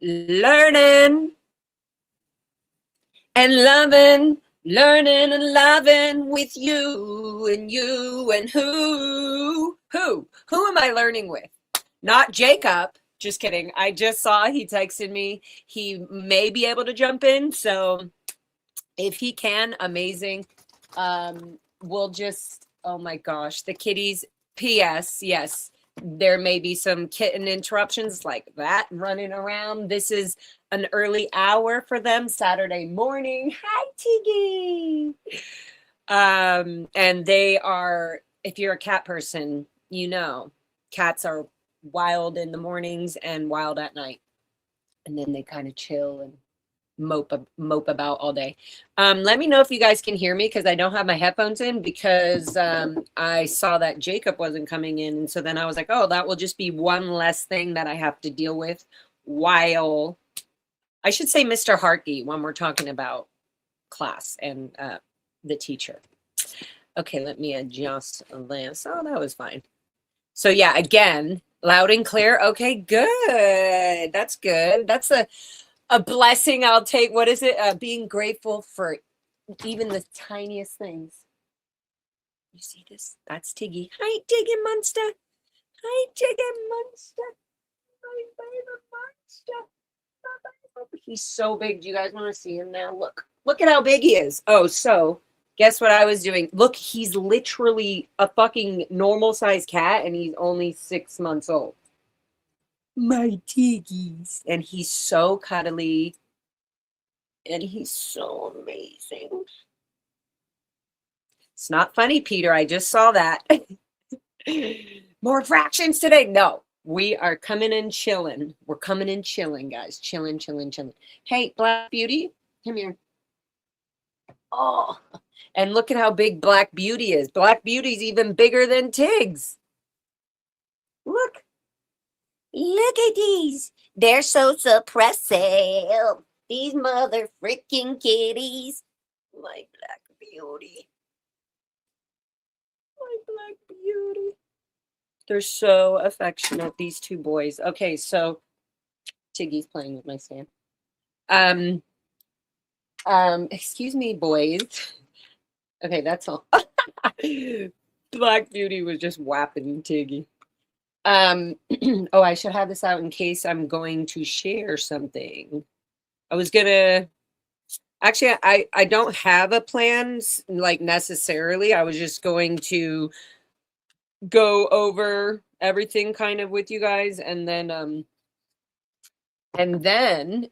Learning and loving, learning and loving with you and who am I learning with? Not Jacob. Just kidding. I just saw he texted me. He may be able to jump in. So if he can, amazing. We'll just, oh my gosh, the kitties. P.S. Yes, there may be some kitten interruptions like that running around. This is an early hour for them, Saturday morning. Hi, Tiggy. And they are, if you're a cat person, you know, cats are wild in the mornings and wild at night. And then they kind of chill and mope about all day. Let me know if you guys can hear me, because I don't have my headphones in, because I saw that Jacob wasn't coming in. And so then I was like, oh, that will just be one less thing that I have to deal with while, I should say Mr. Harkey, when we're talking about class and the teacher. Okay, let me adjust this. Oh, that was fine. So yeah, again, loud and clear. Okay, good. That's good. That's a blessing I'll take. What is it? Being grateful for even the tiniest things. You see this? That's Tiggy. Hi, Tiggy Monster. Hi, Tiggy Monster. My favorite monster. He's so big. Do you guys want to see him now? Look at how big he is. Oh, so guess what I was doing? Look, he's literally a fucking normal sized cat, and he's only 6 months old. My Tiggies. And he's so cuddly. And he's so amazing. It's not funny, Peter. I just saw that. More fractions today. No, we are coming in chilling. We're coming in chilling, guys. Chilling. Hey, Black Beauty, come here. Oh, and look at how big Black Beauty is. Black Beauty's even bigger than Tiggs. Look at these. They're so suppressive. These mother freaking kitties. My Black Beauty. My Black Beauty. They're so affectionate, these two boys. Okay, so Tiggy's playing with my stand. Excuse me, boys. Okay, that's all. Black Beauty was just whapping Tiggy. Oh, I should have this out in case I'm going to share something. I was gonna, actually, I don't have a plan, like, necessarily. I was just going to go over everything kind of with you guys, and then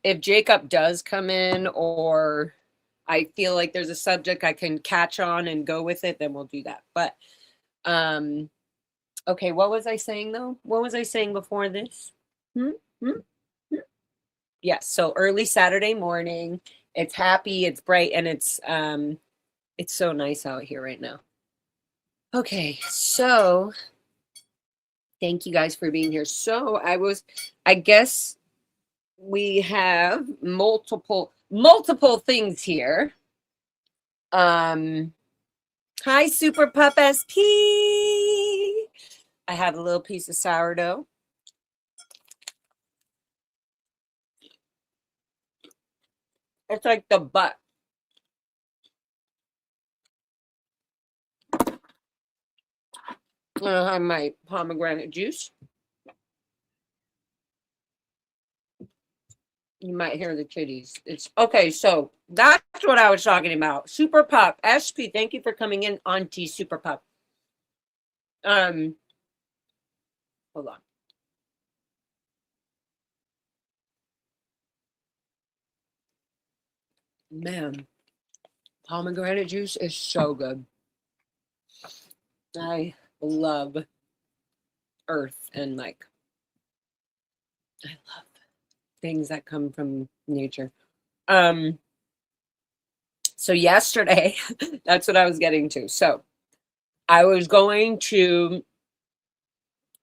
if Jacob does come in, or I feel like there's a subject I can catch on and go with it, then we'll do that. But okay, what was I saying though? What was I saying before this? Yes, so early Saturday morning. It's happy, it's bright, and it's so nice out here right now. Okay, so thank you guys for being here. So I guess we have multiple things here. Hi, Super Pup SP. I have a little piece of sourdough. It's like the butt. I have my pomegranate juice. You might hear the kitties. It's okay. So that's what I was talking about. Super Pup SP. Thank you for coming in, Auntie Super Pup. Hold on. Man, Pomegranate juice is so good. I love earth and like I love things that come from nature. So yesterday, that's what I was getting to. So I was going to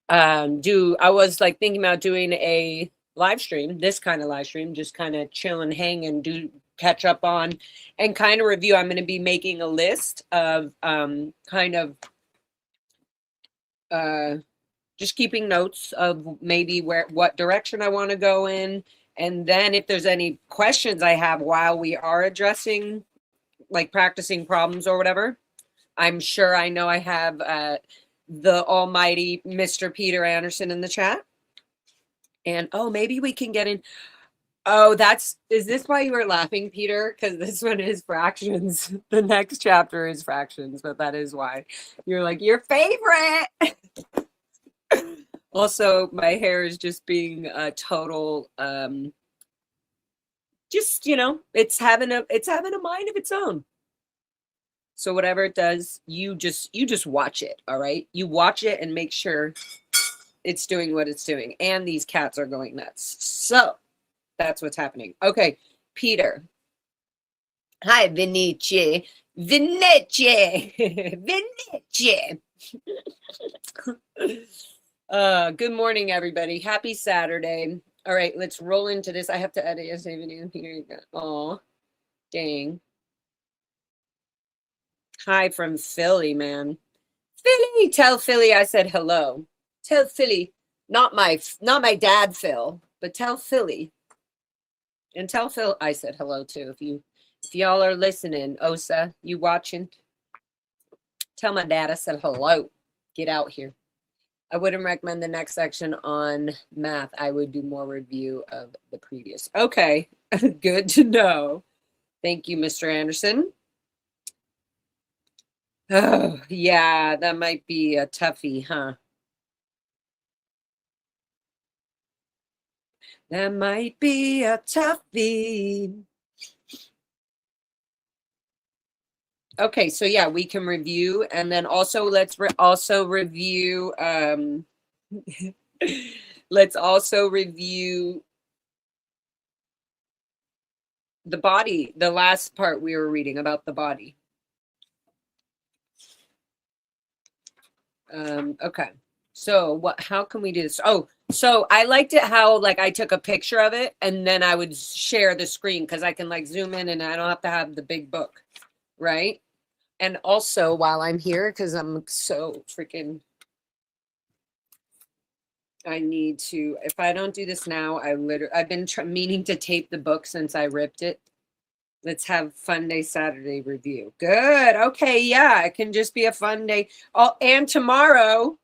I was like thinking about doing a live stream, this kind of live stream, just kind of chill and hang and do catch up on and kind of review. I'm going to be making a list of kind of just keeping notes of maybe what direction I want to go in. And then if there's any questions I have while we are addressing, like practicing problems or whatever, I'm sure I know I have the almighty Mr. Peter Anderson in the chat. And oh, maybe we can get in. Oh, is this why you were laughing, Peter? Because this one is fractions. The next chapter is fractions, but that is why you're like, your favorite. Also, my hair is just being a total just, it's having a mind of its own. So whatever it does, you just watch it, all right? You watch it and make sure it's doing what it's doing. And these cats are going nuts. So that's what's happening. Okay, Peter. Hi, Vinici. Vinici. Vinici. Good morning, everybody. Happy Saturday. All right, let's roll into this. I have to edit yesterday video. Here you go. Oh, dang. Hi from Philly, man. Philly, tell Philly I said hello. Tell Philly, not my dad Phil, but tell Philly. And tell Phil I said hello too. If y'all are listening, Osa, you watching? Tell my dad I said hello. Get out here. I wouldn't recommend the next section on math. I would do more review of the previous. Okay, good to know. Thank you, Mr. Anderson. Oh, yeah, that might be a toughie, huh? That might be a toughie. Okay, so yeah, we can review, and then also let's also review. Let's also review the body. The last part we were reading about the body. Okay, so how can we do this? Oh, so I liked it how like I took a picture of it and then I would share the screen because I can like zoom in and I don't have to have the big book, right? And also while I'm here, because I'm so freaking, I need to, if I don't do this now, I've been meaning to tape the book since I ripped it. Let's have Fun Day Saturday review. Good. Okay. Yeah. It can just be a fun day. Oh, and tomorrow,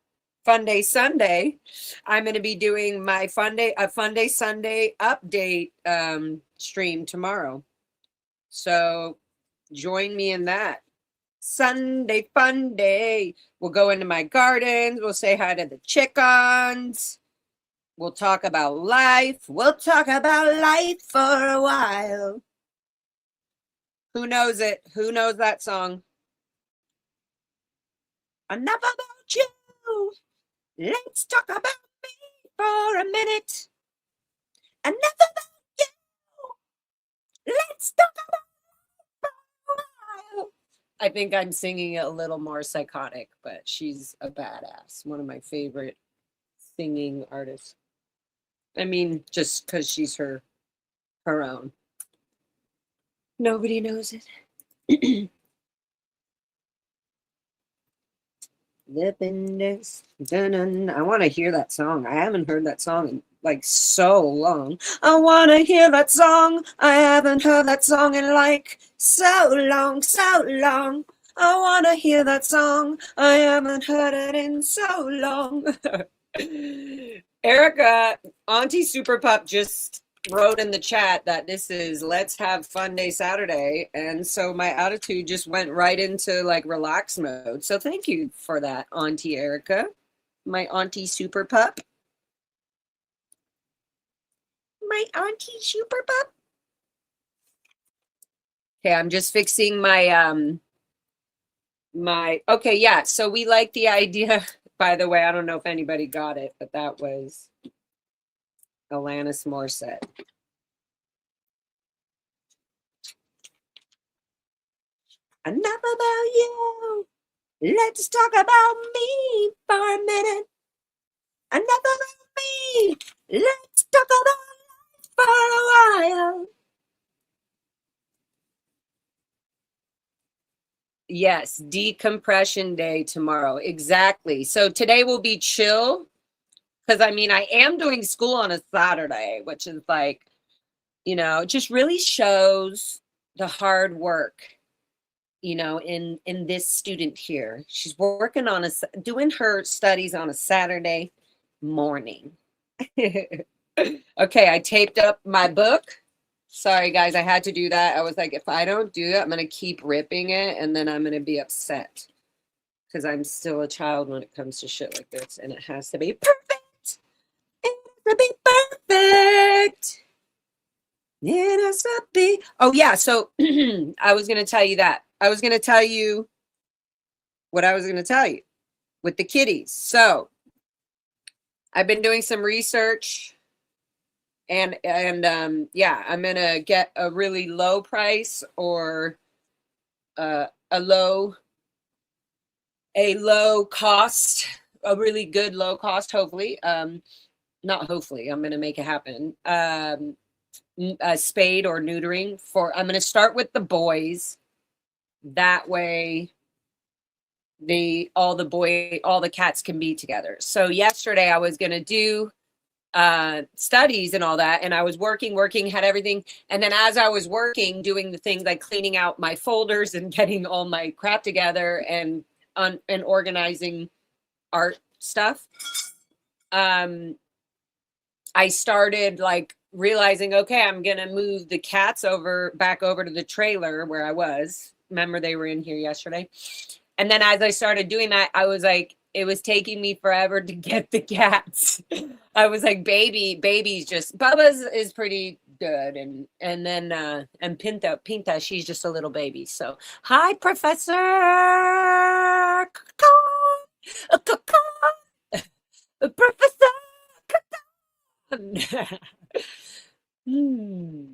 Fun Day Sunday, I'm going to be doing my a Fun Day Sunday update stream tomorrow. So join me in that. Sunday Fun Day. We'll go into my gardens. We'll say hi to the chickens. We'll talk about life. We'll talk about life for a while. Who knows it? Who knows that song? Enough about you. Let's talk about me for a minute. Enough about you. Let's talk about me for a while. I think I'm singing it a little more psychotic, but she's a badass. One of my favorite singing artists. I mean, just because she's her own. Nobody knows it. I want to hear that song. I haven't heard that song in like so long. I want to hear that song. I haven't heard that song in like so long, so long. I want to hear that song. I haven't heard it in so long. Erica, Auntie Super Pup just wrote in the chat that this is Let's Have Fun Day Saturday. And so my attitude just went right into like relax mode. So thank you for that, Auntie Erica, my Auntie Super Pup. My Auntie Super Pup. Okay, I'm just fixing my okay, yeah. So we like the idea, by the way, I don't know if anybody got it, but that was Alanis Morissette. Enough about you. Let's talk about me for a minute. Enough about me. Let's talk about for a while. Yes, decompression day tomorrow. Exactly. So today will be chill because I mean, I am doing school on a Saturday, which is like, it just really shows the hard work, in this student here. She's working on doing her studies on a Saturday morning. Okay, I taped up my book. Sorry, guys, I had to do that. I was like, if I don't do it, I'm going to keep ripping it, and then I'm going to be upset because I'm still a child when it comes to shit like this, and it has to be perfect. It has to be perfect. It has to be. Oh, yeah, so I was going to tell you that. I was going to tell you what I was going to tell you with the kitties. So I've been doing some research. And yeah, I'm gonna get a really low price or a low cost, a really good low cost, hopefully. Not hopefully, I'm gonna make it happen. A spade or neutering I'm gonna start with the boys. That way all the cats can be together. So yesterday I was gonna do studies and all that, and I was working, had everything, and then as I was working, doing the things like cleaning out my folders and getting all my crap together and organizing art stuff, I started like realizing, okay, I'm gonna move the cats back over to the trailer where I was. Remember, they were in here yesterday. And then as I started doing that, I was like, it was taking me forever to get the cats. I was like, baby's just, Bubba's is pretty good. And then, and Pinta, she's just a little baby. So, hi, Professor. Professor. Hmm.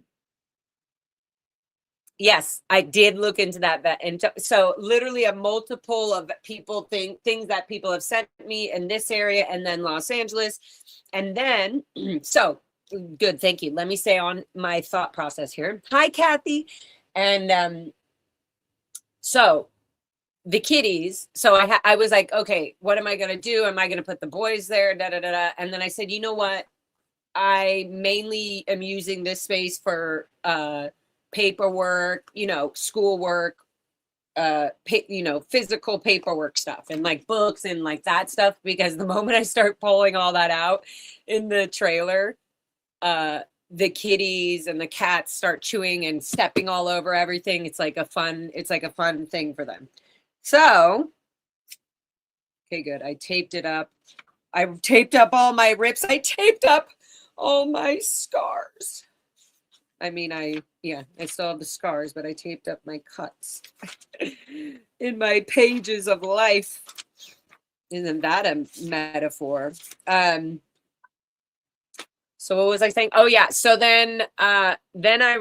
Yes, I did look into that. And so literally a multiple of things that people have sent me in this area and then Los Angeles. And then, so good. Thank you. Let me stay on my thought process here. Hi, Kathy. And so the kitties. So I was like, okay, what am I going to do? Am I going to put the boys there? Da, da, da, da. And then I said, you know what? I mainly am using this space for, paperwork, schoolwork, physical paperwork stuff and like books and like that stuff, because the moment I start pulling all that out in the trailer, the kitties and the cats start chewing and stepping all over everything. It's like a fun thing for them. So, okay, good. I taped it up. I taped up all my rips. I taped up all my scars. I mean, I still have the scars, but I taped up my cuts in my pages of life. Isn't that a metaphor? So what was I saying? Oh yeah. So then I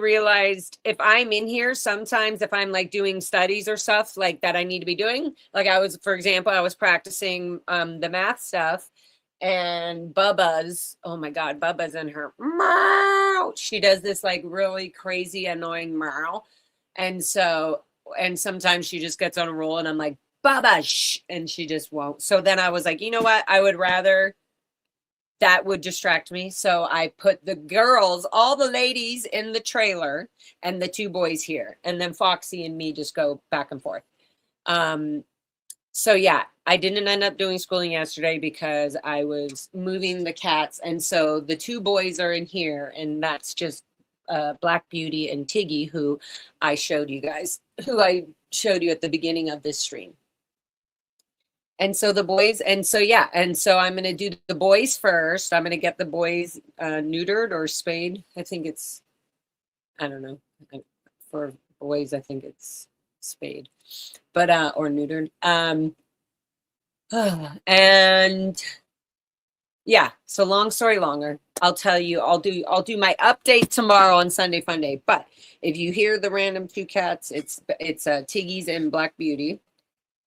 realized if I'm in here, sometimes if I'm like doing studies or stuff like that I need to be doing, like for example, I was practicing the math stuff. And Bubba's, oh my God, Bubba's in her meow. She does this like really crazy, annoying meow. And sometimes she just gets on a roll and I'm like, Bubba, shh, and she just won't. So then I was like, you know what? I would rather that would distract me. So I put the girls, all the ladies in the trailer and the two boys here. And then Foxy and me just go back and forth. So yeah, I didn't end up doing schooling yesterday because I was moving the cats. And so the two boys are in here, and that's just Black Beauty and Tiggy, who I showed you at the beginning of this stream. And so the boys, and so I'm going to do the boys first. I'm going to get the boys neutered or spayed. I think I don't know, for Boys, I think it's spayed, but or neutered. And yeah, so long story longer. I'll tell you, I'll do my update tomorrow on Sunday Fun Day. But if you hear the random two cats, it's Tiggy's and Black Beauty,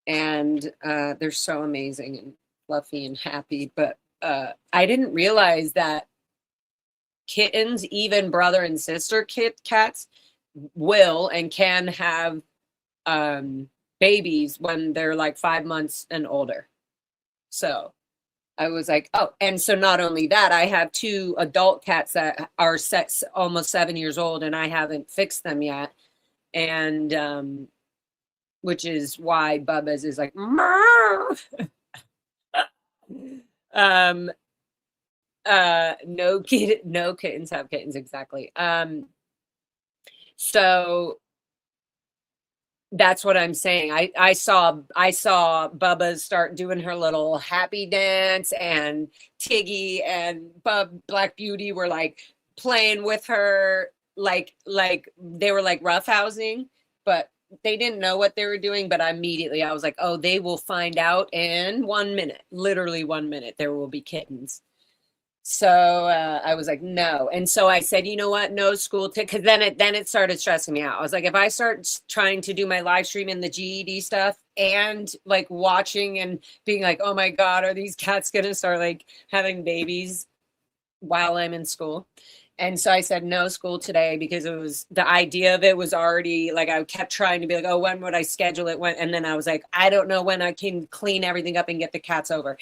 and they're so amazing and fluffy and happy. But I didn't realize that kittens, even brother and sister cats, will and can have babies when they're like 5 months and older. So I was like, oh, and so not only that, I have 2 adult cats that are almost 7 years old, and I haven't fixed them yet. And which is why Bubba's is like, no kittens have kittens, exactly. So that's what I'm saying. I saw Bubba start doing her little happy dance, and Tiggy and Black Beauty were like playing with her, like they were like roughhousing, but they didn't know what they were doing. But immediately I was like, oh, they will find out in 1 minute, literally 1 minute, there will be kittens. So I was like, no. And so I said, you know what? No school because then it started stressing me out. I was like, if I start trying to do my live stream and the GED stuff and like watching and being like, oh my God, are these cats gonna start like having babies while I'm in school? And so I said no school today because it was the idea of it was already like I kept trying to be like, oh, when would I schedule it? When? And then I was like, I don't know when I can clean everything up and get the cats over.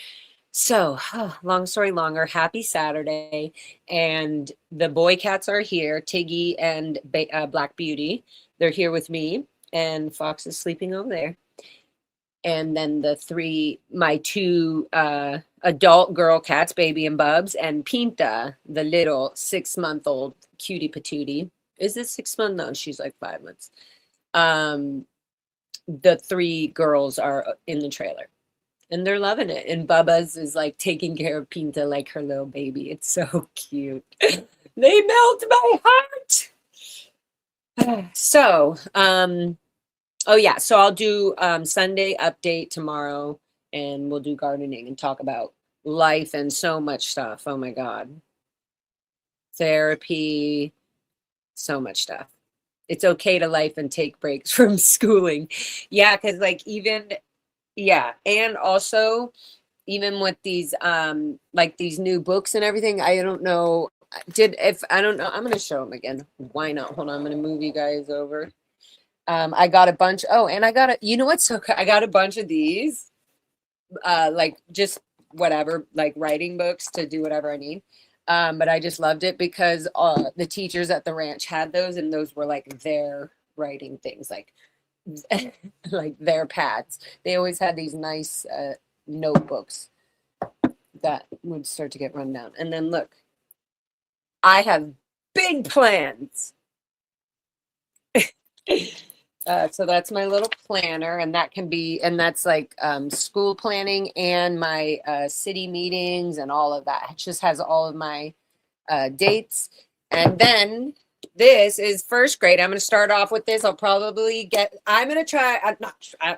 So, long story longer, happy Saturday. And the boy cats are here, Tiggy and Black Beauty. They're here with me, and Fox is sleeping over there. And then my 2 adult girl cats, Baby and Bubs, and Pinta, the little 6-month-old cutie patootie. Is this 6 months? No, she's like 5 months. The 3 girls are in the trailer. And they're loving it. And Bubba's is like taking care of Pinta like her little baby. It's so cute. They melt my heart. So, oh yeah, so I'll do Sunday update tomorrow, and we'll do gardening and talk about life and so much stuff. Oh my God. Therapy, so much stuff. It's okay to life and take breaks from schooling. Yeah, because like yeah, and also even with these like these new books and everything, I don't know, I don't know, I'm gonna show them again. Why not? Hold on, I'm gonna move you guys over. I got a bunch. Oh, and you know what's I got a bunch of these like just whatever, like writing books to do whatever I need. But I just loved it because the teachers at the ranch had those, and those were like their writing things, like like their pads. They always had these nice notebooks that would start to get run down. And then look, I have big plans. So that's my little planner, and that's like school planning and my city meetings and all of that. It just has all of my dates. And then this is first grade. I'm going to start off with this. I'm going to try,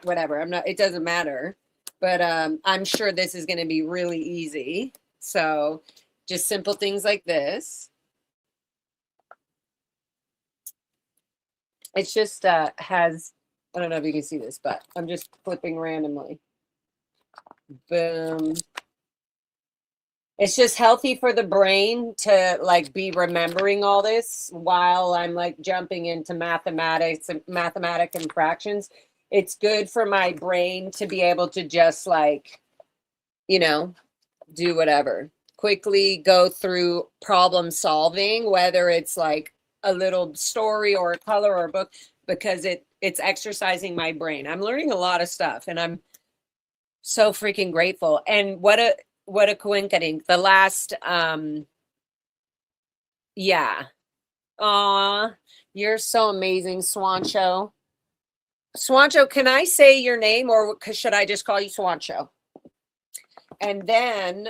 whatever. It doesn't matter, but I'm sure this is going to be really easy. So just simple things like this. It's just has, I don't know if you can see this, but I'm just flipping randomly. Boom. It's just healthy for the brain to like be remembering all this while I'm like jumping into mathematics and fractions. It's good for my brain to be able to just like, do whatever. Quickly go through problem solving, whether it's like a little story or a color or a book, because it's exercising my brain. I'm learning a lot of stuff, and I'm so freaking grateful. And what a coincidence. The last yeah. Aw, you're so amazing, Swancho. Swancho, can I say your name, or should I just call you Swancho? And then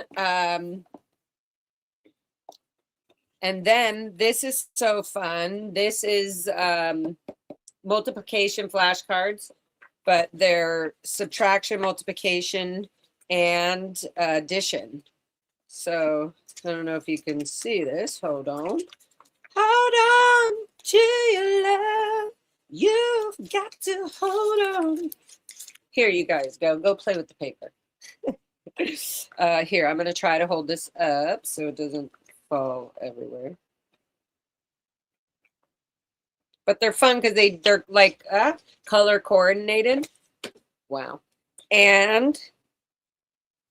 this is so fun. This is multiplication flashcards, but they're subtraction, multiplication, and addition. So I don't know if you can see this. Hold on. Hold on to your love. You've got to hold on. Here, you guys go. Go play with the paper. Here, I'm going to try to hold this up so it doesn't fall everywhere. But they're fun because they're like color coordinated. Wow. And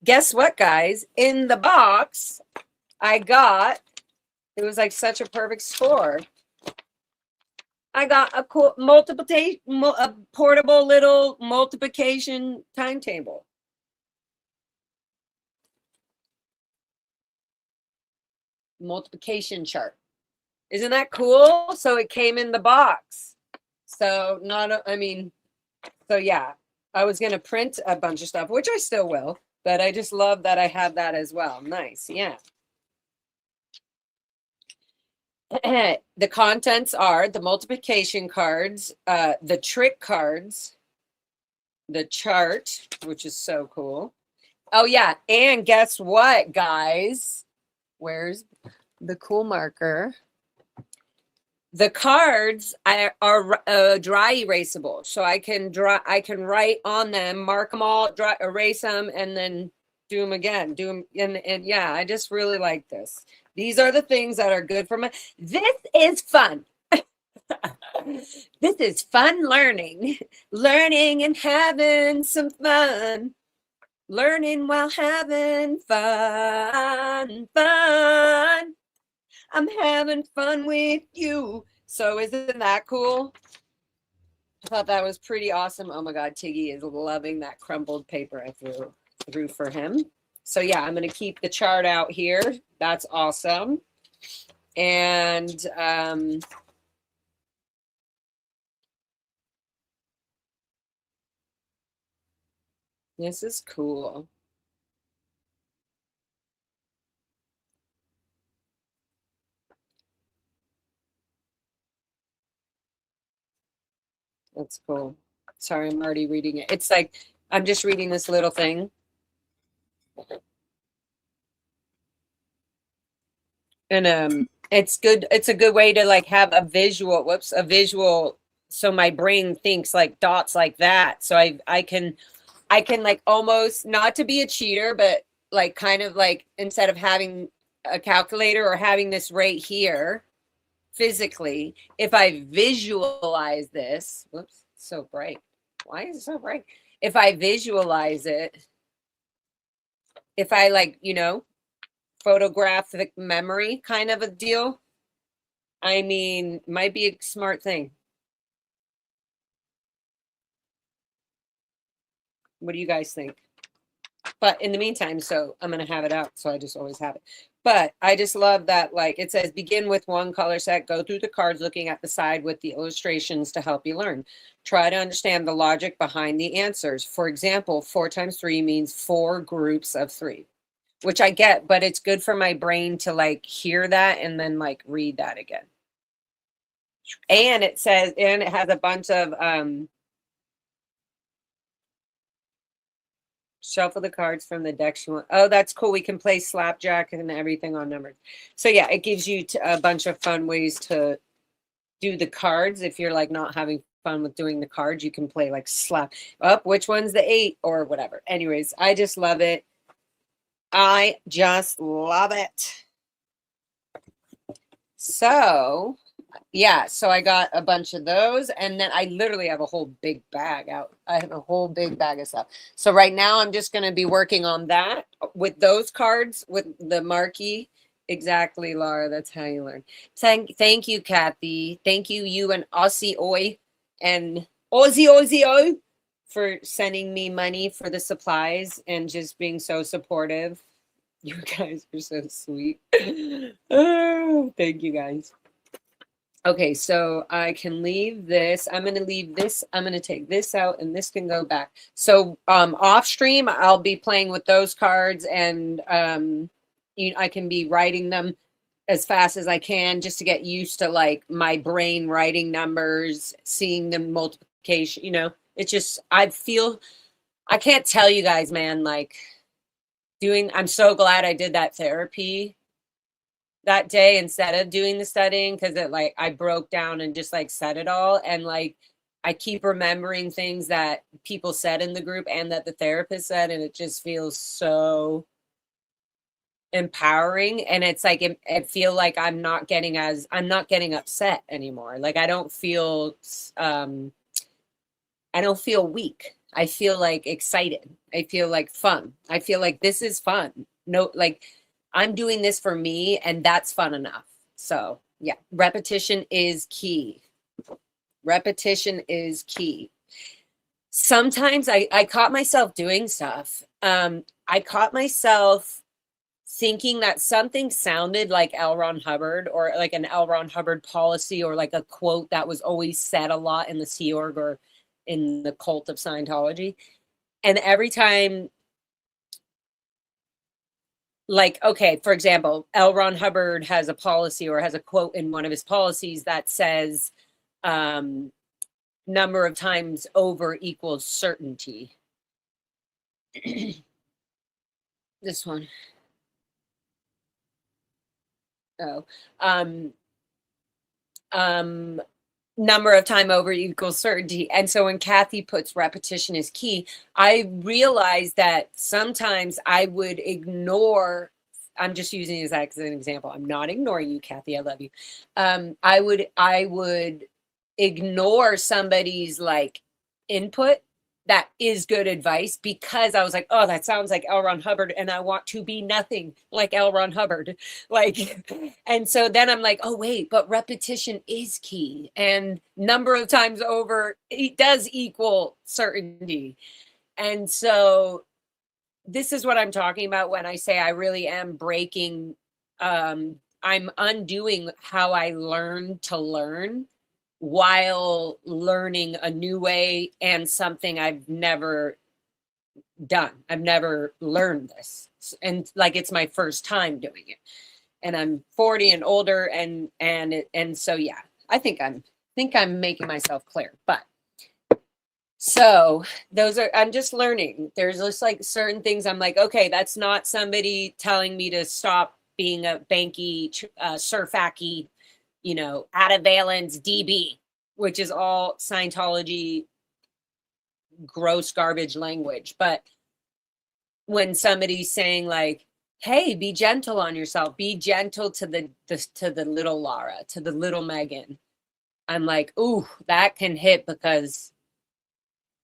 guess what, guys? In the box, I got, it was like such a perfect score. I got a cool a portable little multiplication timetable. Multiplication chart. Isn't that cool? So it came in the box. So so yeah, I was going to print a bunch of stuff, which I still will, but I just love that I have that as well. Nice. Yeah. The contents are the multiplication cards, the trick cards, the chart, which is so cool. Oh, yeah. And guess what, guys? Where's the cool marker? The cards are dry erasable. So I can write on them, mark them all, erase them, and then do them again. And yeah, I just really like this. These are the things that are good for this is fun. This is fun learning and having some fun. Learning while having fun. I'm having fun with you. So isn't that cool? I thought that was pretty awesome. Oh my God, Tiggy is loving that crumbled paper I threw for him. So yeah, I'm going to keep the chart out here. That's awesome. And this is cool. That's cool. Sorry, I'm already reading it. It's like, I'm just reading this little thing. And it's good. It's a good way to like have a visual. So my brain thinks like dots like that. So I can like almost, not to be a cheater, but like kind of like instead of having a calculator or having this right here physically, if I visualize this, whoops, so bright. Why is it so bright? If I visualize it, if I like, photographic memory kind of a deal, I mean, might be a smart thing. What do you guys think? But in the meantime, so I'm going to have it out. So I just always have it. But I just love that, like it says, begin with one color set, go through the cards looking at the side with the illustrations to help you learn. Try to understand the logic behind the answers. For example, 4 times 3 means 4 groups of 3, which I get, but it's good for my brain to like hear that and then like read that again. And it says, and it has a bunch of shuffle the cards from the decks you want. Oh, that's cool. We can play slapjack and everything on numbers. So yeah, it gives you a bunch of fun ways to do the cards. If you're like not having fun with doing the cards, you can play like slap up, which one's the 8 or whatever. Anyways, I just love it. I just love it. So yeah, so I got a bunch of those, and then I literally have a whole big bag out. I have a whole big bag of stuff. So right now I'm just going to be working on that with those cards, with the marquee. Exactly, Laura. That's how you learn. Thank you, Kathy. Thank you, you and Aussie Oi and Aussie for sending me money for the supplies and just being so supportive. You guys are so sweet. Oh, thank you, guys. Okay, so I can leave this. I'm going to leave this. I'm going to take this out and this can go back. So off stream, I'll be playing with those cards and I can be writing them as fast as I can just to get used to like my brain writing numbers, seeing the multiplication, you know. It's just I can't tell you guys, man, like I'm so glad I did that therapy that day instead of doing the studying, because it like I broke down and just like said it all. And like I keep remembering things that people said in the group and that the therapist said, and it just feels so empowering. And it's like it feel like I'm not getting upset anymore. Like I don't feel weak. I feel like excited. I feel like fun. I feel like this is fun. No, like I'm doing this for me and that's fun enough. So yeah, repetition is key. Repetition is key. Sometimes I caught myself doing stuff. I caught myself thinking that something sounded like L. Ron Hubbard, or like an L. Ron Hubbard policy, or like a quote that was always said a lot in the Sea Org or in the cult of Scientology. And every time, like, okay, for example, L. Ron Hubbard has a policy or has a quote in one of his policies that says, number of times over equals certainty. This one. Oh, number of time over equals certainty. And so when Kathy puts repetition is key, I realized that sometimes I would ignore, I'm just using this as an example. I'm not ignoring you, Kathy. I love you. I would ignore somebody's like input that is good advice because I was like, oh, that sounds like L. Ron Hubbard, and I want to be nothing like L. Ron Hubbard. Like, and so then I'm like, oh, wait, but repetition is key. And number of times over, it does equal certainty. And so this is what I'm talking about when I say I really am breaking, I'm undoing how I learned to learn while learning a new way and something I've never done. I've never learned this. And like it's my first time doing it. And I'm 40 and older and so yeah, I think I'm making myself clear. But so I'm just learning. There's just like certain things I'm like, okay, that's not somebody telling me to stop being a banky, surfacky, out of valence DB, which is all Scientology gross garbage language. But when somebody's saying like, hey, be gentle on yourself, be gentle to the little Laura, to the little Megan, I'm like, ooh, that can hit because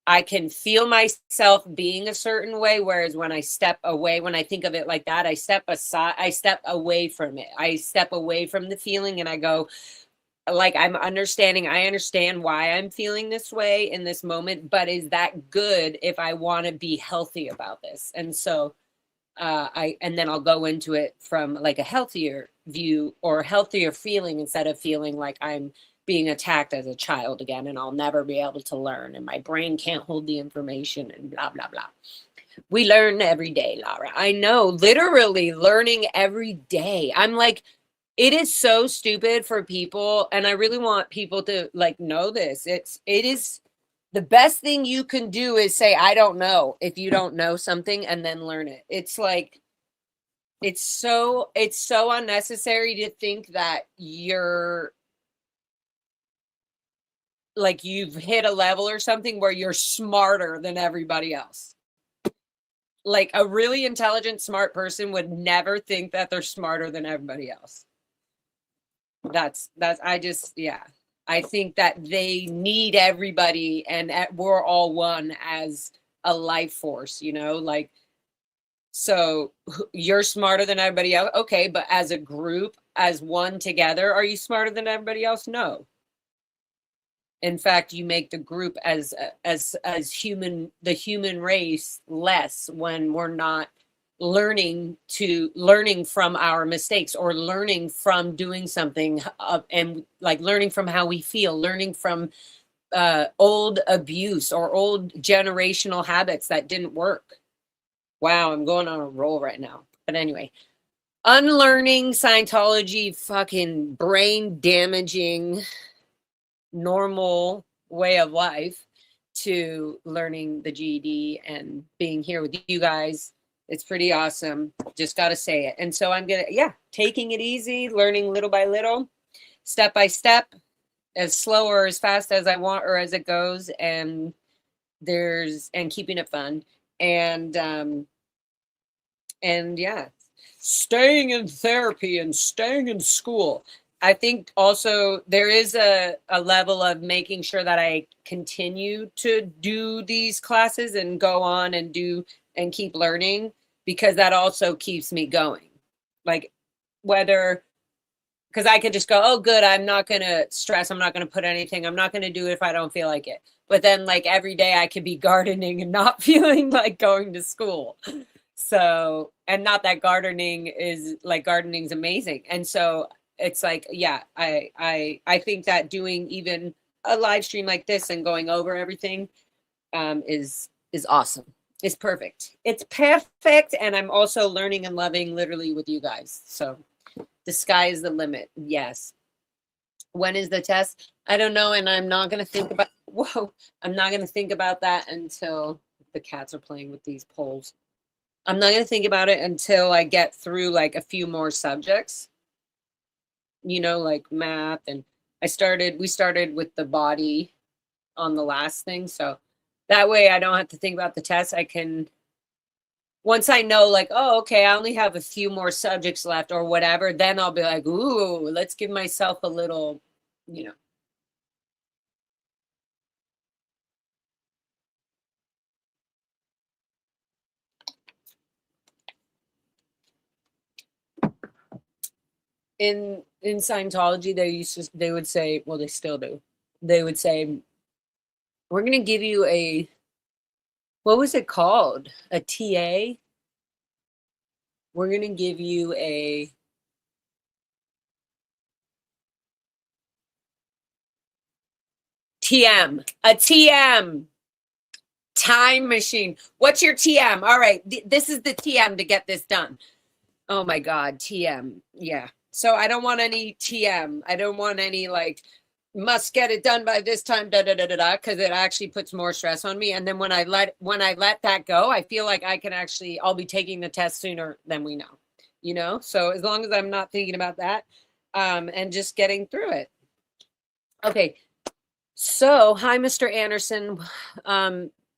I can feel myself being a certain way. Whereas when I step away, when I think of it like that, I step aside, I step away from it. I step away from the feeling and I go, like, I understand why I'm feeling this way in this moment, but is that good if I want to be healthy about this? And so and then I'll go into it from like a healthier view or healthier feeling instead of feeling like I'm being attacked as a child again and I'll never be able to learn and my brain can't hold the information and blah, blah, blah. We learn every day, Laura. I know, literally learning every day. I'm like, it is so stupid for people. And I really want people to like know this. It is the best thing you can do is say, I don't know, if you don't know something and then learn it. It's like, it's so unnecessary to think that you're like you've hit a level or something where you're smarter than everybody else. Like a really intelligent, smart person would never think that they're smarter than everybody else. I think that they need everybody and we're all one as a life force, like, so you're smarter than everybody else. Okay. But as a group, as one together, are you smarter than everybody else? No. In fact, you make the group as the human race less when we're not learning from our mistakes or learning from doing something and like learning from how we feel, learning from old abuse or old generational habits that didn't work. Wow, I'm going on a roll right now. But anyway, unlearning Scientology fucking brain damaging normal way of life to learning the GED and being here with you guys. It's pretty awesome. Just got to say it. And so I'm going to, yeah, taking it easy, learning little by little, step by step, as slow or as fast as I want or as it goes. And keeping it fun. And yeah, staying in therapy and staying in school. I think also there is a level of making sure that I continue to do these classes and go on and do and keep learning, because that also keeps me going. Like, whether, because I could just go, oh, good, I'm not going to stress. I'm not going to put anything. I'm not going to do it if I don't feel like it. But then, like, every day I could be gardening and not feeling like going to school. So, and not that gardening's amazing. And so it's like, yeah, I think that doing even a live stream like this and going over everything is awesome. It's perfect. It's perfect. And I'm also learning and loving literally with you guys. So the sky is the limit. Yes. When is the test? I don't know. And I'm not going to think about, I'm not going to think about that until the cats are playing with these poles. I'm not going to think about it until I get through like a few more subjects, like math. And we started with the body on the last thing. So that way I don't have to think about the test. I can, once I know, like, oh, okay, I only have a few more subjects left or whatever, then I'll be like, ooh, let's give myself a little, in Scientology, they would say, well, they still do. They would say, we're going to give you what was it called? A TA? We're going to give you a TM, a TM, time machine. What's your TM? All right, this is the TM to get this done. Oh my God, TM. Yeah. So I don't want any TM. I don't want any like, must get it done by this time, because it actually puts more stress on me. And then when I let that go, I feel like I'll be taking the test sooner than we know. So as long as I'm not thinking about that, and just getting through it. Okay. So, hi, Mr. Anderson.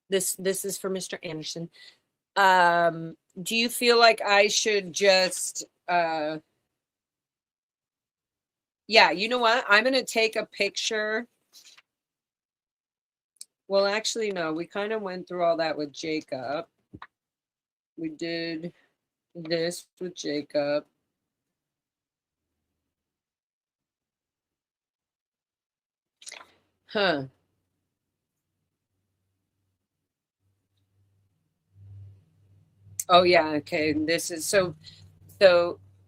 This is for Mr. Anderson. Do you feel like I should just yeah, you know what? I'm going to take a picture. Well, actually, no, we kind of went through all that with Jacob. We did this with Jacob. Huh. Oh, yeah. Okay. This is so,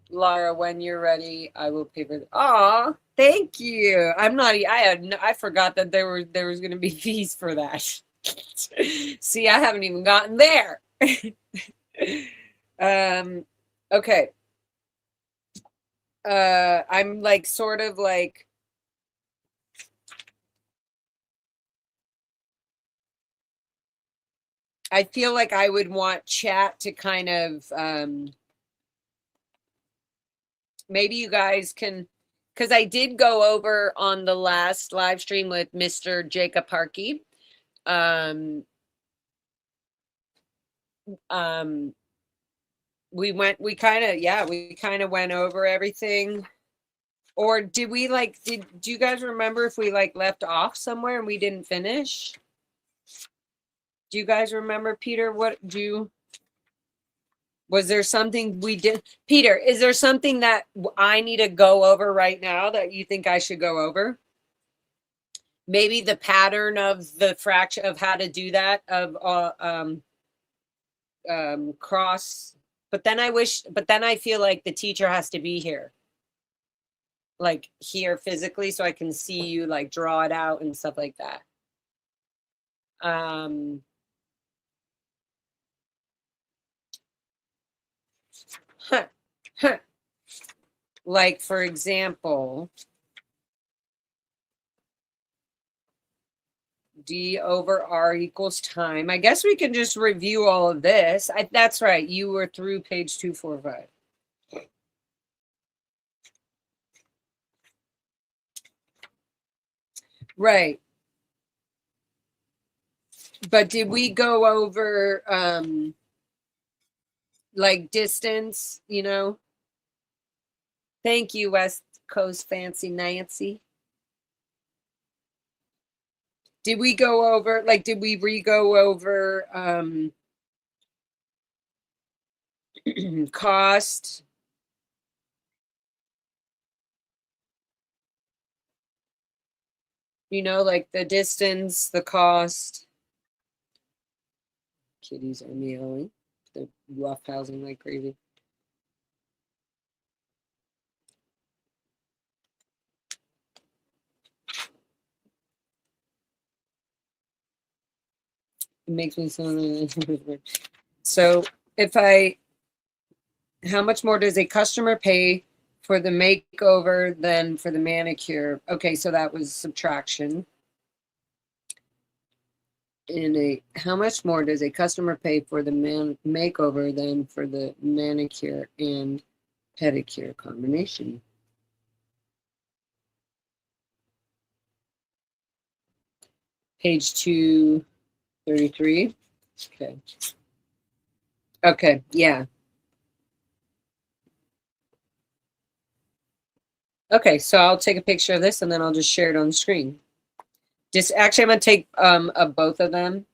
Laura, when you're ready, I will pay for. Oh, thank you. I forgot that there was going to be fees for that. See, I haven't even gotten there. Okay. I'm like sort of like, I feel like I would want chat to kind of maybe you guys can, because I did go over on the last live stream with Mr. Jacob Parkey. We kind of went over everything. Or did do you guys remember if we like left off somewhere and we didn't finish? Do you guys remember, Peter? Was there something we did? Peter, is there something that I need to go over right now that you think I should go over? Maybe the pattern of the fraction of how to do that of cross. But then I feel like the teacher has to be here. Like here physically, so I can see you like draw it out and stuff like that. Huh. Like, for example, D over R equals time. I guess we can just review all of this. That's right. You were through page 245. Right. But did we go over like distance, you know? Thank you, West Coast Fancy Nancy. Did we go over, like, did we re-go over cost? You know, like the distance, the cost. Kitties are meowing. They're roughhousing like crazy. It makes me so. So how much more does a customer pay for the makeover than for the manicure? Okay, so that was subtraction. How much more does a customer pay for the makeover than for the manicure and pedicure combination? Page 233. Okay. Okay, yeah. Okay, so I'll take a picture of this and then I'll just share it on the screen. Just actually, I'm gonna take of both of them.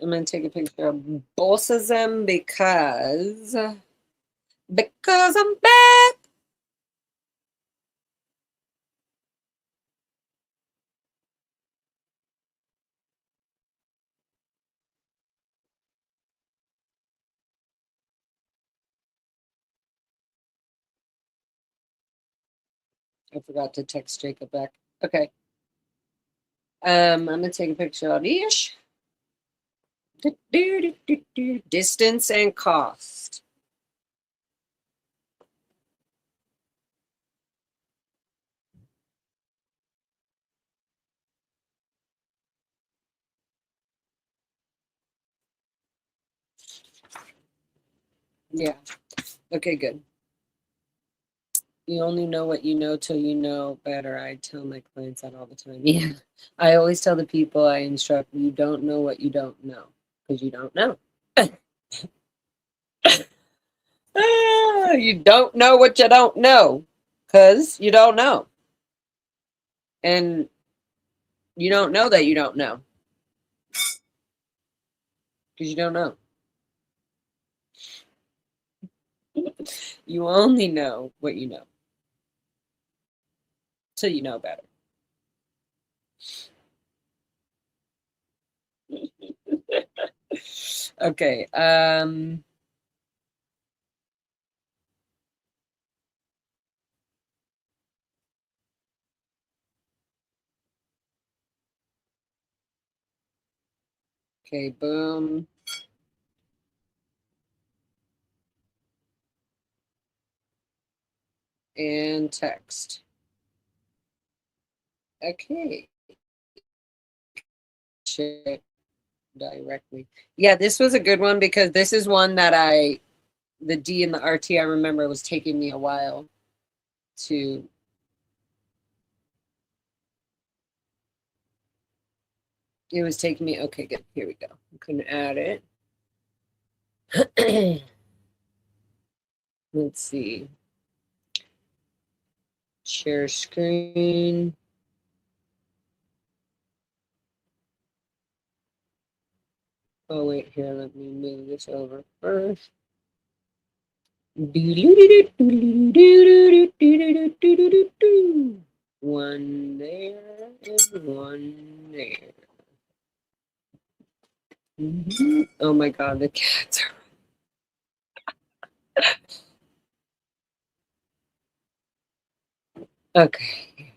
I'm gonna take a picture of both of them because I'm back. I forgot to text Jacob back. Okay. I'm gonna take a picture of each. Distance and cost. Yeah. Okay, good. You only know what you know till you know better. I tell my clients that all the time. Yeah. I always tell the people I instruct, you don't know what you don't know because you don't know. You don't know what you don't know because you don't know. And you don't know that you don't know because you don't know. You only know what you know till you know better. Okay. Okay, boom. And text. Okay. Share directly. Yeah, this was a good one because this is one that the D and the RT, I remember was taking me a while to. It was taking me. Okay, good. Here we go. I'm going to add it. Let's see. Share screen. Oh, wait, here. Let me move this over first. One there and one there. Oh my god, the cats are. Okay.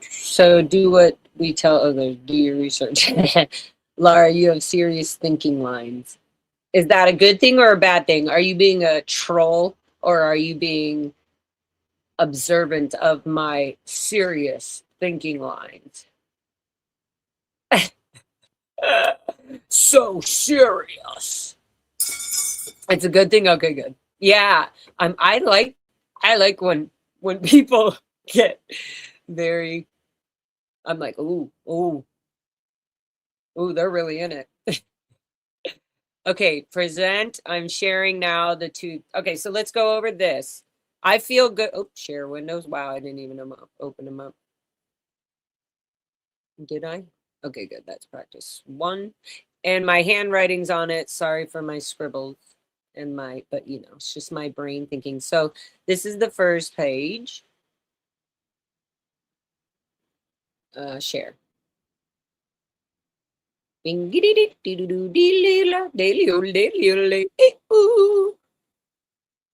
So do what we tell others. Do your research. Laura, you have serious thinking lines. Is that a good thing or a bad thing? Are you being a troll or are you being observant of my serious thinking lines? So serious. It's a good thing. Okay, good. Yeah, I like when people get very. I'm like, ooh, ooh, ooh, they're really in it. Okay, present. I'm sharing now the two. Okay, so let's go over this. I feel good. Oh, share windows. Wow, I didn't even open them up. Did I? Okay, good. That's practice one. And my handwriting's on it. Sorry for my scribbles and but it's just my brain thinking. So this is the first page. Share.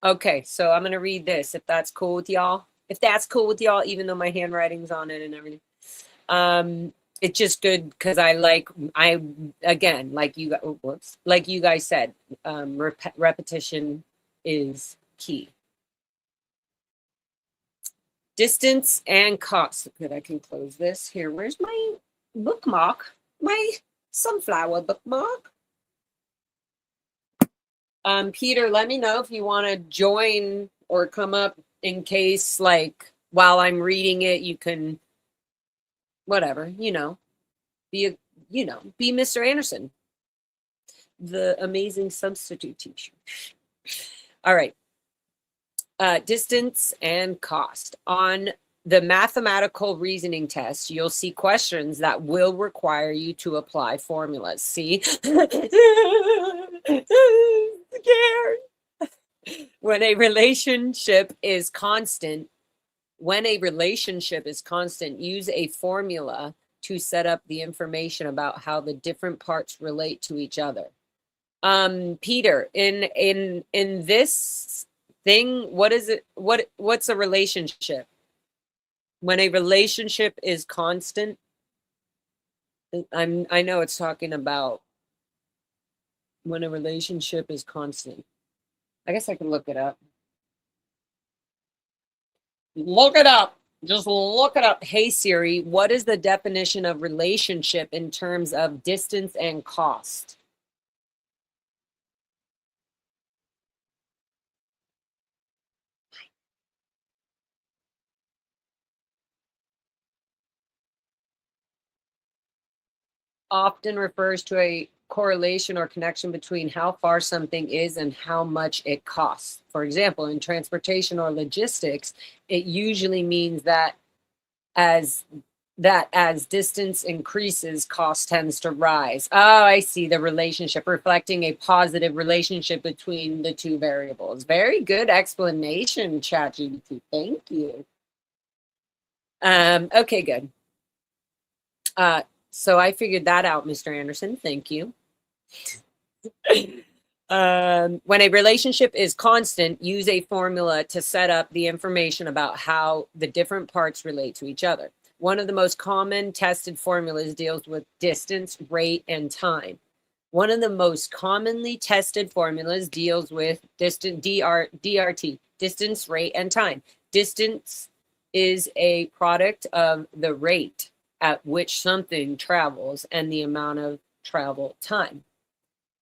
Okay, so I'm gonna read this if that's cool with y'all. If that's cool with y'all, even though my handwriting's on it and everything. It's just good because I again, like you guys said, repetition is key. Distance and cost. Good, I can close this here. Where's my bookmark? My sunflower bookmark. Peter, let me know if you want to join or come up in case, like, while I'm reading it, you can, whatever, be be Mr. Anderson, the amazing substitute teacher. All right. Distance and cost. On the mathematical reasoning test, you'll see questions that will require you to apply formulas. See? Scared. When a relationship is constant, use a formula to set up the information about how the different parts relate to each other. Peter, in this thing, what is it? What's a relationship? When a relationship is constant, I know it's talking about when a relationship is constant. I guess I can look it up. Look it up. Just look it up. Hey Siri, what is the definition of relationship in terms of distance and cost? Often refers to a correlation or connection between how far something is and how much it costs. For example, in transportation or logistics, it usually means that as distance increases, cost tends to rise. Oh, I see. The relationship, reflecting a positive relationship between the two variables. Very good explanation, ChatGPT. Thank you. Okay, good. So I figured that out, Mr. Anderson. Thank you. When a relationship is constant, use a formula to set up the information about how the different parts relate to each other. One of the most common tested formulas deals with distance, rate, and time. One of the most commonly tested formulas deals with DRT, distance, rate, and time. Distance is a product of the rate at which something travels and the amount of travel time.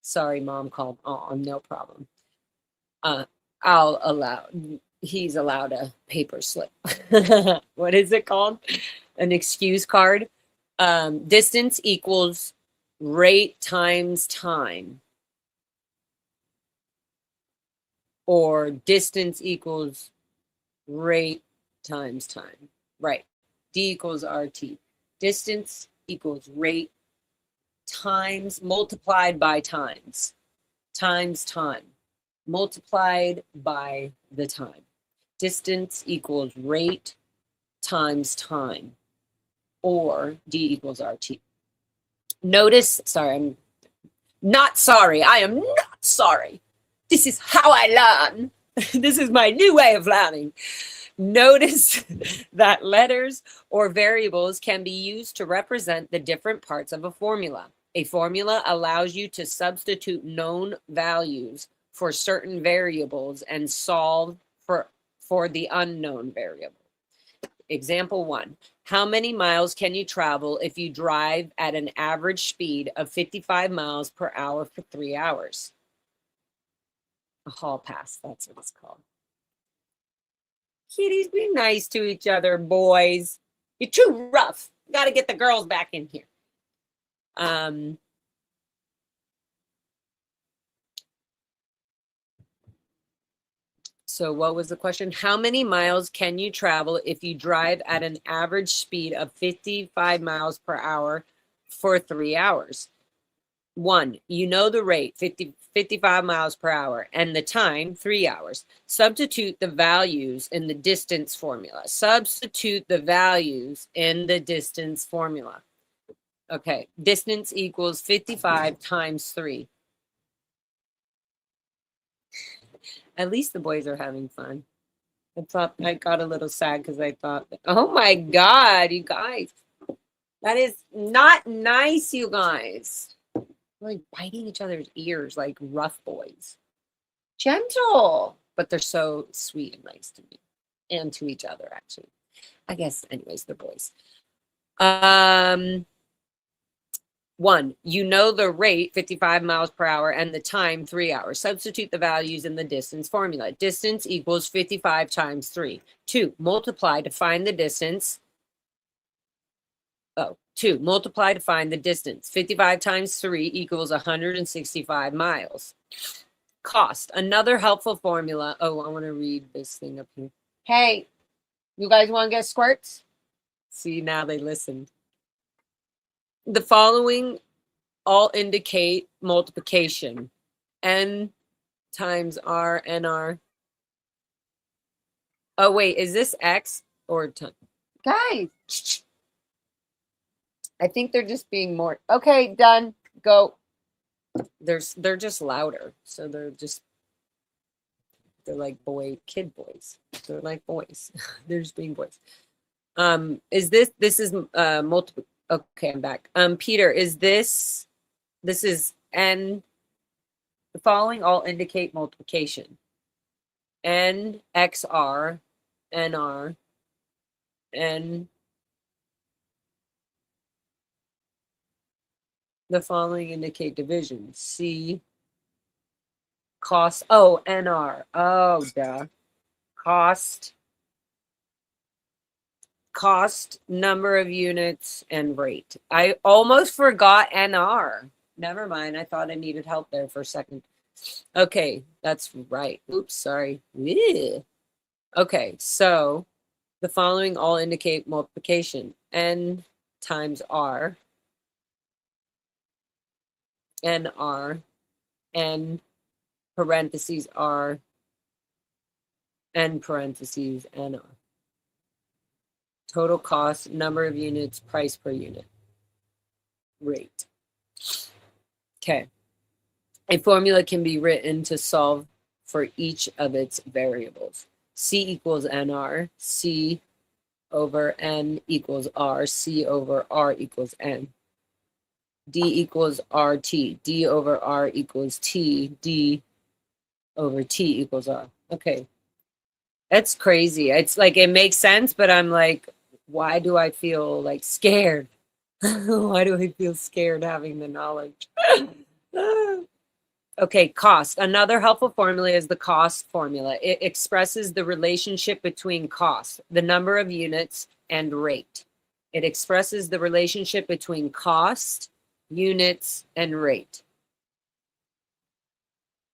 Sorry, mom called. Oh, no problem. He's allowed a paper slip. What is it called? An excuse card. Distance equals rate times time. Or distance equals rate times time. Right. D equals RT. Distance equals rate times multiplied by times time multiplied by the time. Distance equals rate times time, or D equals RT. Notice, sorry, I'm not sorry. I am not sorry. This is how I learn. This is my new way of learning. Notice that letters or variables can be used to represent the different parts of a formula. A formula allows you to substitute known values for certain variables and solve for the unknown variable. Example 1. How many miles can you travel if you drive at an average speed of 55 miles per hour for 3 hours? A hall pass, that's what it's called. Kitties, be nice to each other, boys. You're too rough. Got to get the girls back in here. So what was the question? How many miles can you travel if you drive at an average speed of 55 miles per hour for 3 hours? 1, you know the rate, 55 miles per hour, and the time, 3 hours. Substitute the values in the distance formula. Substitute the values in the distance formula. Okay, distance equals 55 times 3. At least the boys are having fun. I got a little sad because I thought, oh my God, you guys, that is not nice, you guys. Like biting each other's ears like rough boys. Gentle, but they're so sweet and nice to me and to each other, actually. I guess, anyways, they're boys. 1, you know the rate, 55 miles per hour, and the time, 3 hours. Substitute the values in the distance formula. Distance equals 55 times 3. 2, multiply to find the distance. 2, multiply to find the distance. 55 times 3 equals 165 miles. Cost, another helpful formula. Oh, I want to read this thing up here. Hey, you guys want to get squirts? See, now they listened. The following all indicate multiplication. N times R, NR. Oh, wait, is this X or time? Guys, I think they're just being more. Okay, done. Go. They're just louder. So they're like kid boys. They're like boys. They're just being boys. This is multiple. Okay, I'm back. Peter, this is N. The following all indicate multiplication. N, XR, NR, N. The following indicate division. C, cost. Oh, NR. Oh, duh. Cost, number of units, and rate. I almost forgot NR. Never mind. I thought I needed help there for a second. Okay, that's right. Oops, sorry. Ew. Okay, so the following all indicate multiplication. N times R, NR, N parentheses R, N parentheses NR. Total cost, number of units, price per unit, rate. Okay. A formula can be written to solve for each of its variables. C equals NR, C over N equals R, C over R equals N. D equals RT, D over R equals T, D over T equals R. Okay. That's crazy. It's like, it makes sense, but I'm like, why do I feel like scared? Why do I feel scared having the knowledge? Okay, cost. Another helpful formula is the cost formula. It expresses the relationship between cost, the number of units, and rate. It expresses the relationship between cost, units, and rate.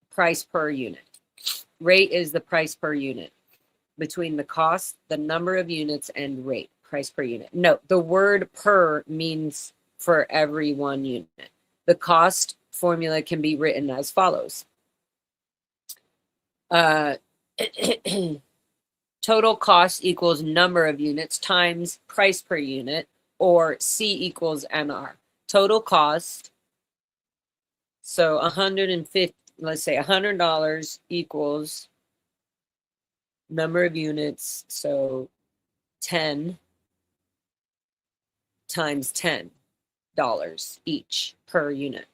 Price per unit. Rate is the price per unit. Between the cost, the number of units, and rate, price per unit. Note, the word per means for every 1 unit. The cost formula can be written as follows. Total cost equals number of units times price per unit, or C equals NR. Total cost, so 150, let's say $100 equals number of units, so 10 times 10. each per unit,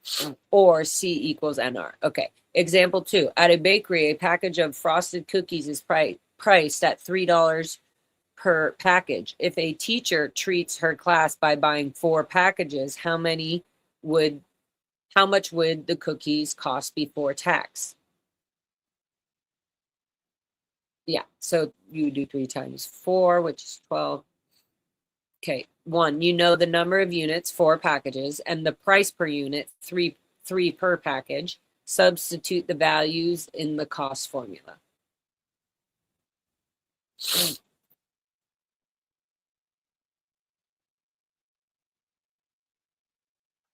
or C equals NR. Okay. Example 2. At a bakery, a package of frosted cookies is priced at $3 per package. If a teacher treats her class by buying 4 packages, how much would the cookies cost before tax? Yeah, so you do 3 times 4, which is 12. Okay, 1, you know the number of units, 4 packages, and the price per unit, 3 per package. Substitute the values in the cost formula.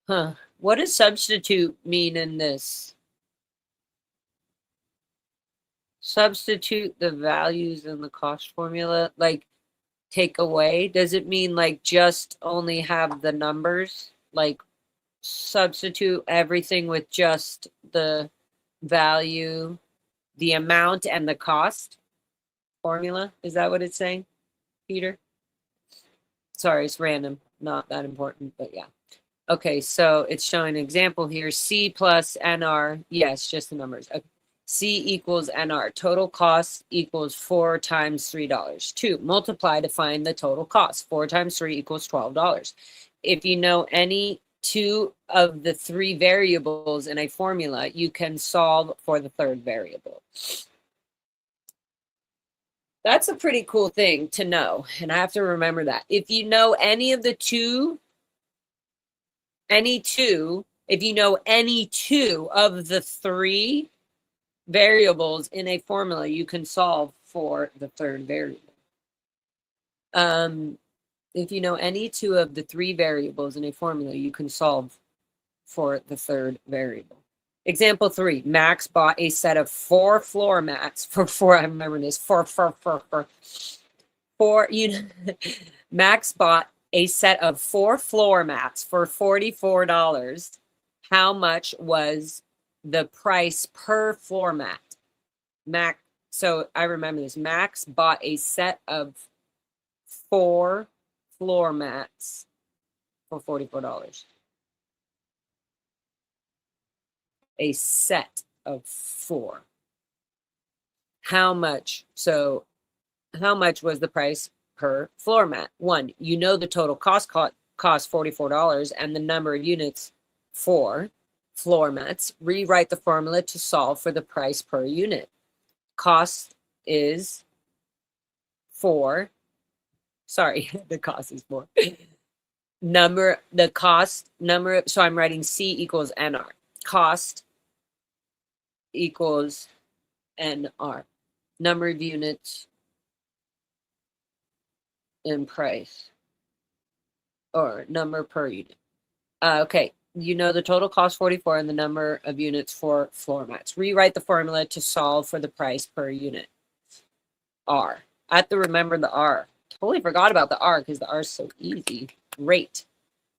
Huh. What does substitute mean in this? Substitute the values in the cost formula, like take away? Does it mean like just only have the numbers? Like substitute everything with just the value, the amount, and the cost formula? Is that what it's saying, Peter? Sorry, it's random. Not that important, but yeah. Okay, so it's showing an example here. C plus NR. Yes, just the numbers. Okay. C equals NR. Total cost equals 4 times $3. 2, multiply to find the total cost. 4 times 3 equals $12. If you know any 2 of the 3 variables in a formula, you can solve for the 3rd variable. That's a pretty cool thing to know, and I have to remember that. If you know any of the if you know any 2 of the 3 variables in a formula, you can solve for the 3rd variable. If you know any 2 of the 3 variables in a formula, you can solve for the 3rd variable. Example 3, Max bought a set of 4 floor mats for 4, I remember this, Max bought a set of 4 floor mats for $44. How much was the price per floor mat? So I remember this. Max bought a set of 4 floor mats for $44. A set of 4. How much? So how much was the price per floor mat? 1, you know the total cost $44 and the number of units, 4 floor mats. Rewrite the formula to solve for the price per unit. Cost is 4. Sorry, the cost is 4. So I'm writing C equals NR. Cost equals NR. Number of units in price, or number per unit. Okay, you know the total cost 44 and the number of units for floor mats. Rewrite the formula to solve for the price per unit. R. I have to remember the R. Totally forgot about the R because the R is so easy. Rate.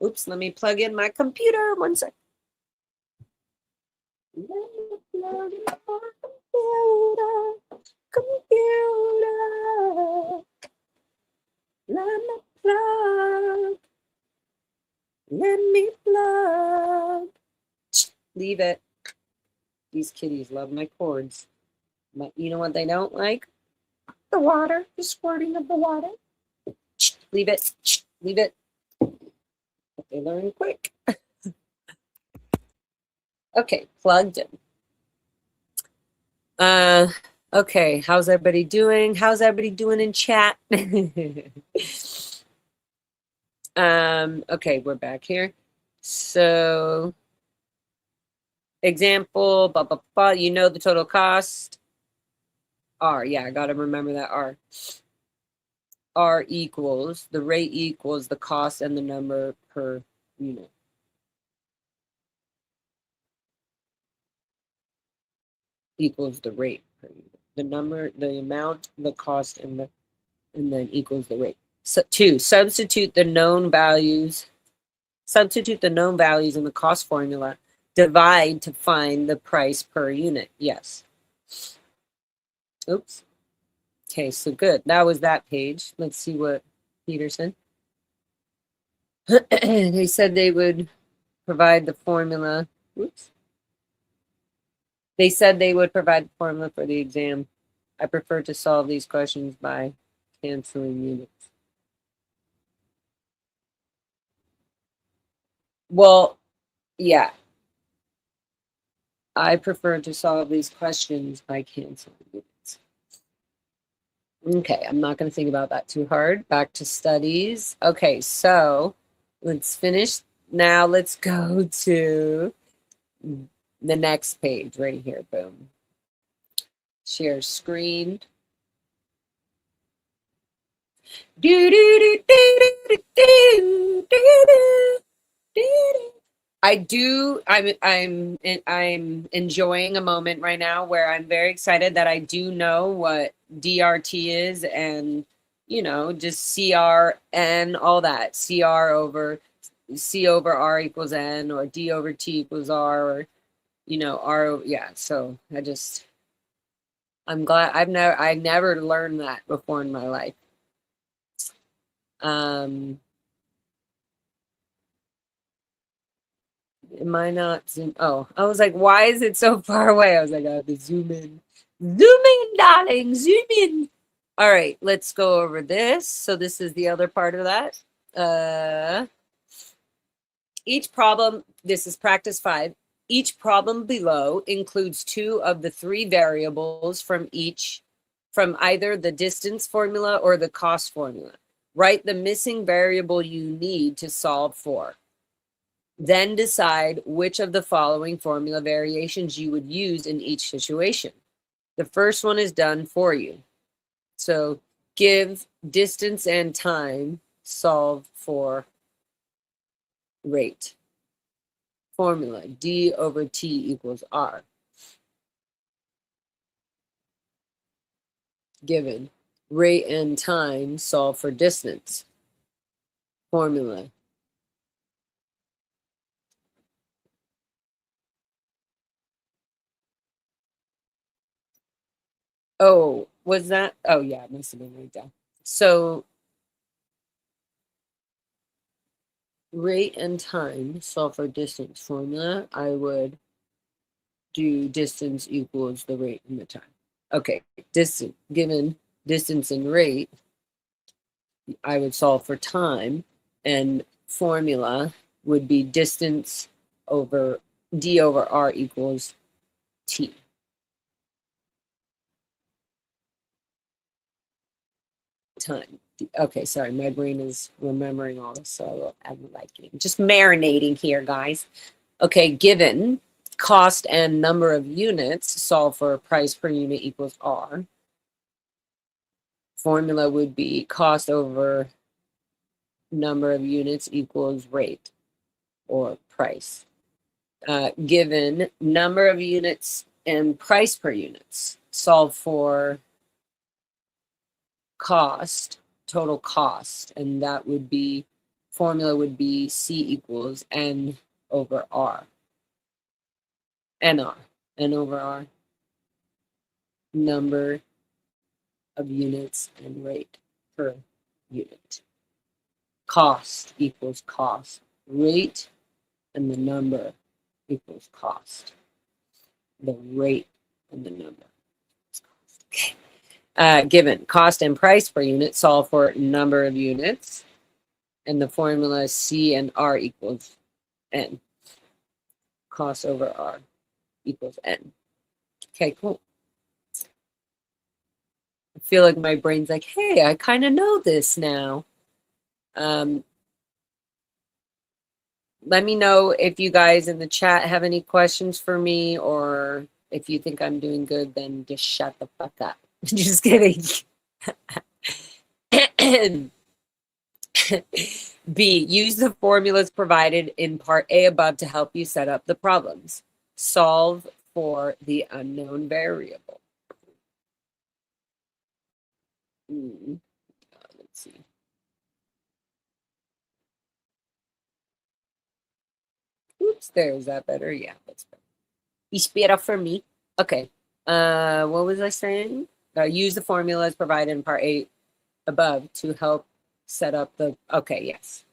Oops, let me plug in my computer. 1 sec. Let me plug in my computer. Let me plug. Leave it. These kitties love my cords. But you know what they don't like? The water, the squirting of the water. Leave it. Leave it. But they learn quick. Okay, plugged in. Okay, how's everybody doing? How's everybody doing in chat? Okay, we're back here. So, example, blah, blah, blah. You know the total cost. R, yeah, I gotta remember that R. R equals, the rate equals the cost and the number per unit. Equals the rate per unit. The number, the amount, the cost, and then equals the rate. So 2, substitute the known values in the cost formula. Divide to find the price per unit. Yes. Oops. Okay, so good. That was that page. Let's see what Peter said. They said they would provide the formula. Oops. They said they would provide the formula for the exam. I prefer to solve these questions by canceling units. Well, yeah. I prefer to solve these questions by canceling units. Okay, I'm not going to think about that too hard. Back to studies. Okay, so let's finish. Now let's go to the next page right here. Boom. Share screen. I do. I'm enjoying a moment right now where I'm very excited that I do know what DRT is, and just CR and all that. CR over C over R equals N, or D over T equals R, or R. Yeah. So I'm glad I never learned that before in my life. Am I not zoom? Oh, I was like, why is it so far away? I was like, I have to zoom in. Zoom in, darling, zoom in. All right, let's go over this. So this is the other part of that. Each problem, this is practice 5. Each problem below includes 2 of the 3 variables from either the distance formula or the cost formula. Write the missing variable you need to solve for. Then decide which of the following formula variations you would use in each situation. The first one is done for you. So give distance and time, solve for rate. Formula, D over T equals R. Given rate and time, solve for distance. Formula. Oh, was that? Oh, yeah, it must have been right down. So rate and time, solve for distance formula, I would do distance equals the rate and the time. Okay, distance, given distance and rate, I would solve for time, and formula would be distance over D over R equals T. Time. Okay, sorry, my brain is remembering all this, so I'm liking just marinating here, guys. Okay, given cost and number of units, solve for price per unit equals R. Formula would be cost over number of units equals rate or price. Given number of units and price per units, solve for cost, total cost, and that would be, formula would be C equals N over R. NR, N over R, number of units and rate per unit. Cost equals cost. Rate and the number equals cost. The rate and the number is cost. Okay. Given cost and price per unit, solve for number of units. And the formula is C and R equals N. Cost over R equals N. Okay, cool. I feel like my brain's like, hey, I kind of know this now. Let me know if you guys in the chat have any questions for me, or if you think I'm doing good, then just shut the fuck up. Just kidding. B, use the formulas provided in part A above to help you set up the problems. Solve for the unknown variable. Let's see. Oops, there, is that better? Yeah, that's better. It's better for me. Okay. What was I saying? Use the formulas provided in part A above to help set up the, okay, yes.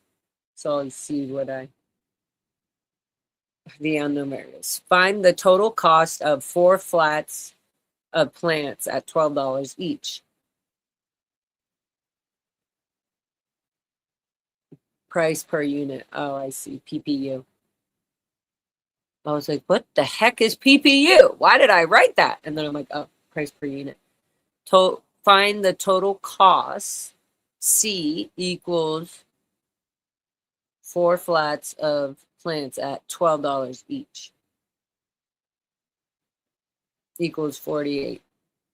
So let's see what the unknown variables. Find the total cost of 4 flats of plants at $12 each. Price per unit. Oh, I see. PPU. I was like, what the heck is PPU? Why did I write that? And then I'm like, oh, price per unit. Find the total cost. C equals 4 flats of plants at $12 each. Equals 48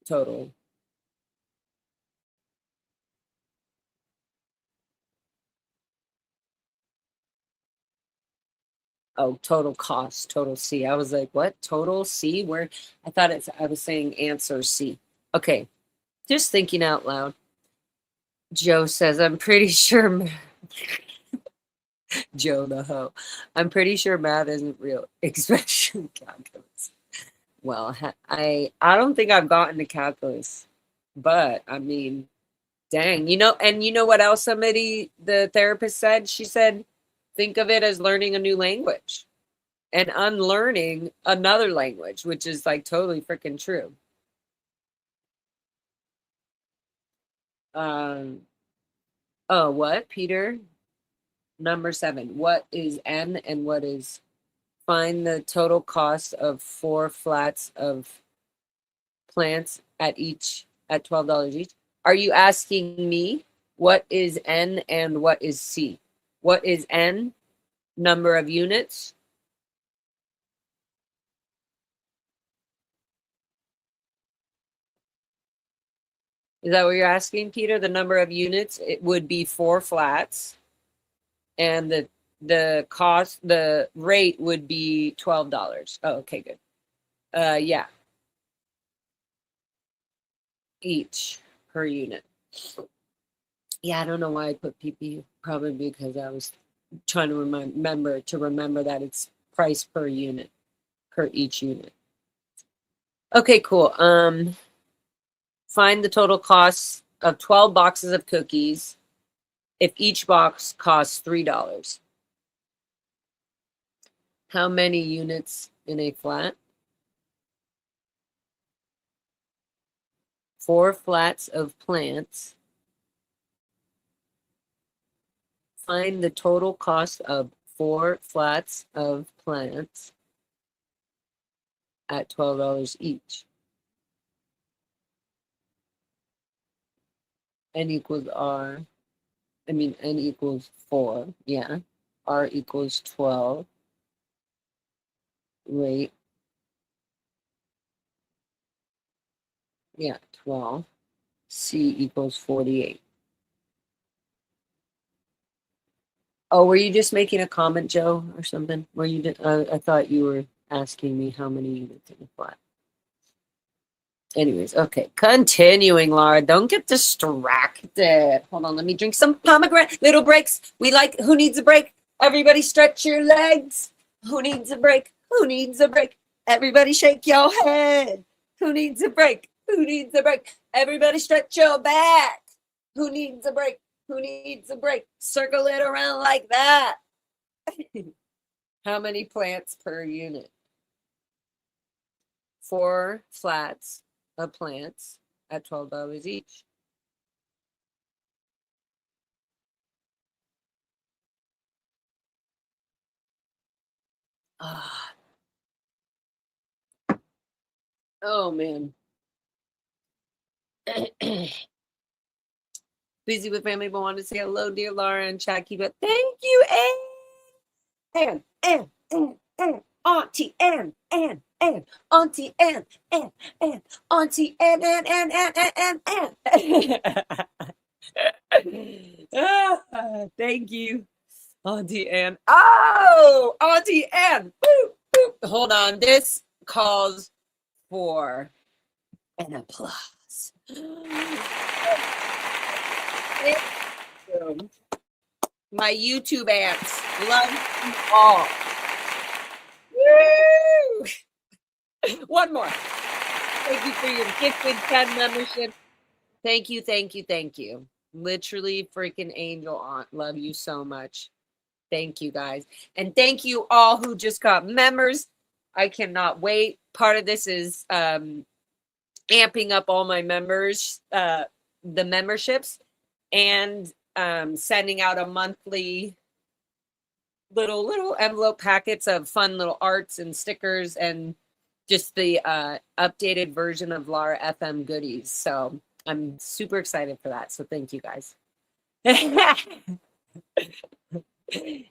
total. Oh, total cost, total C. I was like, what? Total C? Where? I was saying answer C. Okay. Just thinking out loud. Joe says, I'm pretty sure. Joe the hoe. I'm pretty sure math isn't real, especially calculus. Well, I don't think I've gotten to calculus, but I mean, dang, and you know what else the therapist said? She said, think of it as learning a new language and unlearning another language, which is like totally freaking true. Oh, what, Peter? Number 7. What is N and what is find the total cost of 4 flats of plants at $12 each? Are you asking me what is N and what is C? What is N? Number of units. Is that what you're asking, Peter? The number of units? It would be 4 flats. And the rate would be $12. Oh, okay, good. Yeah. Each per unit. Yeah, I don't know why I put PP. Probably because I was trying to remember that it's price per unit, per each unit. Okay, cool. Find the total cost of 12 boxes of cookies if each box costs $3. How many units in a flat? 4 flats of plants. Find the total cost of 4 flats of plants at $12 each. N equals R. N equals 4. Yeah. R equals 12. Rate. Yeah, 12. C equals 48. Oh, were you just making a comment, Joe, or something? I thought you were asking me how many units in a flat. Anyways, okay. Continuing, Laura. Don't get distracted. Hold on, let me drink some pomegranate. Little breaks. Who needs a break? Everybody stretch your legs. Who needs a break? Who needs a break? Everybody shake your head. Who needs a break? Who needs a break? Everybody stretch your back. Who needs a break? Who needs a break? Circle it around like that. How many plants per unit? 4 flats of plants at $12 each. Oh man. Busy with family, but wanted to say hello, dear Laura and chat. Keep it. Thank you, Ann. Auntie Ann, Auntie Ann, Auntie Ann. Thank you, Auntie Ann. Oh, Auntie Ann. Boop, boop. Hold on. This calls for an applause. My YouTube ants. Love you all. Woo! One more. Thank you for your gifted 10 membership. Thank you. Literally freaking angel aunt. Love you so much. Thank you guys. And thank you all who just got members. I cannot wait. Part of this is amping up all my members, the memberships, and sending out a monthly little envelope packets of fun little arts and stickers and just the updated version of Lara FM goodies. So I'm super excited for that. So thank you guys. Yee-hee-hee!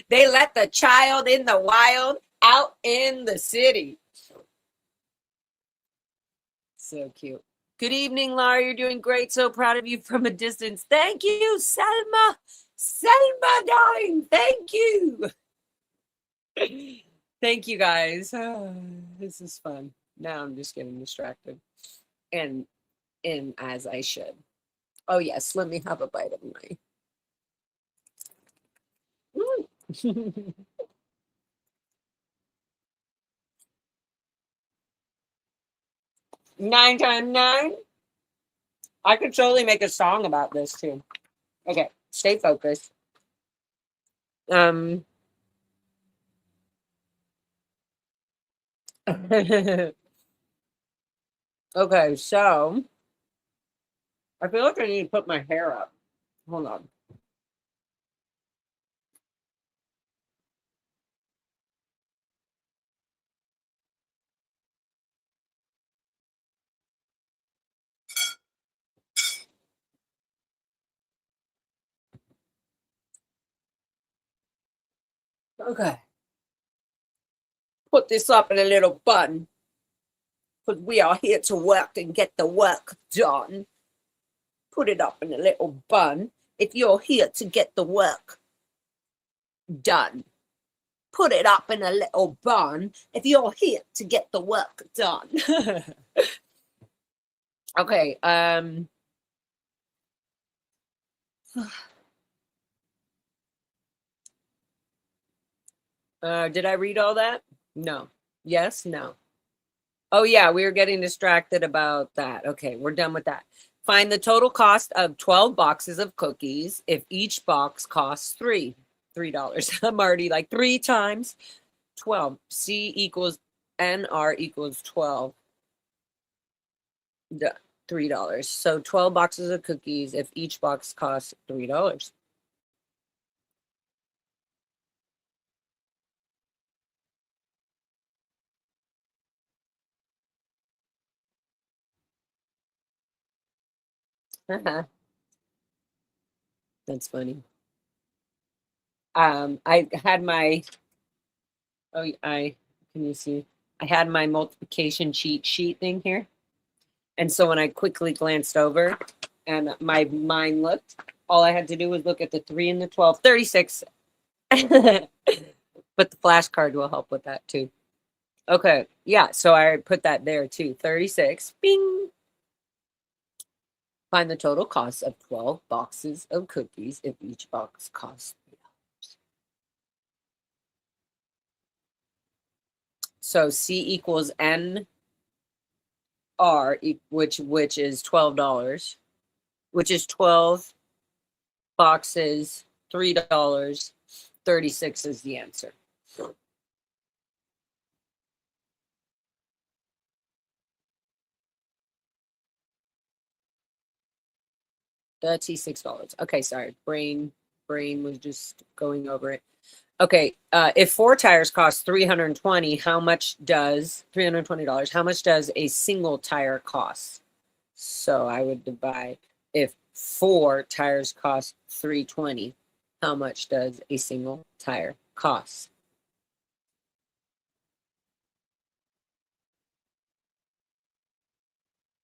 They let the child in the wild out in the city. So cute. Good evening, Lara. You're doing great. So proud of you from a distance. Thank you, Selma. Selma, darling. Thank you. Thank you, guys. Oh, this is fun. Now I'm just getting distracted. And as I should. Oh, yes. Let me have a bite of my. 9 times 9. I could totally make a song about this too. Okay, stay focused. Okay, so I feel like I need to put my hair up. Hold on. Okay. Put this up in a little bun. Because we are here to work and get the work done. Put it up in a little bun. If you're here to get the work done. Put it up in a little bun. If you're here to get the work done. Okay. Did I read all that? No. Yes, no. Oh, yeah, we were getting distracted about that. Okay, we're done with that. Find the total cost of 12 boxes of cookies if each box costs $3. I'm already like 3 times 12. C equals NR equals 12. $3. So 12 boxes of cookies if each box costs $3. That's funny. I had my can you see? I had my multiplication cheat sheet thing here. And so when I quickly glanced over and my mind looked, all I had to do was look at the 3 and the 12, 36. But the flashcard will help with that too. Okay, yeah, so I put that there too. 36. Bing. Find the total cost of 12 boxes of cookies if each box costs $3. So C equals N R, which is $12, which is 12 boxes, $3. 36 is the answer. $36. Okay, sorry. Brain was just going over it. Okay, if 4 tires cost $320, how much does $320? How much does a single tire cost? So I would divide. If 4 tires cost $320, how much does a single tire cost?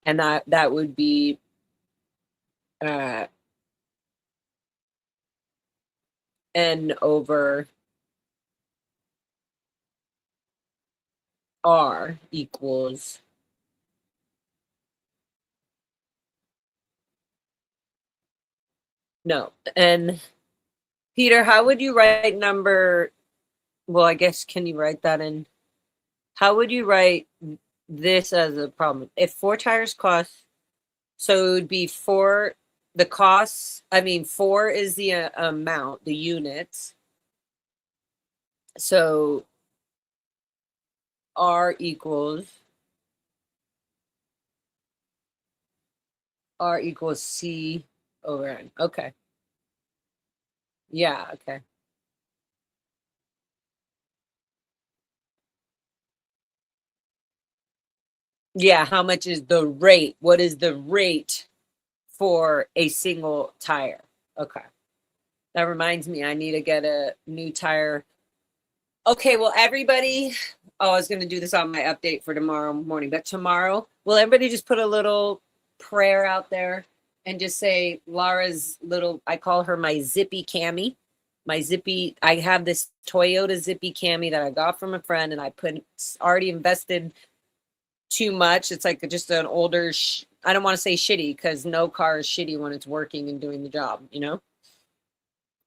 And that would be N over R equals no. And Peter, how would you write number? Well, I guess can you write that in? How would you write this as a problem? If 4 tires cost, so it would be 4 the costs, I mean, 4 is the amount, the units. So R equals C over N. Okay. Yeah, okay. Yeah, how much is the rate? What is the rate for a single tire? Okay. That reminds me, I need to get a new tire. Okay, well, everybody, oh, I was going to do this on my update for tomorrow morning, but tomorrow, will everybody just put a little prayer out there and just say Laura's little, I call her my zippy cami. My zippy, I have this Toyota zippy cami that I got from a friend and I already invested too much. It's like just an older, I don't want to say shitty because no car is shitty when it's working and doing the job, you know?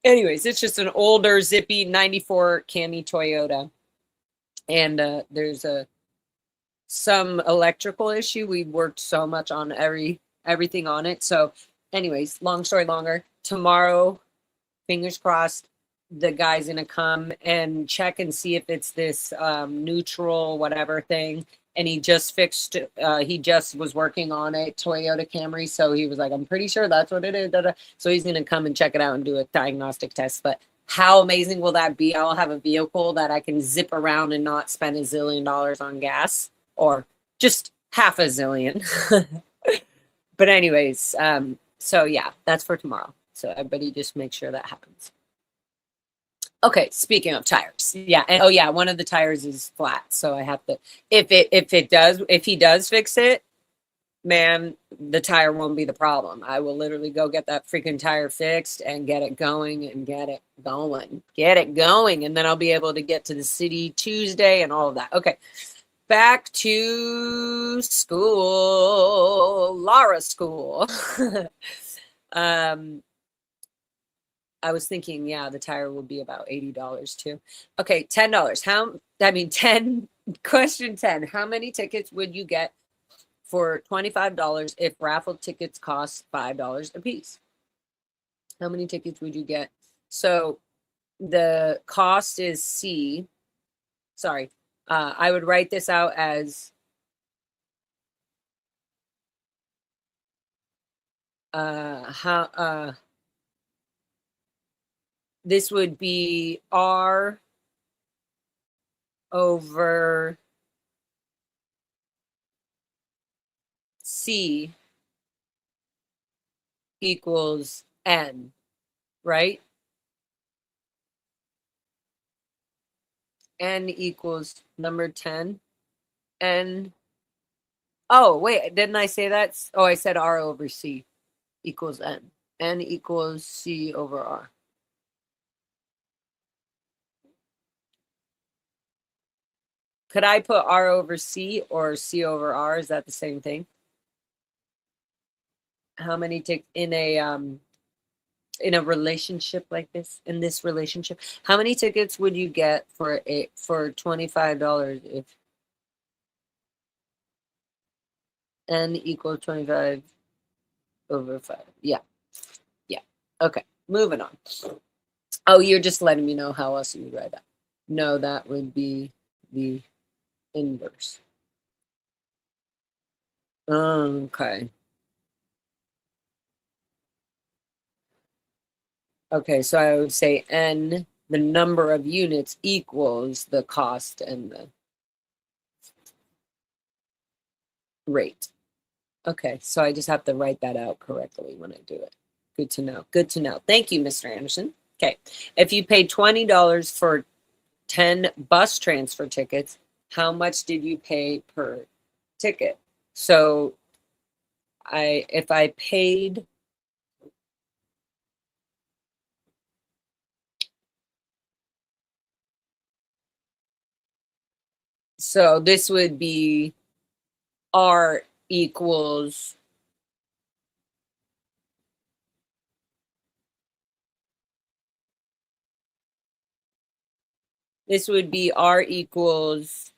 Anyways, it's just an older zippy 94 cami Toyota. And there's some electrical issue. We worked so much on everything on it. So anyways, long story longer, tomorrow, fingers crossed, the guy's gonna come and check and see if it's this neutral whatever thing. And he just he just was working on a Toyota Camry. So he was like, I'm pretty sure that's what it is. So he's gonna come and check it out and do a diagnostic test. But how amazing will that be? I'll have a vehicle that I can zip around and not spend $1 zillion on gas, or just half a zillion. But anyways, so yeah, that's for tomorrow. So everybody just make sure that happens. Okay, speaking of tires, yeah, and oh yeah, one of the tires is flat, so I have to. If he does fix it, man, the tire won't be the problem. I will literally go get that freaking tire fixed and get it going, and get it going, and then I'll be able to get to the city Tuesday and all of that. Okay, back to school, Laura school. I was thinking, yeah, the tire will be about $80 too. Okay, $10. Question 10. How many tickets would you get for $25 if raffle tickets cost $5 a piece? How many tickets would you get? So the cost is C. Sorry. I would write this out as this would be R over C equals N, right? N equals number 10. N. Oh, wait, didn't I say that? Oh, I said R over C equals N. N equals C over R. Could I put R over C or C over R? Is that the same thing? How many tickets in a relationship like this, in this relationship, how many tickets would you get for $25 if N equals 25 over 5? Yeah. Yeah. Okay. Moving on. Oh, you're just letting me know how else you would write that. No, that would be the inverse. Okay. Okay, so I would say N, the number of units equals the cost and the rate. Okay, so I just have to write that out correctly when I do it. Good to know. Good to know. Thank you, Mr. Anderson. Okay, if you paid $20 for 10 bus transfer tickets, how much did you pay per ticket? So if I paid, so this would be R equals, this would be R equals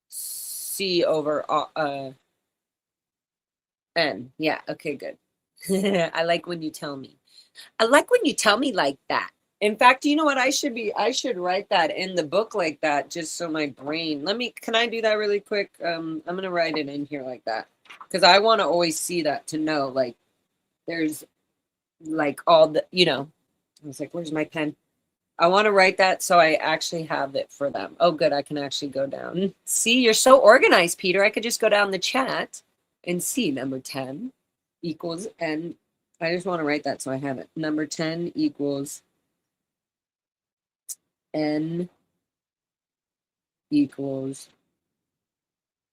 C over N. Yeah. Okay, good. I like when you tell me. I like when you tell me like that. In fact, you know what? I should write that in the book like that, just so my brain, can I do that really quick? I'm going to write it in here like that. Because I want to always see that, to know, like, there's like all the, I was like, where's my pen? I want to write that so I actually have it for them. Oh, good. I can actually go down. See, you're so organized, Peter. I could just go down the chat and see number 10 equals N. I just want to write that so I have it. Number 10 equals N equals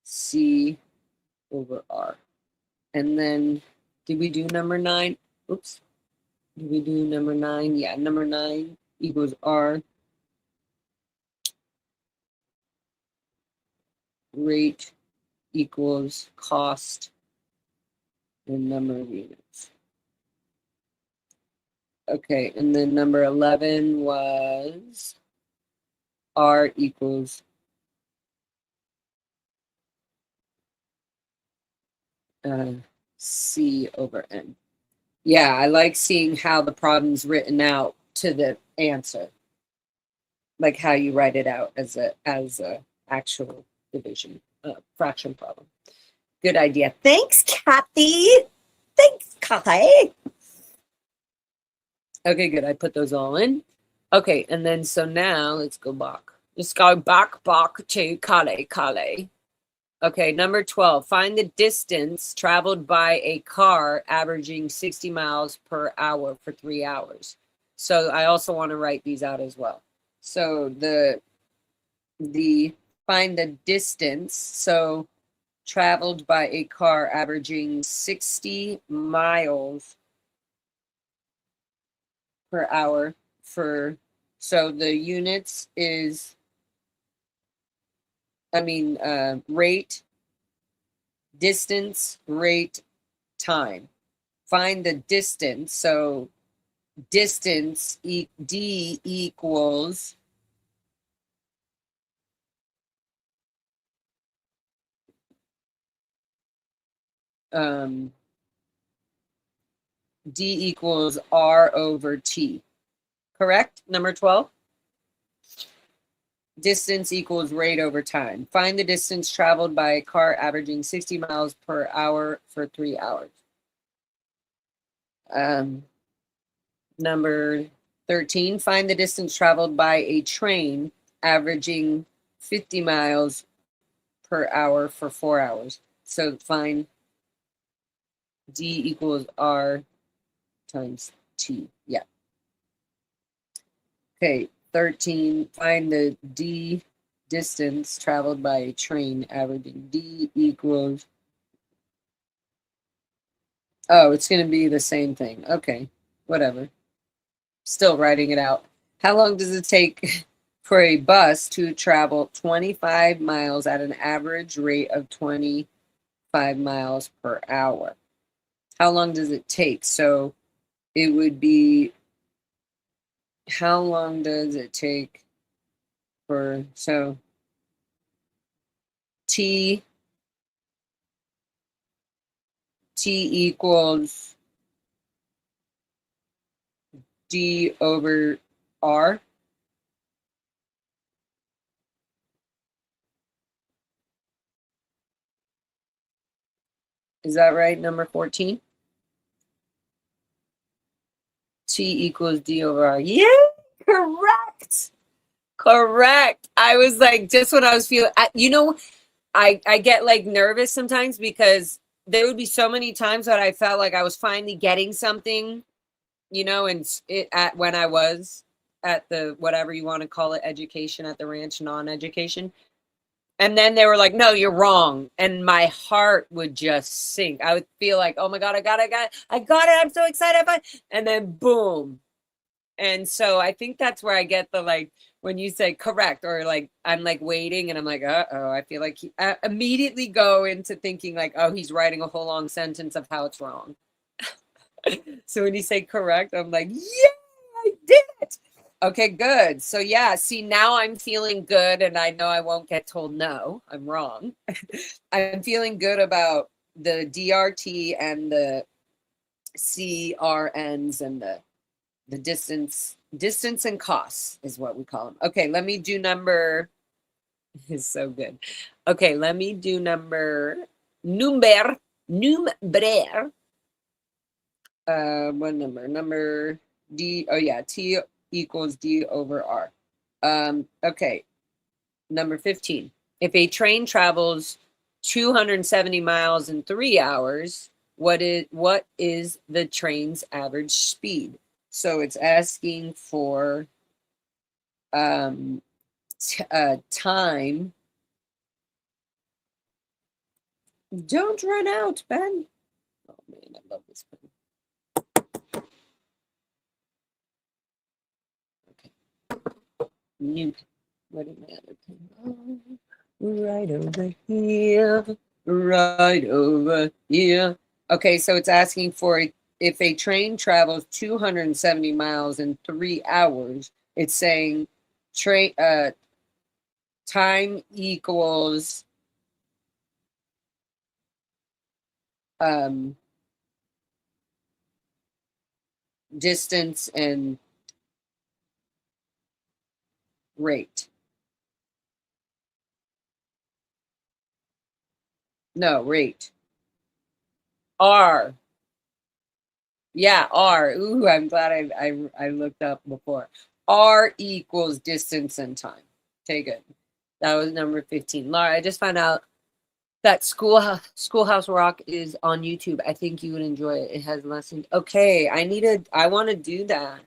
C over R. And then, did we do number 9? Oops. Did we do number 9? Yeah, number 9 equals R. Rate equals cost and number of units. Okay, and then number 11 was R equals C over N. Yeah, I like seeing how the problem's written out to the answer, like how you write it out as a actual division fraction problem. Good idea. Thanks, Kathy. Thanks, Kathy. Okay, good. I put those all in. Okay, and then so now let's go back. Let's go back to Kale. Okay, number 12. Find the distance traveled by a car averaging 60 miles per hour for 3 hours. So I also want to write these out as well. So the find the distance. So traveled by a car averaging 60 miles per hour so the units is, rate, distance, rate, time. Find the distance. So distance, D equals D equals R over T. Correct? Number 12? Distance equals rate over time. Find the distance traveled by a car averaging 60 miles per hour for 3 hours. Number 13, find the distance traveled by a train averaging 50 miles per hour for 4 hours. So find D equals R times T. Yeah. Okay, 13, find the D distance traveled by a train averaging D equals, oh, it's going to be the same thing. Okay, whatever. Still writing it out. How long does it take for a bus to travel 25 miles at an average rate of 25 miles per hour? How long does it take? So it would be, how long does it take so T equals D over R. Is that right? Number 14? T equals D over R. Yeah, correct. Correct. I was like, just when I was feeling, I get like nervous sometimes because there would be so many times that I felt like I was finally getting something, and when I was at the, whatever you want to call it, education at the ranch, non-education. And then they were like, no, you're wrong. And my heart would just sink. I would feel like, oh my God, I got it. I'm so excited. And then boom. And so I think that's where I get the, like, when you say correct, or like, I'm like waiting and I'm like, uh-oh, I feel like I immediately go into thinking like, oh, he's writing a whole long sentence of how it's wrong. So when you say correct, I'm like, yeah, I did it. Okay, good. So yeah, see, now I'm feeling good and I know I won't get told no, I'm wrong. I'm feeling good about the DRT and the CRNs and the distance and costs is what we call them. Okay, let me do number. Is so good. Okay, let me do number. What number? Number D. Oh yeah, T equals D over R. Okay, number 15. If a train travels 270 miles in 3 hours, what is the train's average speed? So it's asking for time. Don't run out, Ben. Oh man, I love this pen. Okay. New. What did my other pen? Oh, right over here. Right over here. Okay, so it's asking for if a train travels 270 miles in 3 hours, it's saying time equals distance and rate. No, rate. R. Yeah, R. Ooh, I'm glad I looked up before. R equals distance and time. Okay, good. That was number 15. Laura, I just found out that Schoolhouse Rock is on YouTube. I think you would enjoy it. It has lessons. Okay, I want to do that.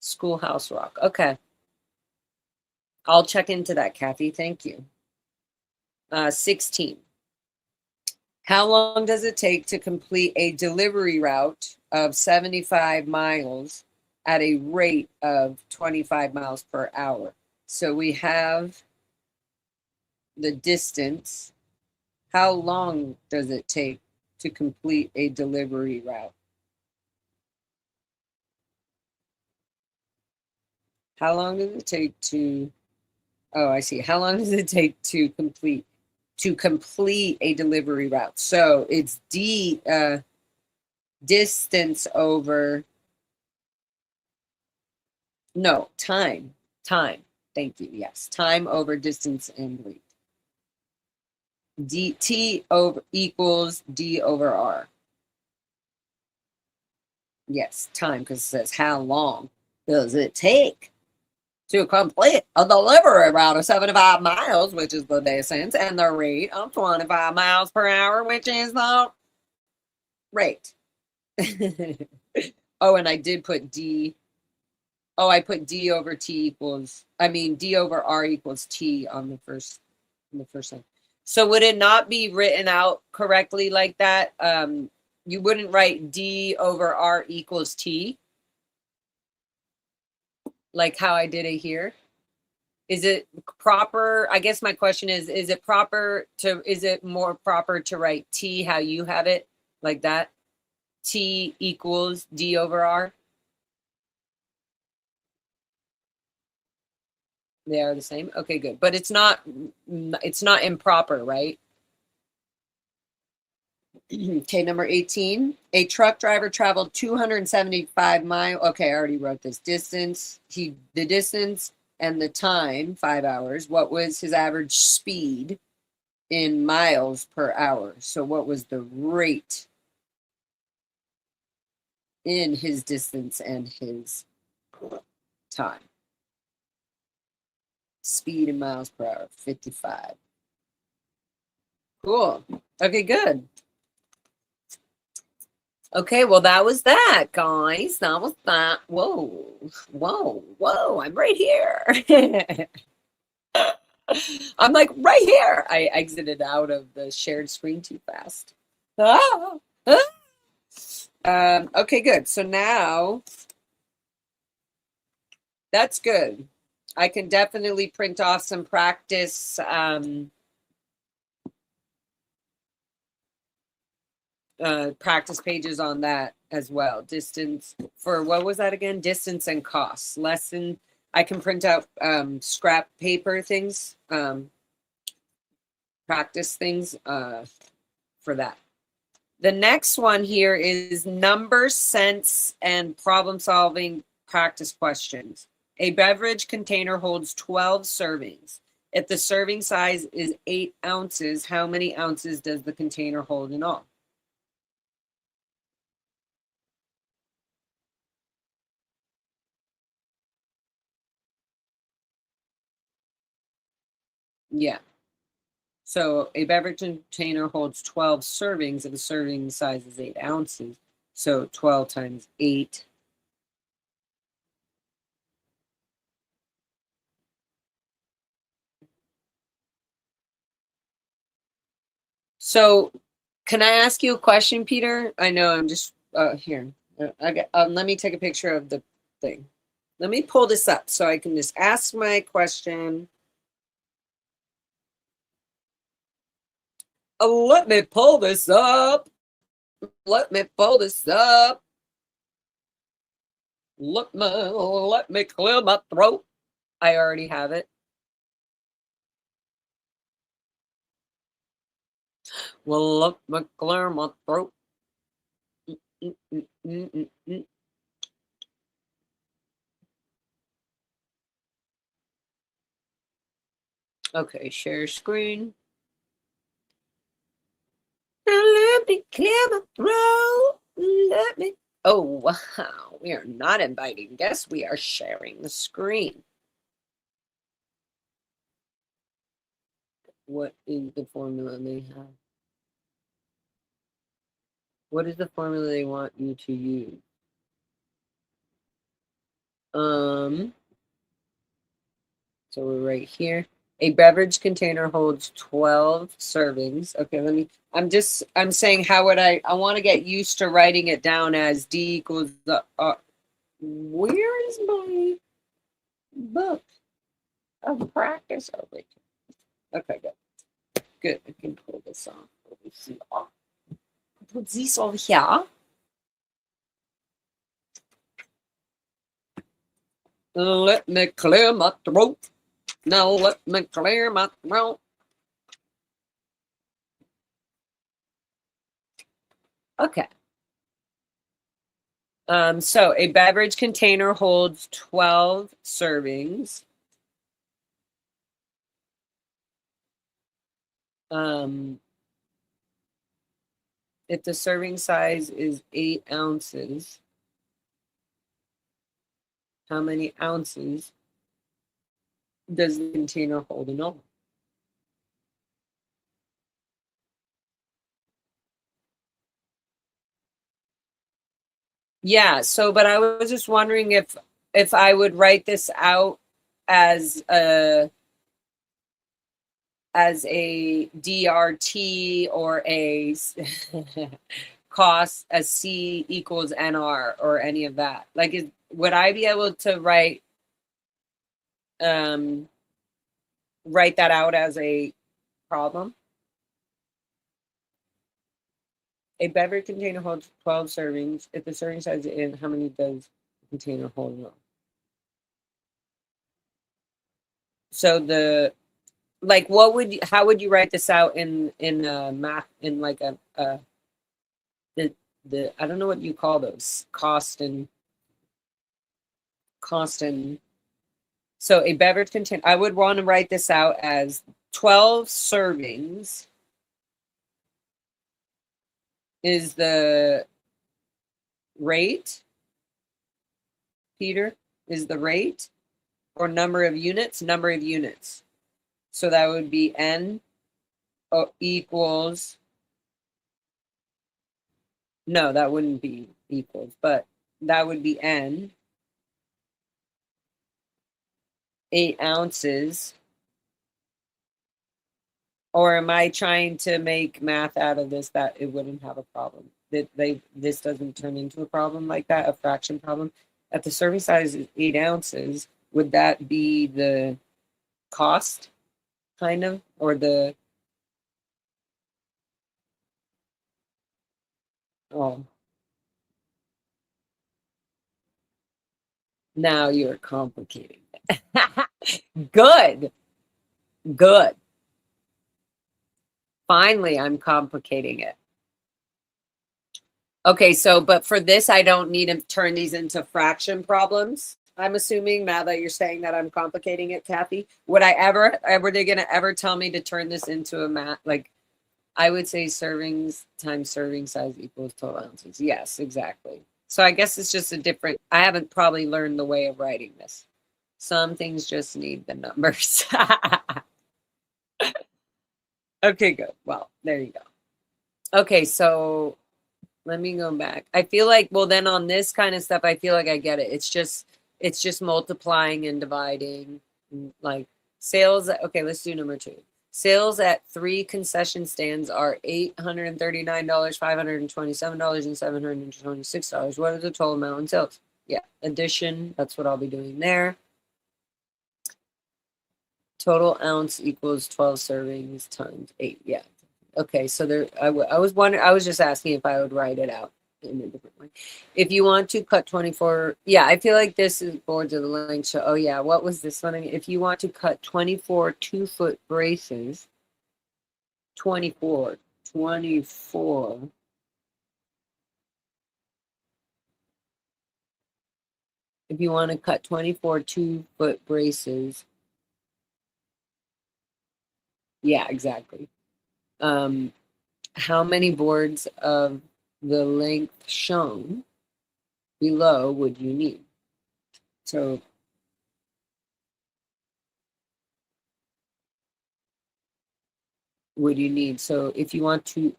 Schoolhouse Rock. Okay. I'll check into that, Kathy. Thank you. 16. How long does it take to complete a delivery route of 75 miles at a rate of 25 miles per hour? So we have the distance. How long does it take to complete a delivery route? How long does it take to, oh, I see. How long does it take to complete a delivery route? So it's distance over, no, time. Thank you. Yes, time over distance and rate. T over equals D over R. Yes, time, because it says how long does it take to complete a delivery route of 75 miles, which is the distance, and the rate of 25 miles per hour, which is the rate. Oh, and I did put D. Oh, I put D over T equals, I mean, D over R equals T on the first one. So would it not be written out correctly like that? You wouldn't write D over R equals T, like how I did it here. Is it proper? I guess my question is it more proper to write T how you have it, like that? T equals D over R? They are the same? Okay, good. But it's not improper, right? Okay, number 18. A truck driver traveled 275 miles. Okay, I already wrote this. The distance and the time, 5 hours. What was his average speed in miles per hour? So what was the rate in his distance and his time? Speed in miles per hour, 55. Cool. Okay, good. Okay, well, that was that, guys. That was that. Whoa. I'm right here. I'm like right here. I exited out of the shared screen too fast. Okay, good. So now that's good. I can definitely print off some practice practice pages on that as well. Distance for, what was that again? Distance and costs. Lesson. I can print out scrap paper things, practice things for that. The next one here is number, sense, and problem-solving practice questions. A beverage container holds 12 servings. If the serving size is 8 ounces, how many ounces does the container hold in all? Yeah. So a beverage container holds 12 servings if the serving size is 8 ounces. So 12 times 8. So can I ask you a question, Peter? I know I'm just here. Let me take a picture of the thing. Let me pull this up so I can just ask my question. Let me pull this up. Let me pull this up. Let me clear my throat. I already have it. Well, let me clear my throat. Mm, mm, mm, mm, mm. Okay, share screen. Now let me clear my throat. Let me. Oh, wow. We are not inviting guests. We are sharing the screen. What is the formula they have? What is the formula they want you to use? So we're right here. A beverage container holds 12 servings. Okay, I'm saying how would I want to get used to writing it down as D equals the, where is my book of practice? Oh, wait. Okay, good. Good. I can pull this off over here. Put this over here. Let me clear my throat. Now let me clear my throat. Okay. So a beverage container holds 12 servings. If the serving size is 8 ounces, how many ounces does the container hold in all? Yeah, so but I was just wondering if I would write this out as a DRT or a cost as C equals NR or any of that. Like, would I be able to um, write that out as a problem? A beverage container holds 12 servings. If the serving size is in, how many does the container hold? In? So what would how would you write this out in math in like the I don't know what you call those cost and so a beverage container, I would want to write this out as 12 servings is the rate, Peter, is the rate, or number of units, So that would be N equals, no, that wouldn't be equals, but that would be N, 8 ounces. Or am I trying to make math out of this that it wouldn't have a problem? That this doesn't turn into a problem like that, a fraction problem. If the serving size is 8 ounces, would that be the cost, kind of, or the oh? Now you're complicating it. Good, good. Finally, I'm complicating it. Okay, so but for this, I don't need to turn these into fraction problems. I'm assuming now that you're saying that I'm complicating it, Kathy. Would I ever, were they gonna ever tell me to turn this into a math? Like, I would say servings times serving size equals total ounces. Yes, exactly. So I guess it's just a different, I haven't probably learned the way of writing this. Some things just need the numbers. Okay, good. Well, there you go. Okay, so let me go back. I feel like, well, then on this kind of stuff, I feel like I get it. It's just multiplying and dividing. Like sales. Okay, let's do number 2. Sales at 3 concession stands are $839, $527, and $726. What is the total amount in sales? Yeah, addition. That's what I'll be doing there. Total ounce equals 12 servings times 8. Yeah. Okay, so there, I was wondering, I was just asking if I would write it out in a different way. If you want to cut 24, yeah, I feel like this is boards of the length. So, oh yeah, what was this one? If you want to cut 24 2-foot braces, 24. If you want to cut 24 2-foot braces, yeah, exactly. How many boards of the length shown below would you need? So would you need, so if you want to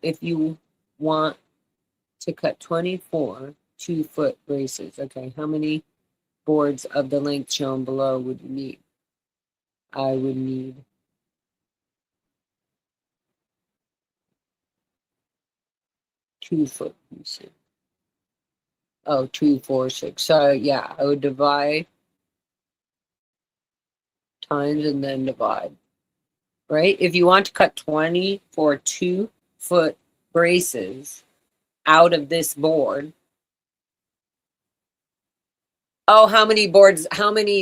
cut 24 2-foot braces, okay, how many boards of the length shown below would you need? I would need 2-foot braces. Oh, 2, 4, 6. So yeah, I would divide times and then divide. Right? If you want to cut 24 2-foot braces out of this board, oh, how many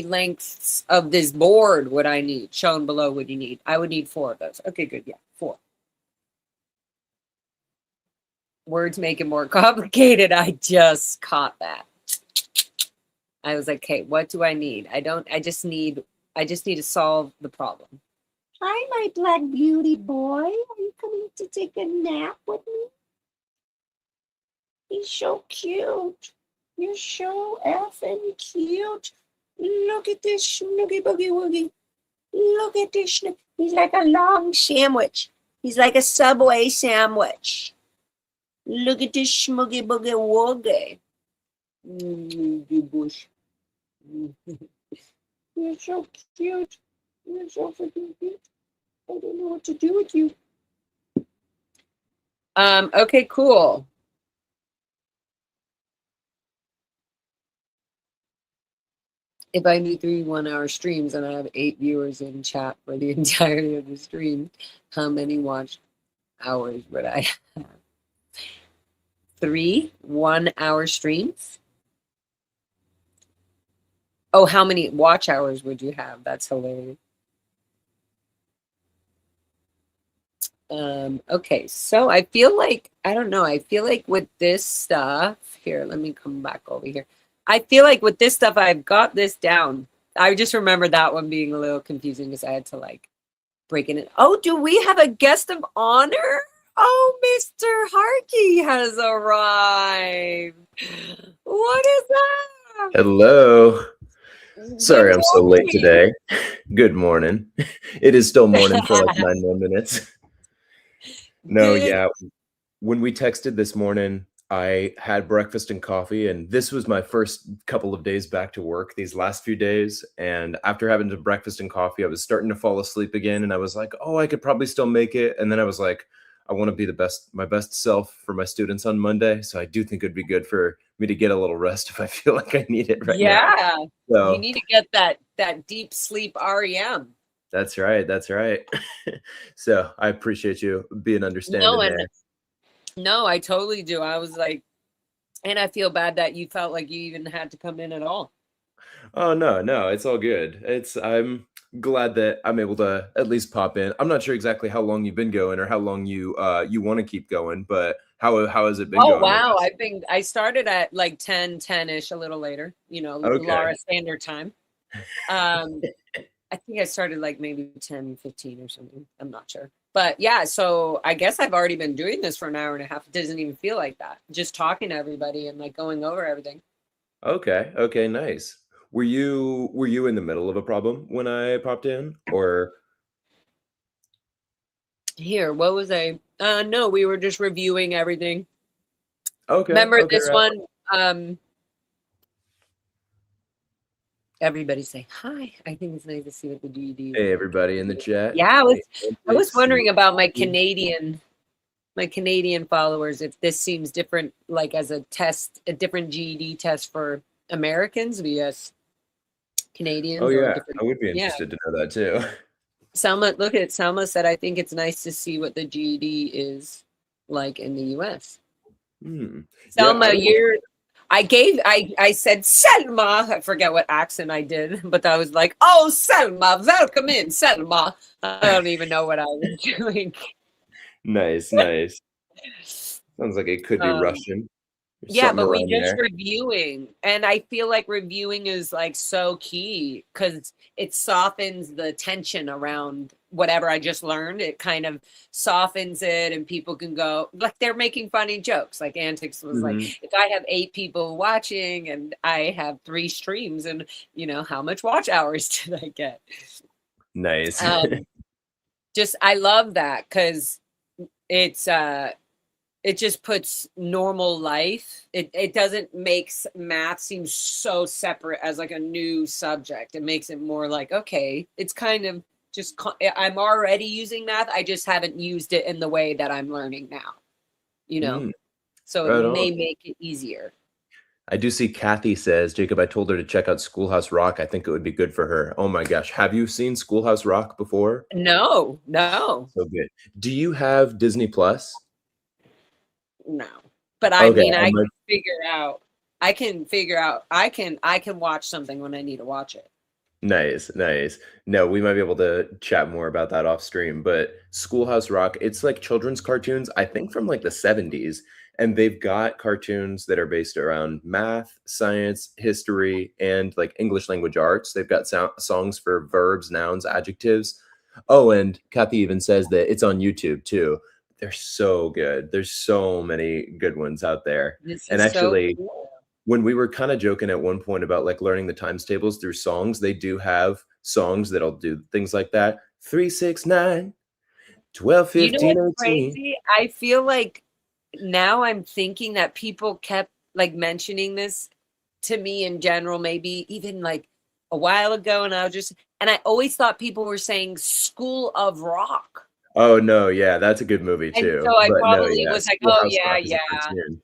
lengths of this board would I need? Shown below would you need? I would need 4 of those. Okay, good. Yeah, 4. Words make it more complicated. I just caught that. I was like, okay, what do I need? I just need to solve the problem. Hi, my black beauty boy. Are you coming to take a nap with me? He's so cute. You're so effing cute. Look at this snoogie boogie woogie. Look at this. He's like a long sandwich. He's like a Subway sandwich. Look at this smoogie boogie woogie. Good bush. You're so cute. You're so freaking cute. I don't know what to do with you. Okay, cool. If I do 3 1-hour streams and I have 8 viewers in chat for the entirety of the stream, how many watch hours would I have? 3 1-hour streams? Oh, how many watch hours would you have? That's hilarious. Okay, so I feel like, I don't know, I feel like with this stuff, here, let me come back over here. I feel like with this stuff, I've got this down. I just remember that one being a little confusing because I had to like break it in. Oh, do we have a guest of honor? Oh, Mr. Harkey has arrived. What is that? Hello. Sorry, Good I'm so late morning. today. Good morning. It is still morning for like 9 more minutes. No, Good. yeah. When we texted this morning, I had breakfast and coffee, and this was my first couple of days back to work these last few days. And after having the breakfast and coffee, I was starting to fall asleep again, and I was like, oh, I could probably still make it. And then I was like, I want to be my best self for my students on Monday. So I do think it'd be good for me to get a little rest if I feel like I need it right now. Yeah. So You need to get that deep sleep REM. that's right. That's right. So I appreciate you being understanding there. No, I totally do. I was like, and I feel bad that you felt like you even had to come in at all. Oh no, it's all good. I'm glad that I'm able to at least pop in. I'm not sure exactly how long you've been going or how long you want to keep going, but How has it been Oh going the wow, past? I started at like 10-ish, a little later, Okay. Laura standard time. Um, I think I started like maybe 10-15 or something. I'm not sure. But yeah, so I guess I've already been doing this for an hour and a half. It doesn't even feel like that. Just talking to everybody and like going over everything. Okay. Okay, nice. Were you in the middle of a problem when I popped in, or Here, what was I? No, we were just reviewing everything. okay, Remember okay, this right. one? Everybody say hi. I think it's nice to see what the GED is Hey like. everybody in the chat. Yeah, Hey I was Antics. wondering about my Canadian followers, if this seems different, like as a test, a different GED test for Americans vs Oh Canadians or yeah, different. I would be Yeah. interested to know that too. Selma, look at Selma said, I think it's nice to see what the GED is like in the US. Hmm. Yeah, I Selma, don't I said Selma. I forget what accent I did, but I was like, oh Selma, welcome in, Selma. I don't even know what I was doing. nice, nice. Sounds like it could be Um, Russian or Yeah, something but we around just there. reviewing. And I feel like reviewing is like so key because it softens the tension around whatever I just learned. It kind of softens it, and people can go, like, they're making funny jokes. Like Antics was like, Hmm. if I have 8 people watching and I have 3 streams, and how much watch hours did I get? Nice. Um, just I love that because it's it just puts normal life. It doesn't make math seem so separate as like a new subject. It makes it more like, okay, it's kind of just I'm already using math. I just haven't used it in the way that I'm learning now, you know. Mm, So it right on. may make it easier. I do see Kathy says, Jacob, I told her to check out Schoolhouse Rock. I think it would be good for her. Oh my gosh. Have you seen Schoolhouse Rock before? No, no, So good. Do you have Disney Plus? no. But I Okay, mean, I might. I can figure out I can watch something when I need to watch it. Nice, nice. No, we might be able to chat more about that off stream, but Schoolhouse Rock, it's like children's cartoons, I think from like the 70s, and they've got cartoons that are based around math, science, history, and like English language arts. They've got songs for verbs, nouns, adjectives. Oh, and Kathy even says that it's on YouTube too. They're so good. There's so many good ones out there. This And is so actually, cool. when we were kind of joking at one point about like learning the times tables through songs, they do have songs that'll do things like that. 369, 12, You know 15, what's 18. crazy? I feel like now I'm thinking that people kept like mentioning this to me in general, maybe even like a while ago, and I always thought people were saying School of Rock. Oh no, yeah, that's a good movie And too. so I But no, probably yeah, was like, oh Schoolhouse yeah, Rock is a yeah. cartoon.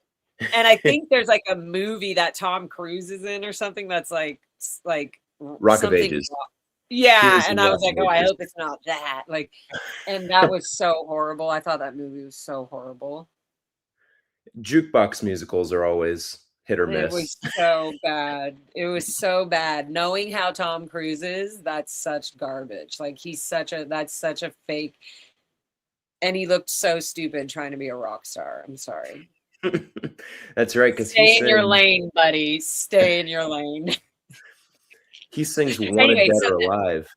And I think there's like a movie that Tom Cruise is in or something that's like Rock of something. Ages. He Yeah, was in and I Rock was of like, oh, I Ages. hope it's not that. Like, and that was so horrible. I thought that movie was so horrible. Jukebox musicals are always hit or It miss. was so bad. It was so bad. Knowing how Tom Cruise is, that's such garbage. Like that's such a fake. And he looked so stupid trying to be a rock star. I'm sorry. That's right, because Stay in your lane, buddy. Stay in your lane. he sings "Wanted Anyway, Dead so or Alive."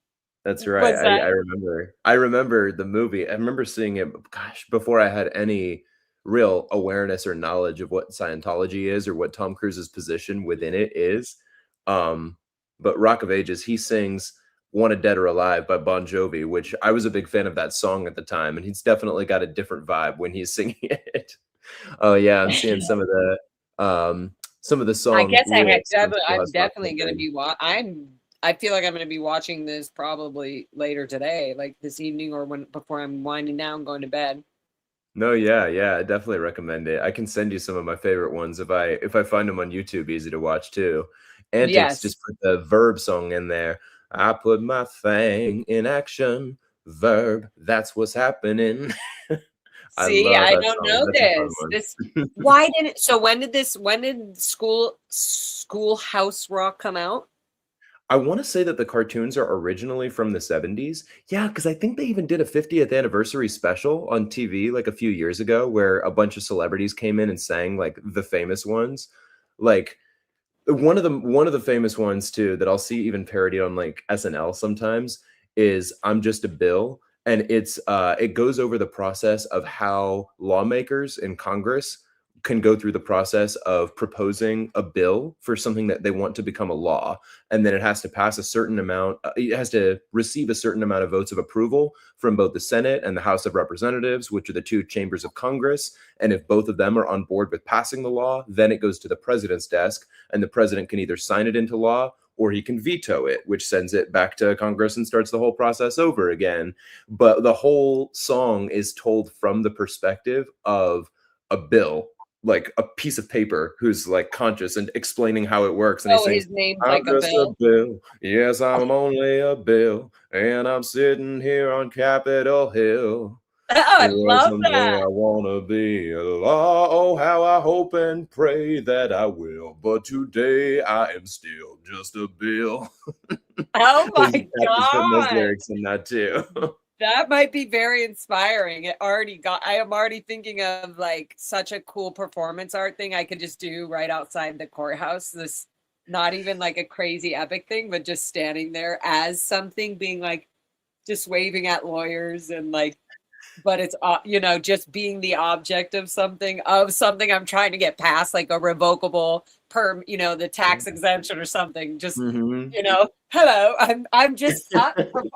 That's right. was that I remember. I remember the movie. I remember seeing it, gosh, before I had any real awareness or knowledge of what Scientology is or what Tom Cruise's position within it is. Um, but Rock of Ages, he sings "Wanted Dead or Alive" by Bon Jovi, which I was a big fan of that song at the time, and he's definitely got a different vibe when he's singing it. Oh yeah, I'm seeing some of the I song guess lyrics from I'm Schoolhouse Rock. definitely going to be I feel like I'm going to be watching this probably later today, like this evening or when before I'm winding down going to bed. No, yeah, yeah, I definitely recommend it. I can send you some of my favorite ones if I find them on YouTube, easy to watch too. Antics Yes. just put the verb song in there. I put my thing in action. Verb, that's what's happening. I See, love I that don't song. know That's a fun this. one. Why didn't, so when did Schoolhouse Rock come out? I want to say that the cartoons are originally from the 70s. Yeah, because I think they even did a 50th anniversary special on TV like a few years ago where a bunch of celebrities came in and sang like the famous ones. Like one of the famous ones too that I'll see even parodied on like SNL sometimes is "I'm Just a Bill," and it goes over the process of how lawmakers in Congress can go through the process of proposing a bill for something that they want to become a law, and then it has to pass a certain amount. It has to receive a certain amount of votes of approval from both the Senate and the House of Representatives, which are the two chambers of Congress. And if both of them are on board with passing the law, then it goes to the president's desk, and the president can either sign it into law or he can veto it, which sends it back to Congress and starts the whole process over again. But the whole song is told from the perspective of a bill, like a piece of paper, who's like conscious and explaining how it works. And he Oh, sings, his name's "I'm like a just a bill. bill. Yes, I'm only a bill. And I'm sitting here on Capitol Hill. Oh, I Well, love someday that. I wanna be a law. Oh, how I hope and pray that I will. But today I am still just a bill." Oh There's a my cat that's putting those God. lyrics in that too. That might be very inspiring. I am already thinking of like such a cool performance art thing I could just do right outside the courthouse. This, not even like a crazy epic thing, but just standing there as something, being like just waving at lawyers and like, but it's just being the object of something I'm trying to get past, like a revocable perm, the tax exemption or something. Just Hmm. hello, I'm just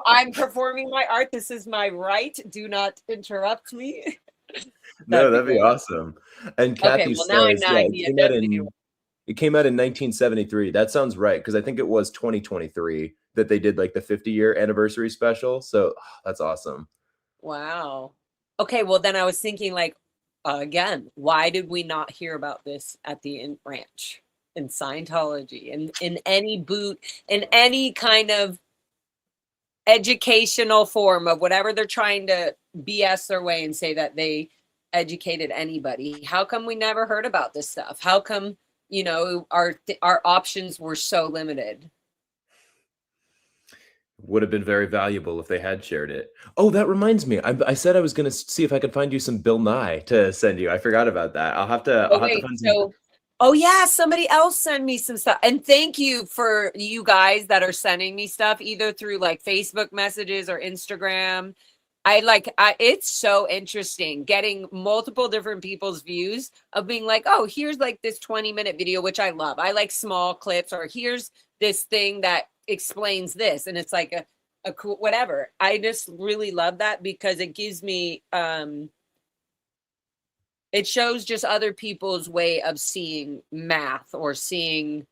I'm performing my art. This is my right. Do not interrupt me. No, That'd be that'd be great. awesome. And Okay, Kathy well now I'm says, yeah, 90. It doesn't do. it came out in 1973. That sounds right, because I think it was 2023 that they did like the 50-year anniversary special. So that's awesome. Wow. Okay, well then I was thinking like, again, why did we not hear about this at the ranch, in Scientology, and in any in any kind of educational form of whatever they're trying to BS their way and say that they educated anybody? How come we never heard about this stuff? How come, our options were so limited? Would have been very valuable if they had shared it. Oh, that reminds me. I said I was going to see if I could find you some Bill Nye to send you. I forgot about that. I'll Oh, have to wait. find some. So, oh, yeah. Somebody else send me some stuff. And thank you for you guys that are sending me stuff either through like Facebook messages or Instagram. It's so interesting getting multiple different people's views of being like, oh, here's like this 20-minute video, which I love. I like small clips, or here's this thing that explains this. And it's like a cool, whatever. I just really love that because it gives me, it shows just other people's way of seeing math, or seeing,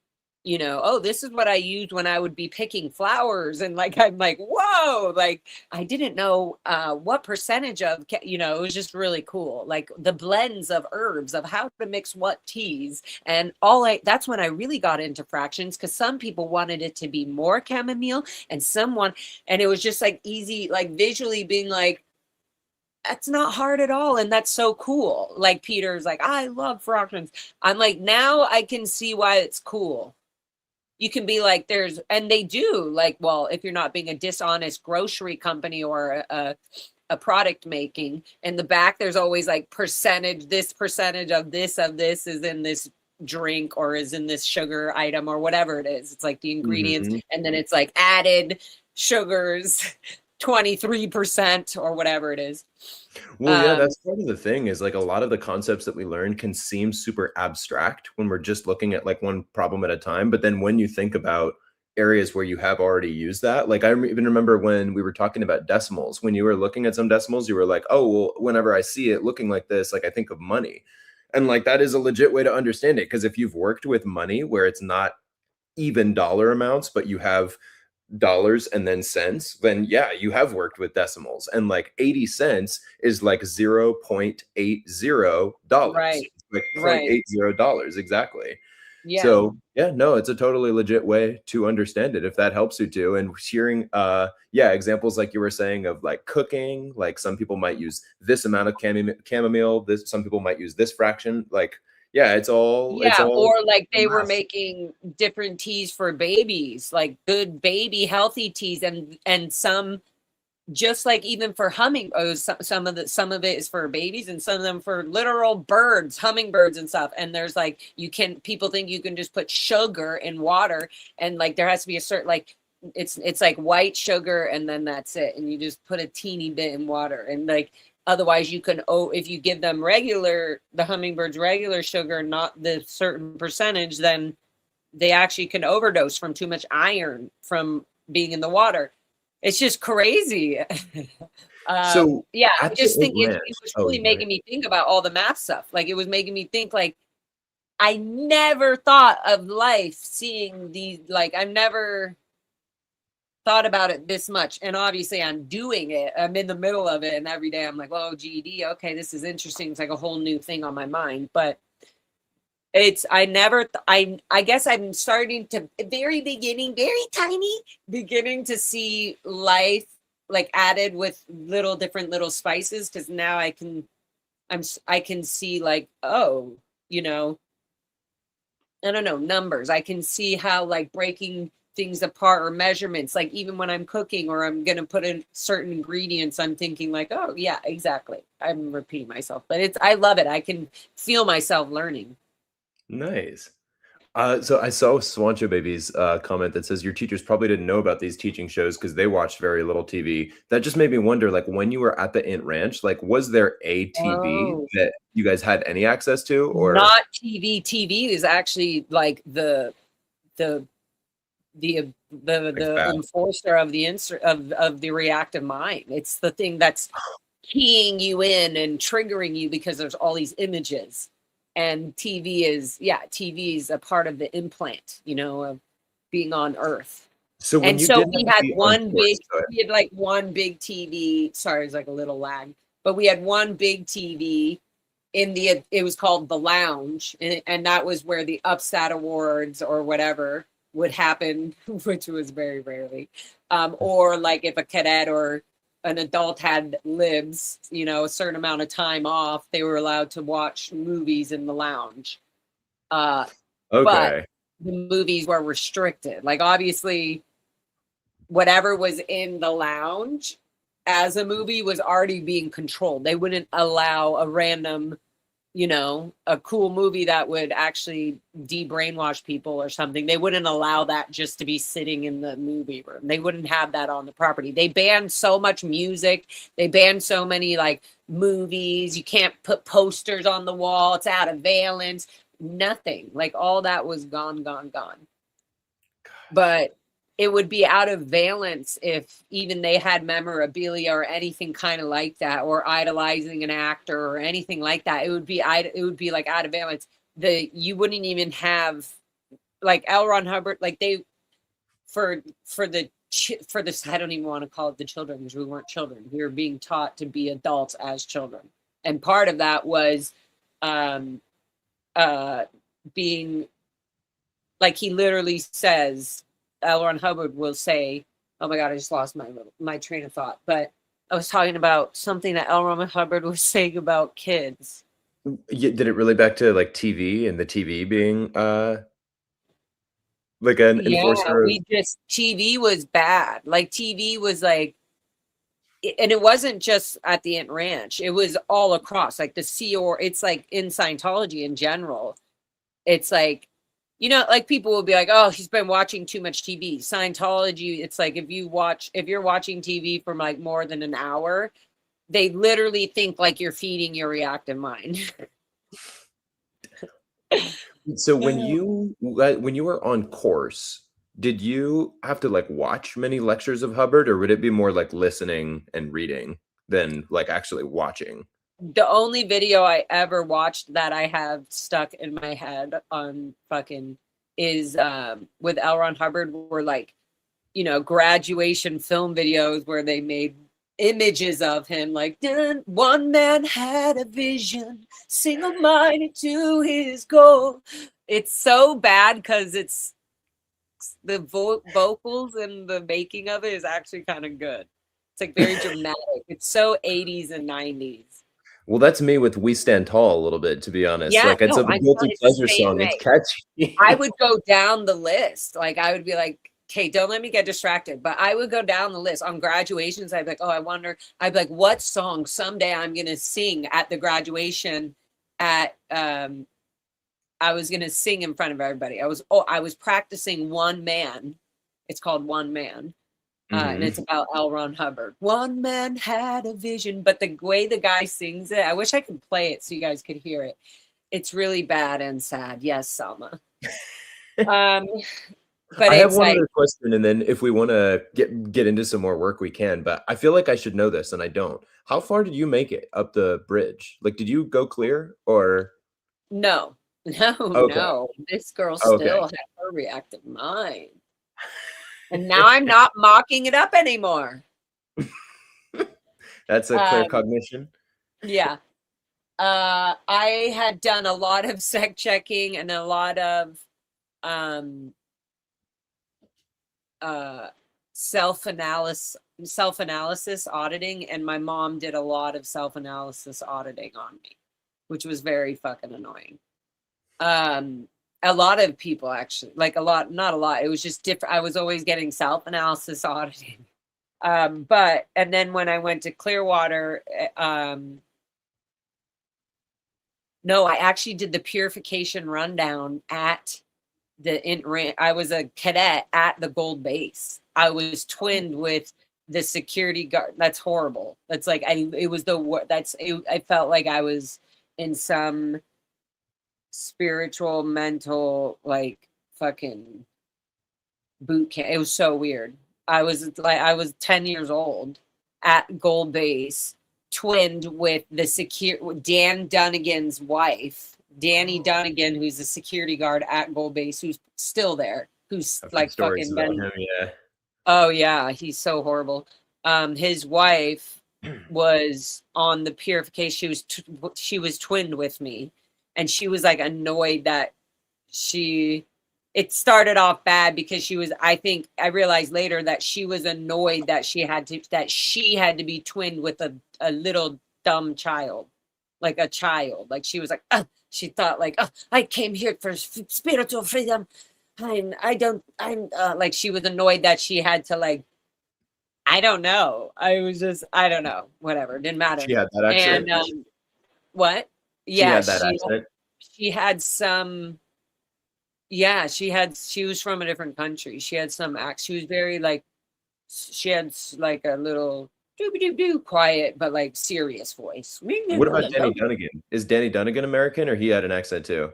oh, this is what I used when I would be picking flowers. And like, I'm like, whoa, like I didn't know what percentage of, it was just really cool. Like the blends of herbs, of how to mix what teas. And that's when I really got into fractions, because some people wanted it to be more chamomile and and it was just like easy, like visually being like, that's not hard at all. And that's so cool. Like Peter's like, I love fractions. I'm like, now I can see why it's cool. You can be like, and they do like, well, if you're not being a dishonest grocery company or a product making, in the back, there's always like this percentage of this is in this drink, or is in this sugar item, or whatever it is. It's like the ingredients. Mhm. And then it's like added sugars, 23% or whatever it is. Well, yeah, Um, that's part of the thing is like a lot of the concepts that we learn can seem super abstract when we're just looking at like one problem at a time. But then when you think about areas where you have already used that, like even remember when we were talking about decimals, when you were looking at some decimals, you were like, oh, well, whenever I see it looking like this, like I think of money. And like that is a legit way to understand it. Because if you've worked with money where it's not even dollar amounts, but you have dollars and then cents, then yeah, you have worked with decimals. And like 80 cents is like $0.80, right, like right. $0.80 exactly. Yeah. So yeah, no, it's a totally legit way to understand it if that helps you to. And hearing yeah, examples like you were saying of like cooking, like some people might use this amount of chamomile, this some people might use this fraction. Like Yeah, it's Yeah, all or like they were mass. making different teas for babies, like good baby healthy teas, and some just like even for humming, oh, some of it is for babies and some of them for literal birds, hummingbirds and stuff. And there's like people think you can just put sugar in water, and like there has to be a certain like it's like white sugar and then that's it, and you just put a teeny bit in water, and like otherwise you can, oh, if you give them the hummingbirds regular sugar, not the certain percentage, then they actually can overdose from too much iron from being in the water. It's just crazy. So Yeah, I at the just think Ant it Ranch, was oh, really sorry. making me think about all the math stuff. Like it was making me think like I never thought of life seeing these, like I've never thought about it this much. And obviously I'm doing it. I'm in the middle of it. And every day I'm like, oh, GED. Okay, this is interesting. It's like a whole new thing on my mind. But it's I never I guess I'm starting to very beginning, very tiny beginning to see life like added with little different little spices, because now I can see like, oh, you know, I don't know, numbers. I can see how like breaking things apart or measurements, like even when I'm cooking or I'm gonna put in certain ingredients, I'm thinking like, oh yeah, exactly. I'm repeating myself, but it's I love it. I can feel myself learning. Nice. So I saw Swancho Baby's comment that says your teachers probably didn't know about these teaching shows because they watched very little TV. That just made me wonder, like when you were at the Ant Ranch, like was there a TV Oh, that you guys had any access to, or not TV. TV is actually like the like the bad? enforcer of the of the reactive mind. It's the thing that's keying you in and triggering you because there's all these images. And TV is, yeah, TV is a part of the implant, you know, of being on Earth. So when And you so did have we to had be on one big, course, go ahead. we had like one big TV. Sorry, it was like a little lag, but we had one big TV in the, it was called the lounge. And that was where the Upstat Awards or whatever would happen, which was very rarely. Or like if a cadet or an adult had libs, you know, a certain amount of time off, they were allowed to watch movies in the lounge. Uh, but Okay. the movies were restricted. Like obviously whatever was in the lounge as a movie was already being controlled. They wouldn't allow a random, you know, a cool movie that would actually de-brainwash people or something. They wouldn't allow that just to be sitting in the movie room. They wouldn't have that on the property. They banned so much music. They banned so many like movies. You can't put posters on the wall. It's out of valence. Nothing. Like all that was gone, gone, gone. But it would be out of valence if even they had memorabilia or anything kind of like that, or idolizing an actor or anything like that. It would be like out of valence. You wouldn't even have like L. Ron Hubbard, like they for this, I don't even want to call it the children because we weren't children. We were being taught to be adults as children, and part of that was um uh being like he literally says, L. Ron Hubbard will say, "Oh my God, I just lost my train of thought." But I was talking about something that L. Ron Hubbard was saying about kids. Did it relate back to like TV and the TV being like an Yeah, enforcer of? we just TV was bad. Like TV was like, and it wasn't just at the Ant Ranch. It was all across, like the Sea, or it's like in Scientology in general. It's like, you know, like people will be like, oh, he's been watching too much TV. Scientology, it's like if you're watching TV for like more than an hour, they literally think like you're feeding your reactive mind. So when you were on course, did you have to like watch many lectures of Hubbard, or would it be more like listening and reading than like actually watching? The only video I ever watched that I have stuck in my head on fucking is with L. Ron Hubbard, were like, you know, graduation film videos where they made images of him like, one man had a vision, single-minded to his goal. It's so bad because it's the vocals and the making of it is actually kind of good. It's like very dramatic. It's so 80s and 90s. Well, that's me with "We Stand Tall" a little bit, to be honest. Yeah, Like, it's no, a I know, guilty it's the pleasure same song. It's way. I catchy. would go down the list. Like, I would be like, okay, don't let me get distracted. But I would go down the list on graduations. I'd be like, oh, I wonder. I'd be like, what song someday I'm gonna sing at the graduation at I was gonna sing in front of everybody. I was practicing One Man. It's called One Man. And it's Mhm. about L. Ron Hubbard. One man had a vision, but the way the guy sings it, I wish I could play it so you guys could hear it. It's really bad and sad. Yes, Selma. Um, but I have it's one like, other question, and then if we wanna get into some more work, we can, but I feel like I should know this, and I don't. How far did you make it up the bridge? Like, did you go clear or no, no, okay, no. This girl okay. still had her reactive mind. And now I'm not mocking it up anymore. That's a clear Um, cognition. yeah. I had done a lot of sec checking and a lot of um uh self-analysis auditing, and my mom did a lot of self-analysis auditing on me, which was very fucking annoying. um a lot of people actually, like a lot, not a lot, it was just different. I was always getting self-analysis auditing. But and then when I went to Clearwater, no, I actually did the purification rundown at I was a cadet at the Gold Base. I was twinned with the security guard. That's horrible. That's like it was I felt like I was in some spiritual, mental, like fucking boot camp. It was so weird. I was 10 years old at Gold Base, twinned with Dan Dunnigan's wife, Danny Oh, Dunnigan, who's the security guard at Gold Base, who's still there, who's I've heard like stories fucking about been, him, yeah. oh yeah, he's so horrible. His wife was on the purification. She was twinned with me, and she was like annoyed that she it started off bad because I think I realized later that she was annoyed that she had to be twinned with a little dumb child, like a child. Like she was like, she thought like, I came here for spiritual freedom. I'm she was annoyed that she had to like, I don't know. I don't know, whatever, didn't matter. She had that accent? And what? She Yeah, had that accent? she had some, yeah, she was from a different country. She had some act. She was very like, she had like a little doo doo doo quiet but like serious voice. What about Danny Dunnigan? Is Danny Dunnigan American, or he had an accent too?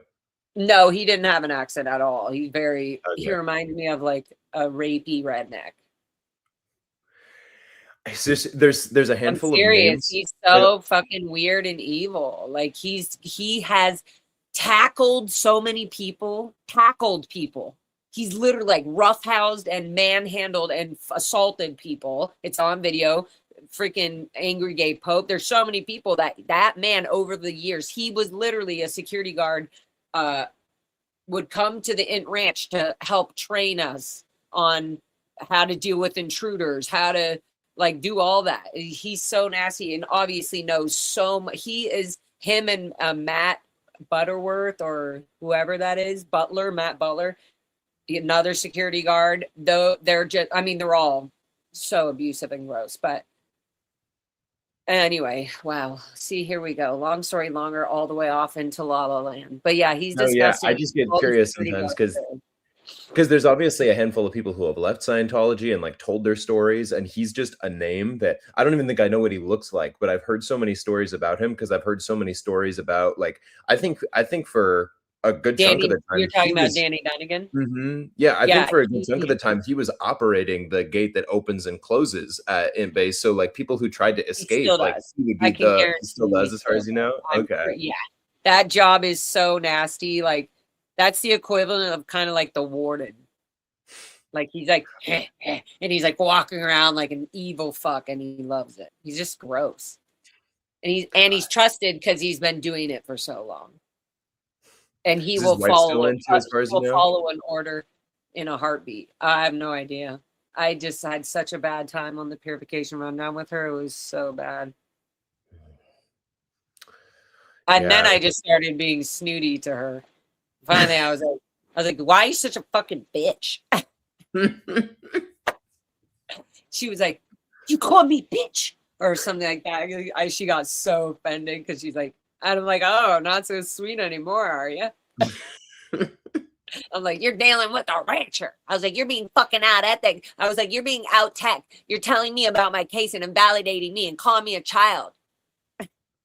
No, he didn't have an accent at all. He Okay. reminded me of like a rapey redneck. It's just there's a I'm handful of serious. names. He's I don't so fucking weird and evil. Like he has tackled so many people, tackled people. He's literally like roughhoused and manhandled and assaulted people. It's on video. Freaking angry gay pope. There's so many people that man over the years. He was literally a security guard. Would come to the Int Ranch to help train us on how to deal with intruders, how to like do all that. He's so nasty and obviously knows so much. He is him and Matt Butterworth or whoever that is, Matt Butler, another security guard. Though they're just, I mean, they're all so abusive and gross. But anyway, wow. See, here we go. Long story longer, all the way off into La La Land. But yeah, he's know, yeah, I disgusting. just get All the curious security sometimes guards because are. because there's obviously a handful of people who have left Scientology and like told their stories, and he's just a name that I don't even think I know what he looks like, but I've heard so many stories about him because I've heard so many stories about like I think for a good chunk of Danny, the you're time talking he about was Danny Dunnigan? yeah, I think Yeah, for a good chunk of the time he was operating the gate that opens and closes in base. So like people who tried to he escape, still like does. he would I be can he guarantee still you he does as far still as you know. does. Okay. Yeah. That job is so nasty. Like that's the equivalent of kind of like the warden. Like he's like, and he's like walking around like an evil fuck, and he loves it. He's just gross, and he's trusted because he's been doing it for so long, and Is his wife still into as far he as you will know? follow an order in a heartbeat. I have no idea. I just had such a bad time on the purification rundown with her. It was so bad. And then Yeah. I just started being snooty to her. Finally, I was like, why are you such a fucking bitch? She was like, you call me bitch or something like that. She got so offended because she's like, and I'm like, oh, not so sweet anymore, are you? I'm like, you're dealing with a rancher. I was like, you're being fucking out ethic. I was like, you're being out tech. You're telling me about my case and invalidating me and calling me a child.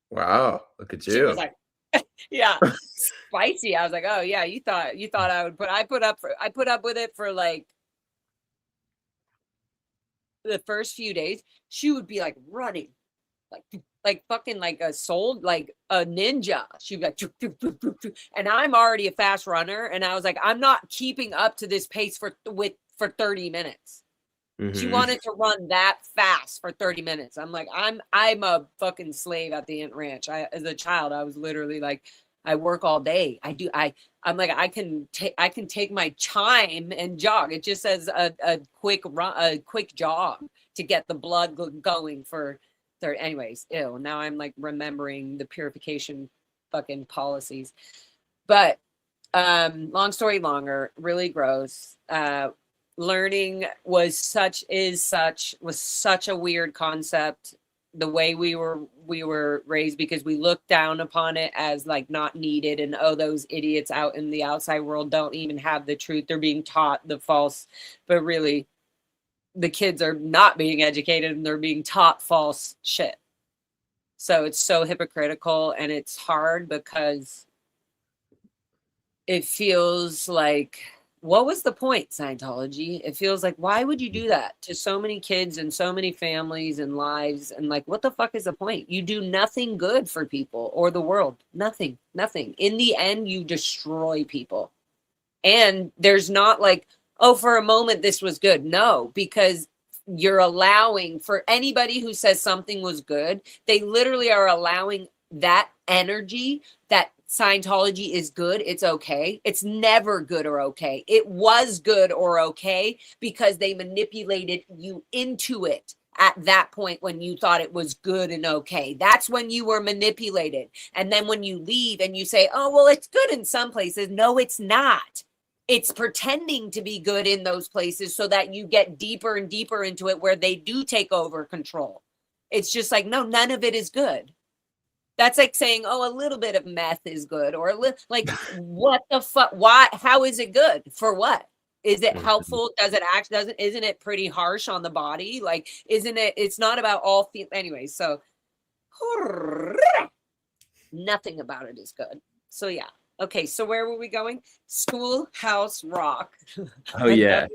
Wow, look at She was you. like, yeah, spicy. I was like, oh yeah, you thought I would I put up with it for like the first few days. She would be like running, like fucking like a soul, like a ninja. She'd be like, "Choo, choo, choo, choo, choo." And I'm already a fast runner, and I was like, I'm not keeping up to this pace for 30 minutes. She wanted to run that fast for 30 minutes. I'm like, I'm a fucking slave at the Ant Ranch. As a child, I was literally like, I work all day. I'm like, I can take my chime and jog. It just says a quick run, a quick jog to get the blood going for 30. Anyways, ew. Now I'm like remembering the purification fucking policies. But long story longer, really gross. Learning was such a weird concept, the way we were raised, because we looked down upon it as like not needed, and oh, those idiots out in the outside world don't even have the truth, they're being taught the false. But really, the kids are not being educated and they're being taught false shit. So it's so hypocritical, and it's hard because it feels like, what was the point, Scientology? It feels like, why would you do that to so many kids and so many families and lives? And like, what the fuck is the point? You do nothing good for people or the world. Nothing. In the end, you destroy people. And there's not like, oh, for a moment, this was good. No, because you're allowing, for anybody who says something was good, they literally are allowing that energy, that Scientology is good, it's okay. It's never good or okay. It was good or okay because they manipulated you into it at that point when you thought it was good and okay. That's when you were manipulated. And then when you leave and you say, oh, well, it's good in some places. No, it's not. It's pretending to be good in those places so that you get deeper and deeper into it where they do take over control. It's just like, no, none of it is good. That's like saying, oh, a little bit of meth is good, or like, what the fuck? Why? How is it good? For what? Is it helpful? Does it act? Isn't it pretty harsh on the body? Like, isn't it? It's not about all. Anyway, so nothing about it is good. So yeah. Okay, so where were we going? Schoolhouse Rock. Oh yeah.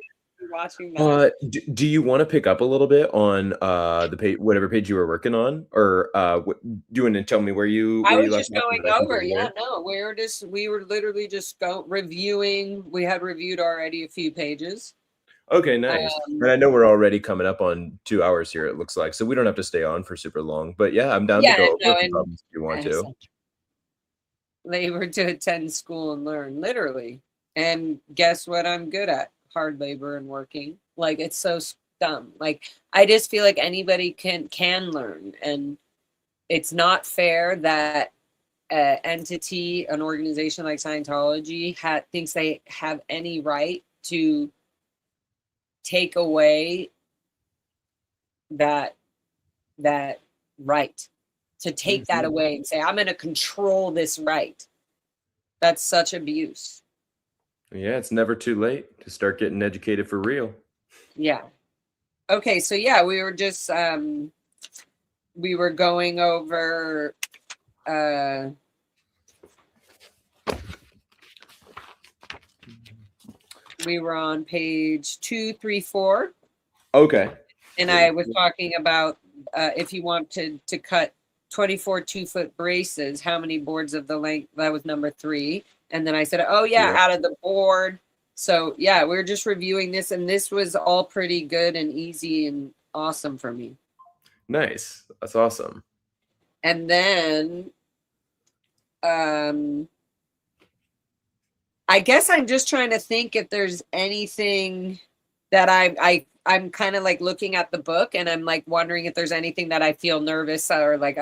Watching that. Do you want to pick up a little bit on the page, whatever page you were working on, or do you want to tell me where you? I was left just off going so that I can over. go Yeah, there? no, we were literally just reviewing. We had reviewed already a few pages. Okay, nice. And I know we're already coming up on 2 hours here, it looks like, so we don't have to stay on for super long. But yeah, I'm down to Yeah, go no, over if and you want to. labor to attend school and learn, literally. And guess what I'm good at? Hard labor and working. Like, it's so dumb. Like, I just feel like anybody can learn, and it's not fair that entity, an organization like Scientology, thinks they have any right to take away that right, to take that away and say, I'm going to control this right. That's such abuse. Yeah, it's never too late to start getting educated for real. Yeah. Okay, so yeah, we were just we were going over we were on page 234. Okay. And I was talking about if you want to cut 24 2-foot braces, how many boards of the length? That was number 3. And then I said, oh yeah, out of the board. So yeah, we were just reviewing this, and this was all pretty good and easy and awesome for me. Nice. That's awesome. And then I guess I'm just trying to think if there's anything that I'm kind of like looking at the book, and I'm like wondering if there's anything that I feel nervous or like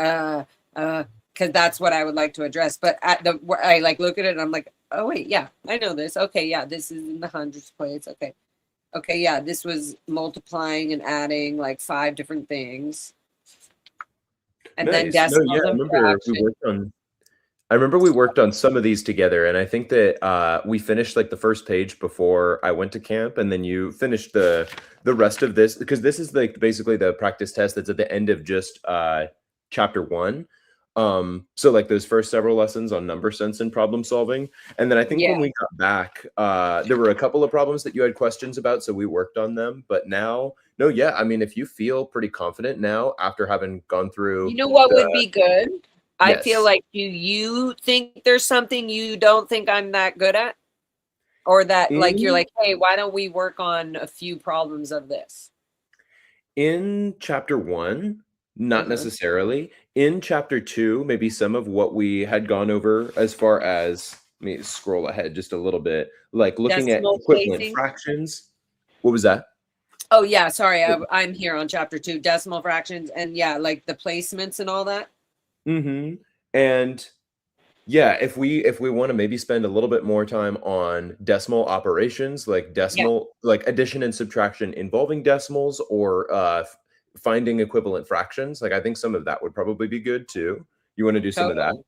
because that's what I would like to address. But I like look at it and I'm like, oh wait, yeah, I know this. Okay, yeah, this is in the hundreds place. Okay, yeah, this was multiplying and adding like 5 different things. And then Nice. No, yeah, decimals and fractions. I remember we worked on some of these together, and I think that we finished like the first page before I went to camp, and then you finished the rest of this, because this is like basically the practice test that's at the end of just chapter 1. So like those first several lessons on number sense and problem solving, and then I think when we got back, there were a couple of problems that you had questions about, so we worked on them. But now, no, yeah, I mean, if you feel pretty confident now after having gone through, You know what would be good? I feel yes. like, do you think there's something you don't think I'm that good at? Or that like you're like, hey, why don't we work on a few problems of this? In chapter 1, not necessarily. In chapter 2, maybe some of what we had gone over as far as, let me scroll ahead just a little bit, like looking at Decimal equivalent spacing. fractions. What was that? Oh yeah, sorry, I'm here on chapter 2, decimal fractions, and yeah, like the placements and all that. Mm-hmm. And yeah, if we want to maybe spend a little bit more time on decimal operations, like like addition and subtraction involving decimals, or finding equivalent fractions, like I think some of that would probably be good too. You want to do some of that? Totally.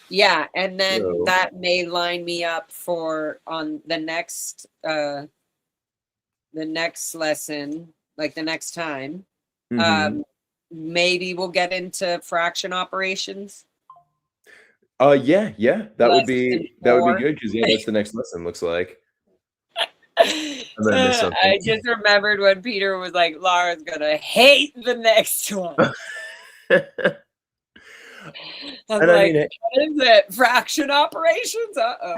Yeah, and then So- that may line me up for on the next lesson, like the next time. Mhm. Maybe we'll get into fraction operations. Yeah, that would Less be than good, because yeah, that's the next lesson, looks like. I'm gonna miss something. I just remembered when Peter was like, Laura's gonna hate the next one. I'm And like, I mean, what is it? Fraction operations? Uh-oh.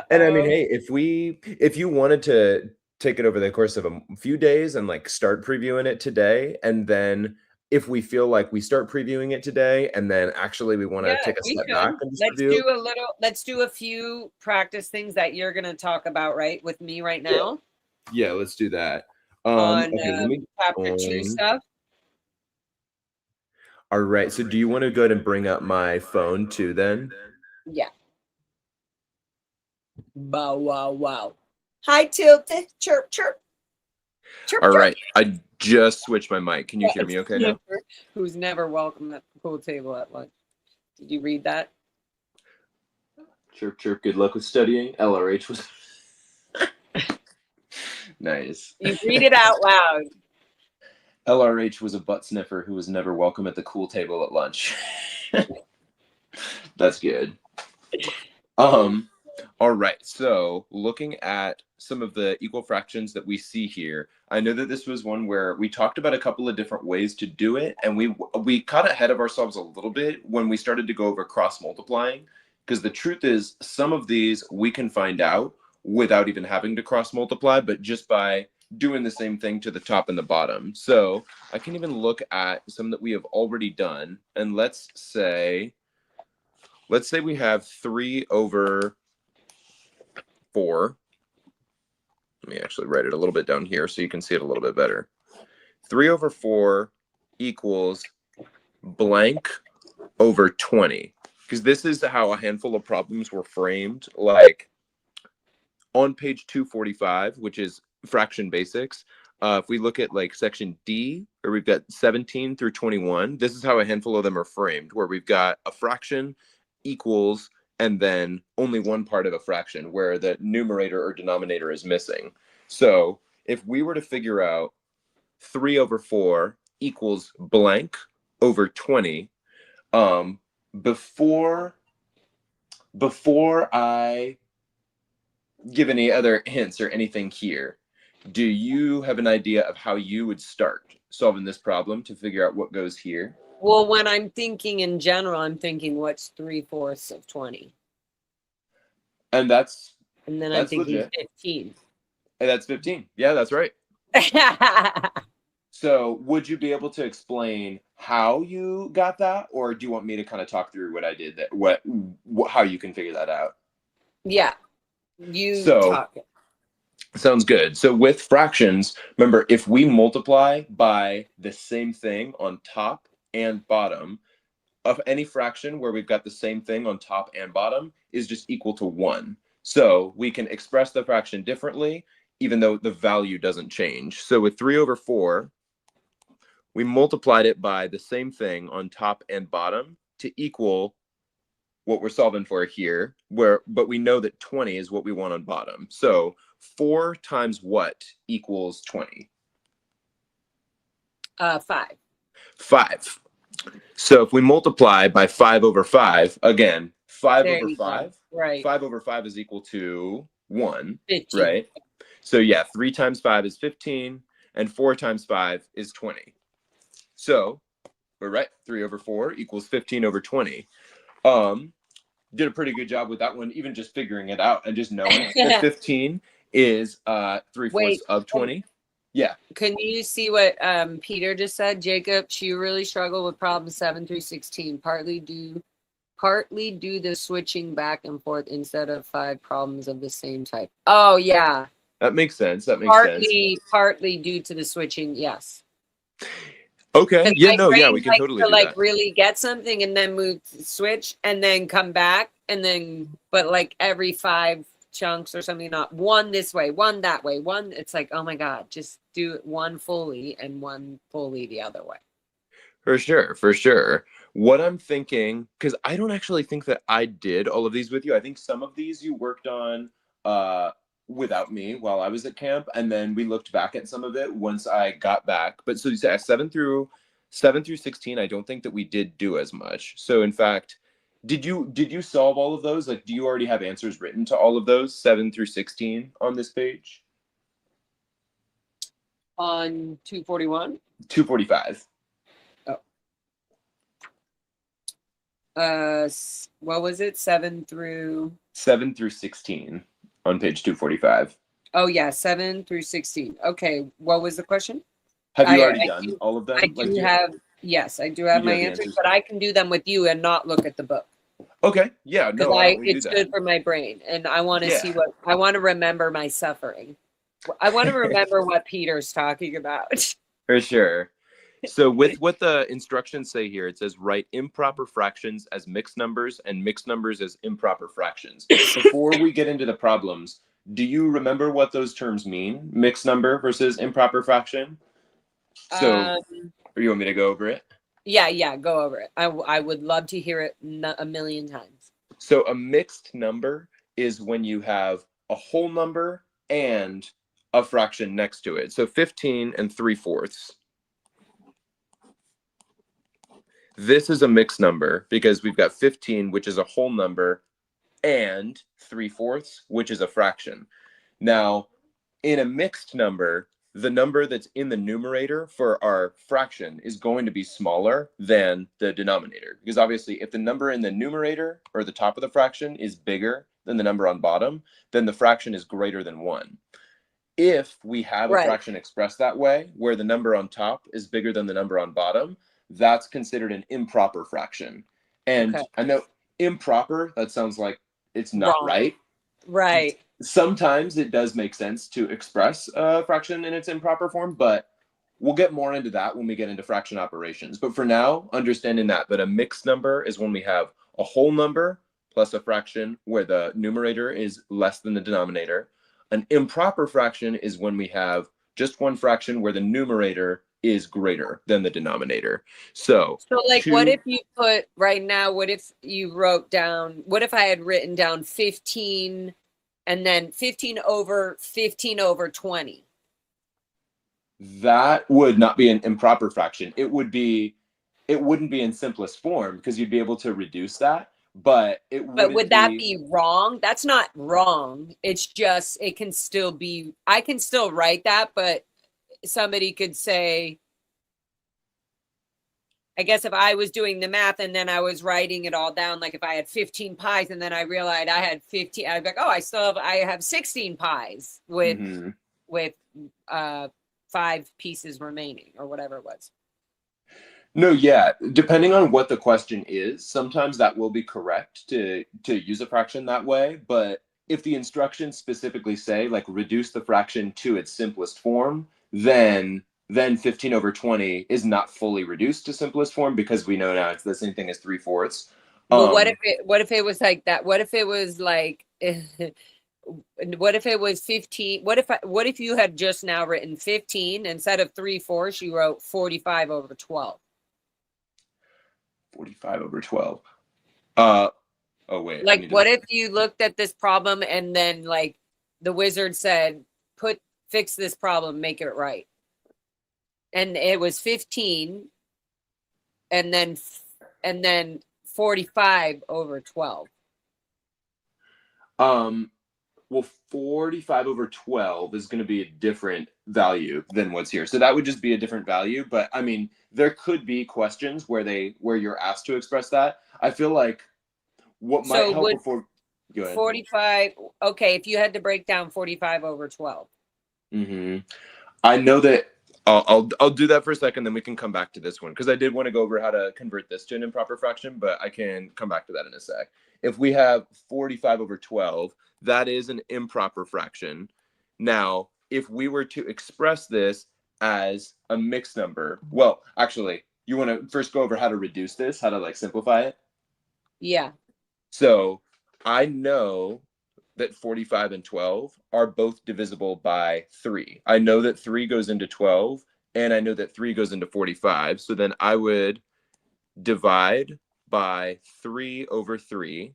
and I mean, hey, if you wanted to take it over the course of a few days and like start previewing it today, and then if we feel like we start previewing it today and then actually we want to take a step back and just review. Let's do a few practice things that you're gonna talk about, right, with me right now. Yeah, let's do that. On Okay, let me chapter 2 stuff. All right, so do you want to go ahead and bring up my phone too then? Yeah. Bow wow wow. Hi Tilted. Chirp chirp. Chirp, All chirp. right, I just switched my mic. Can you hear me okay now? Who's never welcome at the pool table at lunch. Did you read that? Chirp chirp, good luck with studying. LRH was nice. You read it out loud. LRH was a butt sniffer who was never welcome at the cool table at lunch. That's good. All right, so looking at some of the equal fractions that we see here, I know that this was one where we talked about a couple of different ways to do it, and we caught ahead of ourselves a little bit when we started to go over cross multiplying, because the truth is some of these we can find out without even having to cross multiply, but just by doing the same thing to the top and the bottom. So I can even look at some that we have already done, and let's say we have 3 over 4. Let me actually write it a little bit down here so you can see it a little bit better. 3 over 4 equals blank over 20. Because this is how a handful of problems were framed. Like on page 245, which is fraction basics, if we look at like section D, where we've got 17 through 21, this is how a handful of them are framed, where we've got a fraction equals and then only one part of a fraction where the numerator or denominator is missing. So if we were to figure out 3 over 4 equals blank over 20, before I give any other hints or anything here, do you have an idea of how you would start solving this problem to figure out what goes here? Well, when I'm thinking in general, I'm thinking what's 3/4 of 20. And then I'm thinking legit. 15. And that's 15. Yeah, that's right. So would you be able to explain how you got that, or do you want me to kind of talk through what I did, how you can figure that out? Yeah, talk it. Sounds good. So with fractions, remember, if we multiply by the same thing on top and bottom, of any fraction where we've got the same thing on top and bottom is just equal to 1. So we can express the fraction differently, even though the value doesn't change. So with 3 over 4, we multiplied it by the same thing on top and bottom to equal what we're solving for here, but we know that 20 is what we want on bottom. So 4 times what equals 20? 5. 5. So if we multiply by 5 over 5, again, 5 There over you go. 5, Right. 5 over 5 is equal to 1, 15. right? So yeah, 3 times 5 is 15, and 4 times 5 is 20. So we're right, 3 over 4 equals 15 over 20. Did a pretty good job with that one, even just figuring it out and just knowing that 15 is 3/4 Wait, of 20. Yeah. Can you see what Peter just said? Jacob, she really struggled with problems 7 through 16, partly due the switching back and forth instead of 5 problems of the same type. Oh yeah. That makes sense. That makes sense. Partly due to the switching, yes. Okay. Yeah, My no, yeah, brain we can likes totally to do like that. really get something and then move to switch and then come back and then, but like every 5 chunks or something, not one this way, one that way, one. It's like, oh my God, just do it one fully and one fully the other way. For sure, for sure. What I'm thinking, because I don't actually think that I did all of these with you. I think some of these you worked on without me while I was at camp, and then we looked back at some of it once I got back. But so you say 7 through 16, I don't think that we did do as much. So in fact, did you solve all of those? Like, do you already have answers written to all of those 7 through 16 on this page? On 241? 245. What was it? 7 through 16 on page 245. Oh yeah, 7 through 16. Okay, what was the question? Have you already done all of them? I do have, yes, I do have my answers, but I can do them with you and not look at the book. Okay. Yeah. No, why don't we do It's that? good for my brain, and I want to see I want to remember my suffering. I want to remember what Peter's talking about. For sure. So with what the instructions say here, it says write improper fractions as mixed numbers and mixed numbers as improper fractions. Before we get into the problems, do you remember what those terms mean? Mixed number versus improper fraction? So, or you want me to go over it? Yeah, go over it. I would love to hear it a million times. So a mixed number is when you have a whole number and a fraction next to it. So 15 and 3/4. This is a mixed number because we've got 15, which is a whole number, and 3/4, which is a fraction. Now, in a mixed number, the number that's in the numerator for our fraction is going to be smaller than the denominator. Because obviously, if the number in the numerator or the top of the fraction is bigger than the number on bottom, then the fraction is greater than 1. If we have a fraction expressed that way, where the number on top is bigger than the number on bottom, that's considered an improper fraction. And I know improper, that sounds like it's not right. Right. Sometimes it does make sense to express a fraction in its improper form, but we'll get more into that when we get into fraction operations. But for now, understanding that a mixed number is when we have a whole number plus a fraction where the numerator is less than the denominator. An improper fraction is when we have just one fraction where the numerator is greater than the denominator. So like what if you put right now, what if you wrote down, what if I had written down 15 and then 15 over 20? That would not be an improper fraction. It wouldn't be in simplest form because you'd be able to reduce that, but would that be wrong? That's not wrong. It's just, it can still be, I can still write that, but somebody could say, I guess if I was doing the math and then I was writing it all down, like if I had 15 pies and then I realized I had 15, I'd be like, oh, I have 16 pies with 5 pieces remaining or whatever it was. No, yeah. Depending on what the question is, sometimes that will be correct to use a fraction that way. But if the instructions specifically say like reduce the fraction to its simplest form, then then 15 over 20 is not fully reduced to simplest form because we know now it's the same thing as 3/4. But what if it was like that? What if it was like what if it was 15? What if you had just now written 15 instead of 3/4, you wrote 45 over 12? 45 over 12. Oh wait. Like, what if you looked at this problem and then like the wizard said, fix this problem, make it right. And it was 15 and then 45 over 12. Well, 45 over 12 is going to be a different value than what's here. So that would just be a different value. But I mean, there could be questions where you're asked to express that. I feel like what might help before. Go ahead. 45. Okay. If you had to break down 45 over 12. Mm-hmm. I know that I'll do that for a second, then we can come back to this one because I did want to go over how to convert this to an improper fraction, but I can come back to that in a sec. If we have 45 over 12, that is an improper fraction. Now, if we were to express this as a mixed number, well, actually, you want to first go over how to reduce this, how to like simplify it? Yeah. So I know that 45 and 12 are both divisible by 3. I know that 3 goes into 12, and I know that 3 goes into 45. So then I would divide by 3 over 3.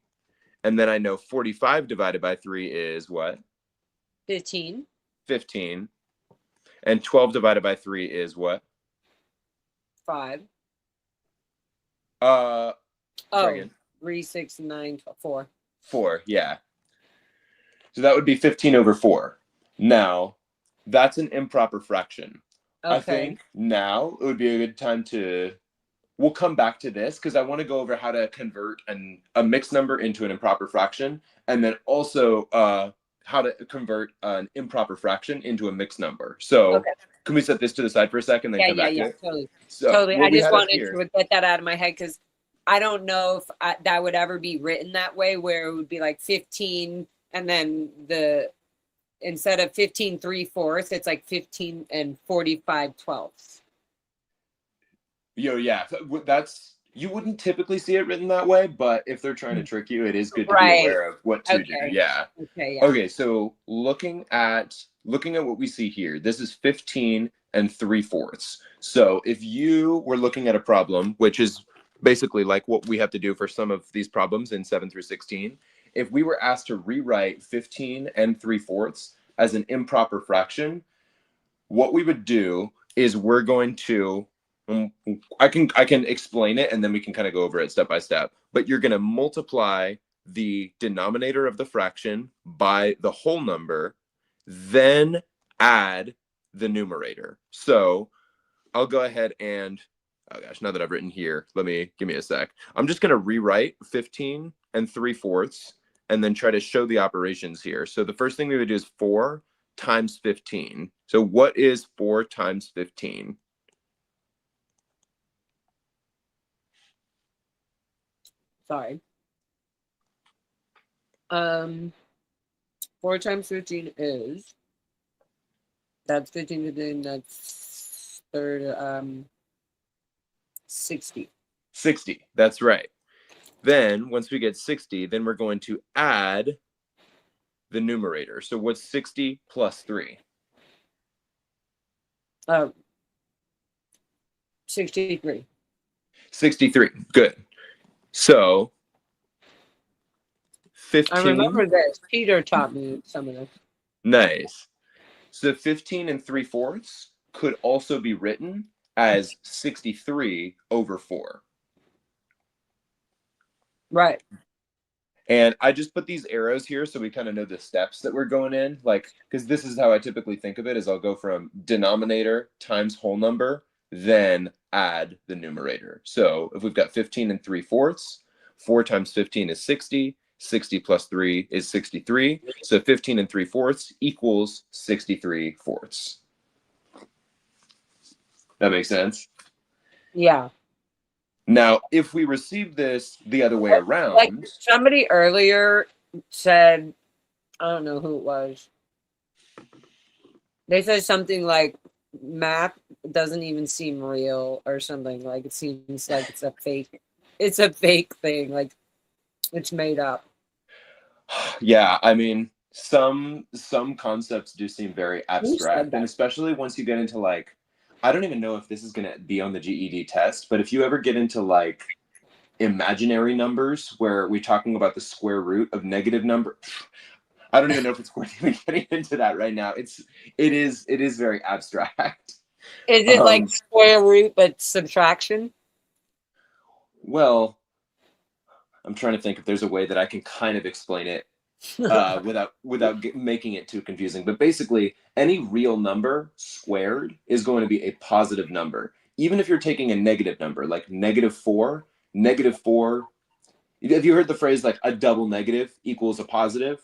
And then I know 45 divided by 3 is what? 15. 15. And 12 divided by 3 is what? 5. Sorry again. 3, 6, 9, 4. 4, yeah. So that would be 15 over 4. Now, that's an improper fraction. Okay. I think now it would be a good time we'll come back to this because I want to go over how to convert a mixed number into an improper fraction, and then also how to convert an improper fraction into a mixed number. So can we set this to the side for a second, then come back to it? Totally. So totally. I just wanted to get that out of my head because I don't know if that would ever be written that way, where it would be like 15 and then instead of 15 3/4, it's like 15 and 45 12ths. Yeah, you wouldn't typically see it written that way, but if they're trying to trick you, it is good to be aware of what to do. Yeah. Okay, so looking at what we see here, this is 15 and 3/4. So if you were looking at a problem, which is basically like what we have to do for some of these problems in 7 through 16, if we were asked to rewrite 15 and 3/4 as an improper fraction, what we would do is we're going to I can explain it and then we can kind of go over it step by step. But you're going to multiply the denominator of the fraction by the whole number, then add the numerator. So I'll go ahead and, oh gosh, now that I've written here, give me a sec. I'm just going to rewrite 15 and 3/4 and then try to show the operations here. So the first thing we would do is 4 times 15. So what is 4 times 15? Sorry. 4 times 15 is, that's 15, then that's 60. 60, that's right. Then once we get 60, then we're going to add the numerator. So what's 60 plus 3? 63. 63, good. So 15. I remember this. Peter taught me some of this. Nice. So 15 and 3/4 could also be written as 63 over 4. Right. And I just put these arrows here so we kind of know the steps that we're going in, like, because this is how I typically think of it, is I'll go from denominator times whole number, then add the numerator. So if we've got 15 and 3/4, 4 times 15 is 60, 60 plus 3 is 63. So 15 and 3/4 equals 63/4. That makes sense? Yeah. Now, if we receive this the other way around. Like somebody earlier said, I don't know who it was. They said something like math doesn't even seem real or something. Like it seems like it's a fake. It's a fake thing. Like it's made up. Yeah, I mean, some concepts do seem very Who said abstract, and that? especially once you get into like, I don't even know if this is going to be on the GED test, but if you ever get into like imaginary numbers where we're talking about the square root of negative number, I don't even know if it's worth even getting into that right now. It is very abstract. Is it like square root but subtraction? Well, I'm trying to think if there's a way that I can kind of explain it without making it too confusing. But basically, any real number squared is going to be a positive number. Even if you're taking a negative number, like negative four. Have you heard the phrase like a double negative equals a positive?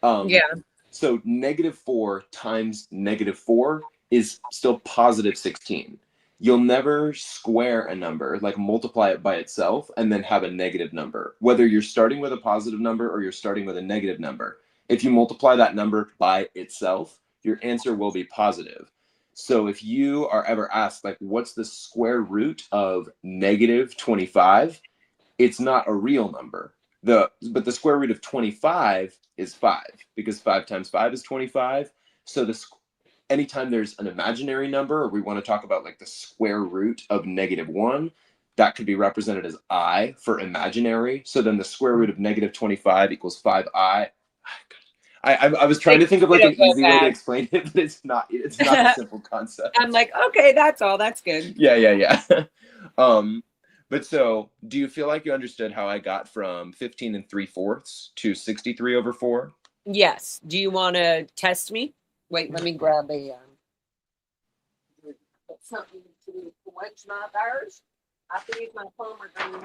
Um, Yeah. so -4 times -4 is still positive 16. You'll never square a number, like multiply it by itself and then have a negative number. Whether you're starting with a positive number or you're starting with a negative number, if you multiply that number by itself, your answer will be positive. So if you are ever asked, like, what's the square root of -25? It's not a real number. But the square root of 25 is 5 because 5 times 5 is 25. So anytime there's an imaginary number or we want to talk about like the square root of -1, that could be represented as I for imaginary. So then the square root of -25 equals 5I. I was trying to think of like an easy way to explain it, but it's not a simple concept. I'm like, okay, that's all. That's good. Yeah. But so do you feel like you understood how I got from 15 3/4 to 63/4? Yes. Do you want to test me? Wait, let me grab a something to quench my thirst. I think my phone are going.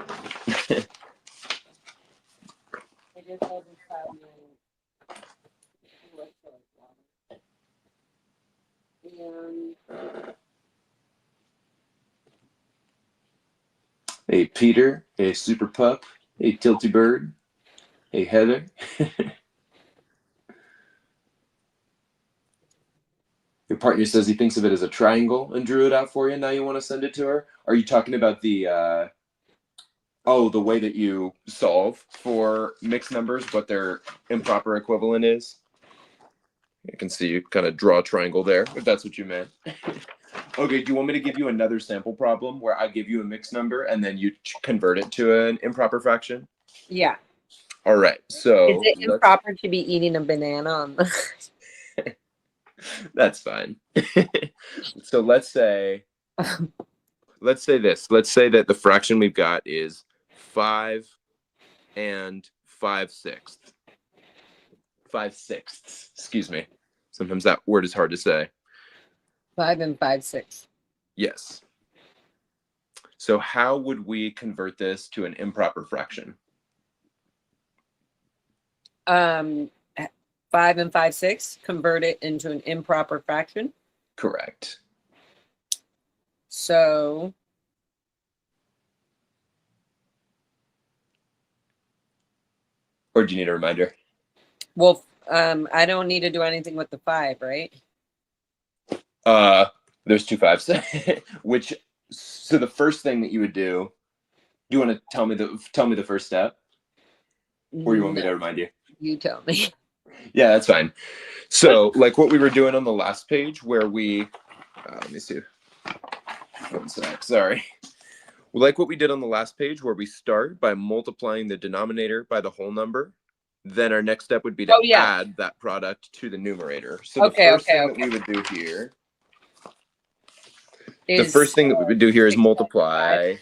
It is over 5 minutes. And Hey, Peter. Hey, Super Pup. Hey, Tilty Bird. Hey, Heather. Your partner says he thinks of it as a triangle and drew it out for you. Now you want to send it to her? Are you talking about the way that you solve for mixed numbers, what their improper equivalent is? I can see you kind of draw a triangle there, if that's what you meant. Okay, do you want me to give you another sample problem where I give you a mixed number and then you convert it to an improper fraction? yeah. All right, Is so it improper to be eating a banana on the that's fine. So let's say this. Let's say that the fraction we've got is 5 and 5/6. 5/6. Excuse me. Sometimes that word is hard to say. 5 and 5/6? Yes. So how would we convert this to an improper fraction? 5 and 5/6, convert it into an improper fraction. Correct. So Or do you need a reminder? well, I don't need to do anything with the 5, right? There's two 5s. So the first thing that you would do you want to tell me the first step? Or you want me to remind you? You tell me. Yeah, that's fine. So like what we were doing on the last page where we, let me see. 1 sec, sorry. Like what we did on the last page where we start by multiplying the denominator by the whole number. Then our next step would be to add that product to the numerator. So the first thing that we would do here, the first thing that we would do here is multiply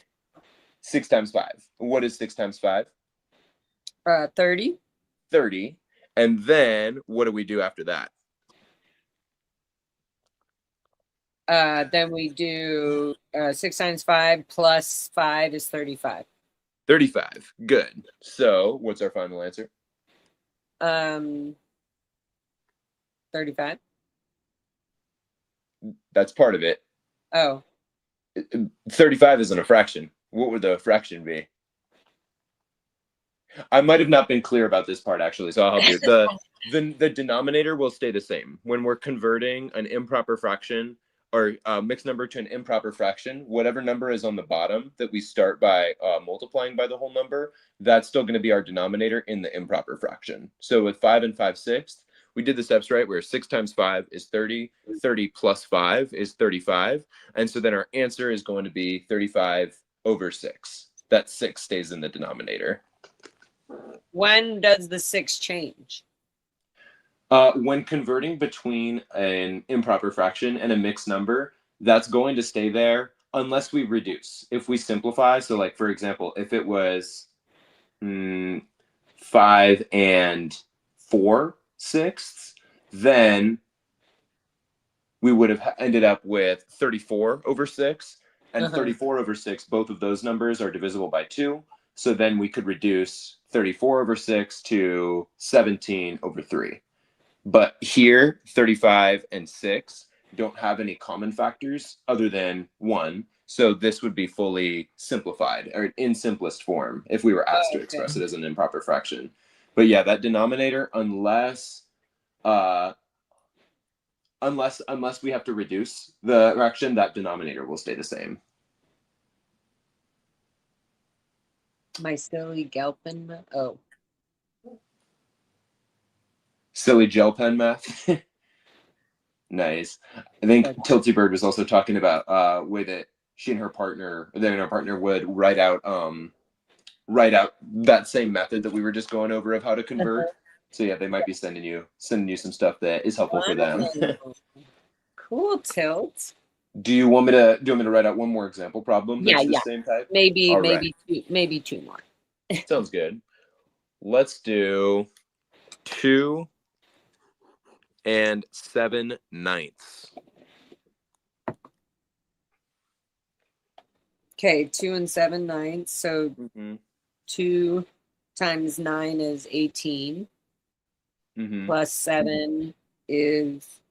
6 times 5. What is 6 times 5? 30. 30. And then what do we do after that? Then we do 6 times 5 plus 5 is 35. 35. Good. So what's our final answer? 35. That's part of it. Oh. 35 isn't a fraction. What would the fraction be? I might have not been clear about this part actually, so I'll help you. The denominator will stay the same. When we're converting an improper fraction, or mixed number to an improper fraction, whatever number is on the bottom that we start by multiplying by the whole number, that's still going to be our denominator in the improper fraction. So with 5 and 5/6, we did the steps right, where 6 times 5 is 30, 30 plus 5 is 35. And so then our answer is going to be 35 over 6. That 6 stays in the denominator. When does the 6 change? When converting between an improper fraction and a mixed number, that's going to stay there unless we reduce. If we simplify, so like, for example, if it was 5 and 4/6, then we would have ended up with 34 over 6. And 34 over 6, both of those numbers are divisible by 2. So then we could reduce 34 over 6 to 17 over 3. But here, 35 and 6 don't have any common factors other than 1. So this would be fully simplified, or in simplest form, if we were asked to express it as an improper fraction. But yeah, that denominator, unless we have to reduce the fraction, that denominator will stay the same. My silly Gelpin. Oh. Silly gel pen math. Nice. I think Tilty Bird was also talking about way that she and her partner would write out that same method that we were just going over of how to convert. So yeah, they might be sending you some stuff that is helpful for them. Cool, Tilt. Do you want me to write out one more example problem that's the same type? Maybe right. maybe 2 more. Sounds good. Let's do 2 and 7/9. Okay, 2 and 7/9. So 2 times 9 is 18. Plus 7 is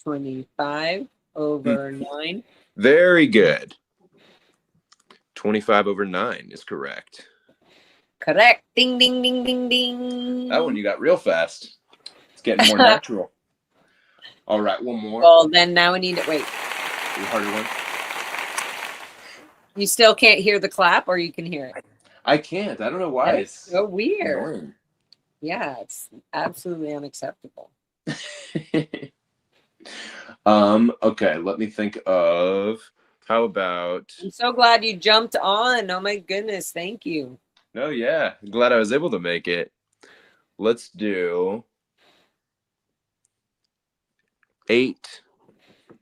25 over 9. Very good. 25 over 9 is correct. Correct. Ding, ding, ding, ding, ding. That one you got real fast. It's getting more natural. All right, one more. Well, then now we need to wait. The harder one. You still can't hear the clap, or you can hear it? I can't. I don't know why. It's so weird. Annoying. Yeah, it's absolutely unacceptable. Okay, let me think of, how about... I'm so glad you jumped on. Oh my goodness, thank you. Oh yeah, glad I was able to make it. Let's do 8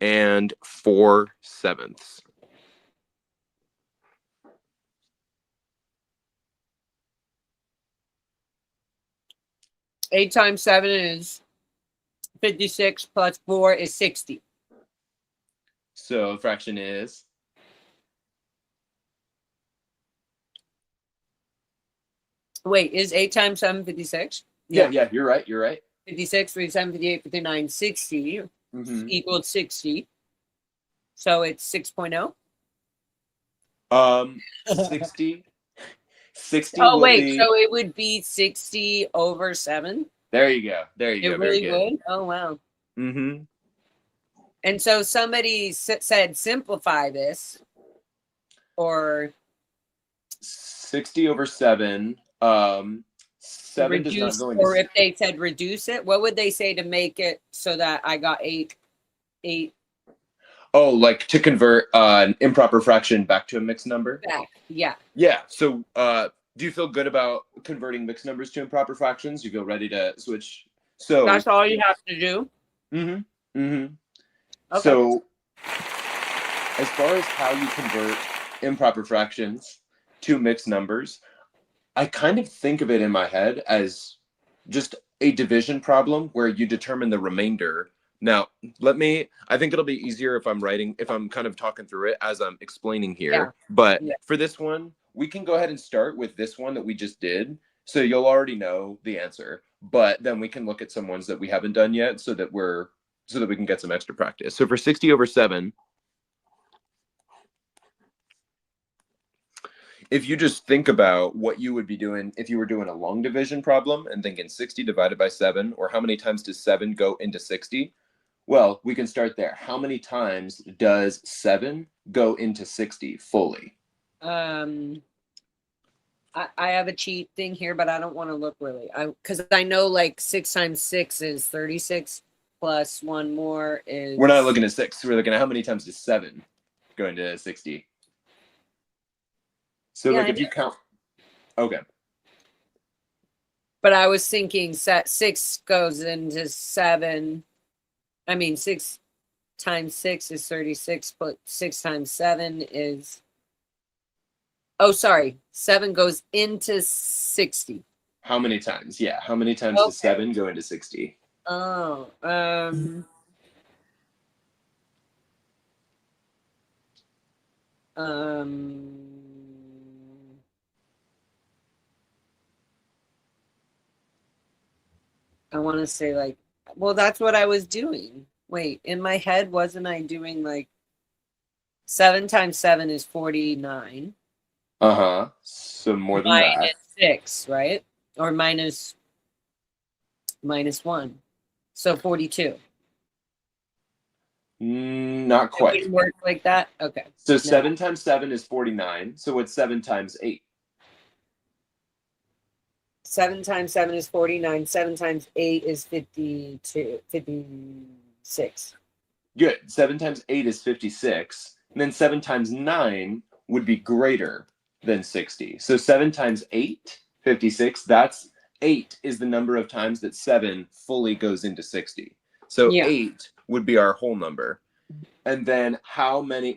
and 4/7. 8 times 7 is 56 plus 4 is 60. So fraction is? Wait, is 8 times 7 56? Yeah, you're right. 56, 37, 58, 59, 60 equals 60. So it's 6.0? 60. 60. Oh, wait, so it would be 60 over 7? There you go. It really would? Oh, wow. And so somebody said simplify this, or 60 over 7. 7 reduce, does not go into, or if they said reduce it, what would they say to make it so that I got 8? Oh, like to convert an improper fraction back to a mixed number? Back. Yeah. Yeah. So do you feel good about converting mixed numbers to improper fractions? You feel ready to switch? So that's all you have to do? Okay. So as far as how you convert improper fractions to mixed numbers, I kind of think of it in my head as just a division problem where you determine the remainder. Now, I think it'll be easier if I'm kind of talking through it as I'm explaining here. Yeah. But for this one, we can go ahead and start with this one that we just did. So you'll already know the answer, but then we can look at some ones that we haven't done yet so that we can get some extra practice. So for 60 over 7, if you just think about what you would be doing if you were doing a long division problem and thinking 60 divided by 7, or how many times does 7 go into 60? Well, we can start there. How many times does 7 go into 60 fully? I have a cheat thing here, but I don't want to look really. Because I know like 6 times 6 is 36, plus one more is. We're not looking at 6. We're looking at how many times does 7 go into 60. So Yeah, like if you count, okay. But I was thinking 6 goes into 7. I mean, 6 times 6 is 36, but 6 times 7 is. Oh, sorry. 7 goes into 60. How many times? Yeah. How many times does 7 go into 60? Oh, I want to say like, well, that's what I was doing. Wait, in my head, wasn't I doing like 7 times 7 is 49? Uh-huh. So more than that. Minus 6, right? Or minus 1. So 42. Not It quite. wouldn't work like that? Okay. So 7 times 7 is 49. So what's 7 times 8? 7 times 7 is 49. 7 times 8 is 52, 56. Good. 7 times 8 is 56. And then 7 times 9 would be greater than 60. So 7 times 8, 56. That's 8 is the number of times that 7 fully goes into 60. So Yeah. 8 would be our whole number. And then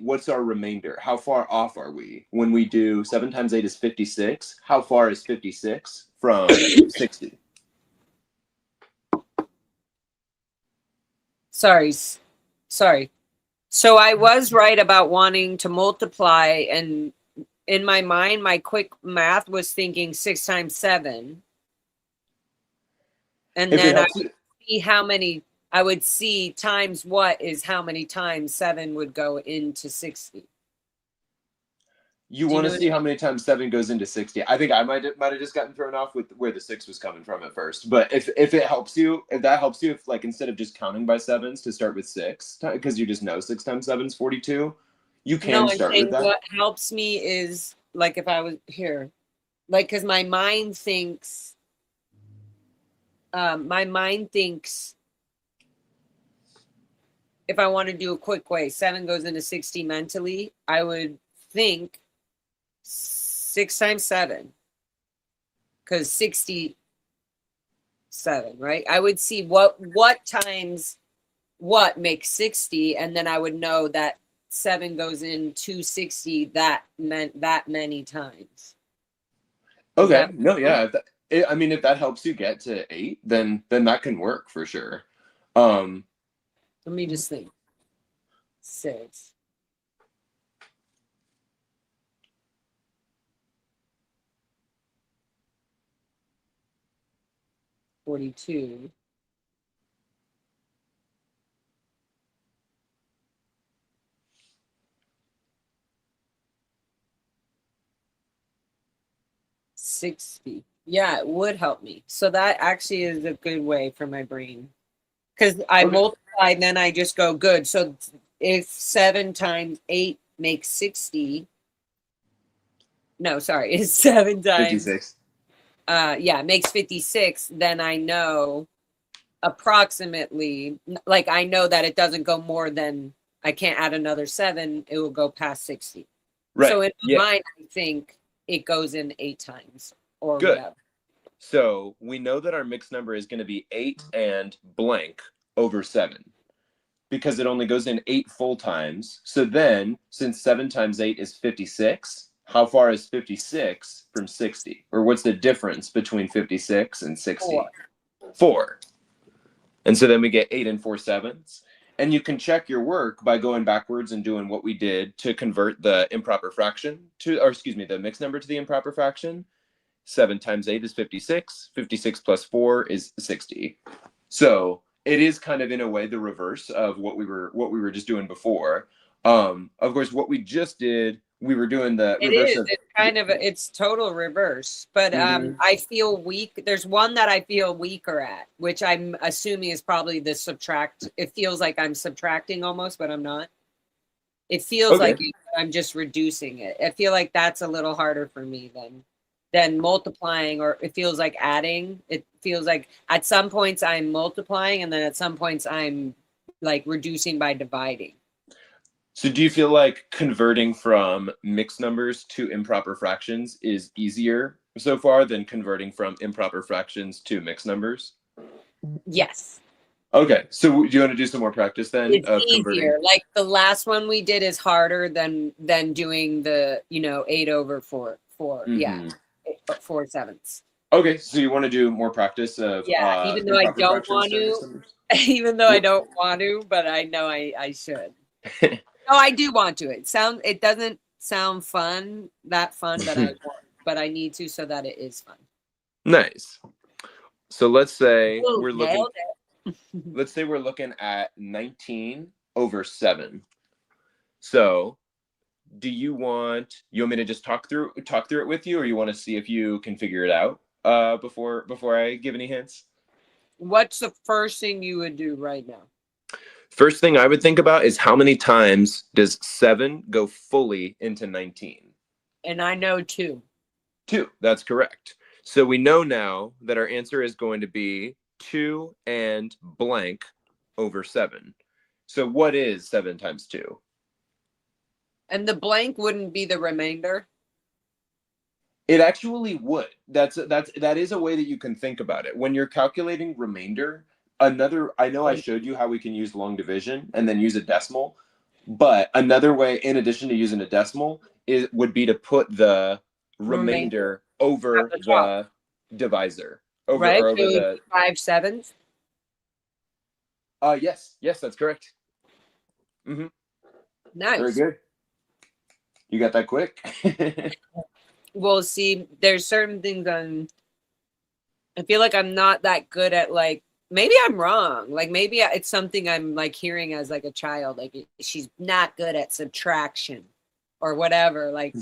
what's our remainder? How far off are we? When we do 7 times 8 is 56. How far is 56 from 60? Sorry. So I was right about wanting to multiply, and in my mind, my quick math was thinking 6 times 7. And If it then I helps would see how many, I would see times what is how many times 7 would go into 60. you Do you want know to what see how many times 7 goes into 60. I think I might have just gotten thrown off with where the 6 was coming from at first. But if it helps you, if that helps you, if like instead of just counting by 7s to start with 6, because you just know 6 times 7 is 42, you can No, I'm start saying with that. what helps me is like if I was here, like because my mind thinks if I want to do a quick way, 7 goes into 60 mentally, I would think 6 times 7, because 67, right? I would see what times what makes 60, and then I would know that 7 goes into 60 that meant that many times. Okay. No, yeah. I mean, if that helps you get to 8, then that can work for sure. Let me just think. 6. $42. $60. Yeah, it would help me. So that actually is a good way for my brain. Because I multiply, and then I just go good. So if 7 times 8 makes 60. No, sorry, it's 7 times 56. Yeah, it makes 56, then I know approximately, like I know that it doesn't go more than, I can't add another 7, it will go past 60. Right. So in my mind, I think it goes in 8 times or Good. whatever. So we know that our mixed number is going to be 8 and blank over 7, because it only goes in 8 full times. So then, since 7 times 8 is 56, how far is 56 from 60? Or what's the difference between 56 and 60? 4. And so then we get 8 and 4 sevenths. And you can check your work by going backwards and doing what we did to convert the improper fraction to, or excuse me, the mixed number to the improper fraction. 7 times 8 is 56. 56 plus 4 is 60. So it is kind of in a way the reverse of what we were just doing before. Of course, what we just did we were doing the It reverse is. of. It's kind of it's total reverse. But Mhm. I feel weak. There's one that I feel weaker at, which I'm assuming is probably the subtract. It feels like I'm subtracting almost, but I'm not. It feels Okay. like I'm just reducing it. I feel like that's a little harder for me than multiplying, or it feels like adding. It feels like at some points I'm multiplying, and then at some points I'm like reducing by dividing. So do you feel like converting from mixed numbers to improper fractions is easier so far than converting from improper fractions to mixed numbers? Yes. Okay, so do you want to do some more practice then It's of converting? easier. Like the last one we did is harder than doing the 8/4. Yeah, Hmm. 4/7. Okay, so you want to do more practice of Yeah, even though I improper don't fractions want to mixed to, numbers? even though I What? don't want to, but I know I should. No, I do want to. It doesn't sound that fun, but I need to so that it is fun. Nice. So let's say Ooh, we're looking. nailed it. Let's say we're looking at 19/7. So you want me to just talk through it with you, or you want to see if you can figure it out before I give any hints? What's the first thing you would do right now? First thing I would think about is how many times does 7 go fully into 19? And I know two. 2. That's correct. So we know now that our answer is going to be 2 and blank over 7. So what is 7 times 2? And the blank wouldn't be the remainder. It actually would. That is a way that you can think about it. When you're calculating remainder, I know I showed you how we can use long division and then use a decimal, but another way in addition to using a decimal would be to put the Remainder remainder at over the top, the divisor, right? So over it would the be 5/7. yes, that's correct. Hmm. Very Nice. good. You got that quick. Well, see, there's certain things I feel like I'm not that good at, like, maybe I'm wrong. Like maybe it's something I'm like hearing as like a child, like she's not good at subtraction or whatever. Like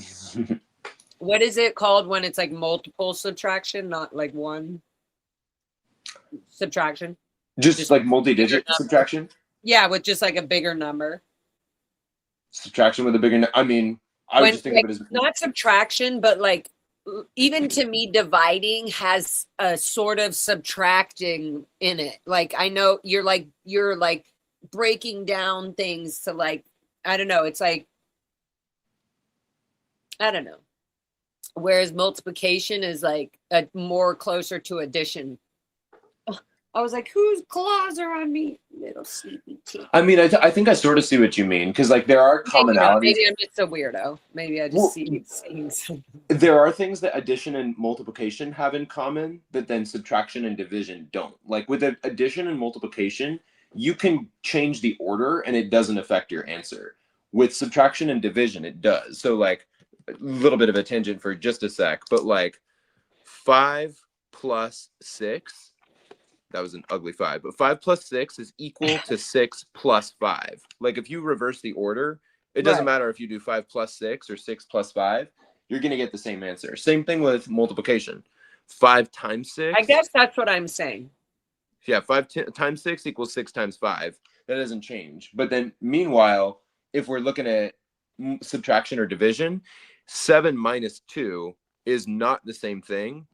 what is it called when it's like multiple subtraction, not like one subtraction? Just Just like bigger multi-digit number. subtraction. Yeah, with just like a bigger number. Subtraction with a bigger. I mean, I would When just think of like it as. not subtraction, but like even to me, dividing has a sort of subtracting in it. Like I know you're like breaking down things to, like, I don't know. It's like, I don't know. Whereas multiplication is like a more closer to addition. I was like, whose claws are on me, little sleepy kitty? I mean, I think I sort of see what you mean because like there are Maybe not. commonalities. Maybe I'm just a weirdo. Maybe I just Well, see seeing something. there are things that addition and multiplication have in common that then subtraction and division don't. Like with addition and multiplication, you can change the order and it doesn't affect your answer. With subtraction and division, it does. So like a little bit of a tangent for just a sec, but like 5 plus 6, that was an ugly 5, but 5 plus 6 is equal to 6 plus 5. Like if you reverse the order, it doesn't Right. matter if you do 5 plus 6 or 6 plus 5, you're going to get the same answer. Same thing with multiplication. 5 times I 6, guess that's what I'm saying. yeah, 5 times 6 equals 6 times 5. That doesn't change. But then meanwhile, if we're looking at subtraction or division, 7 minus 2 is not the same thing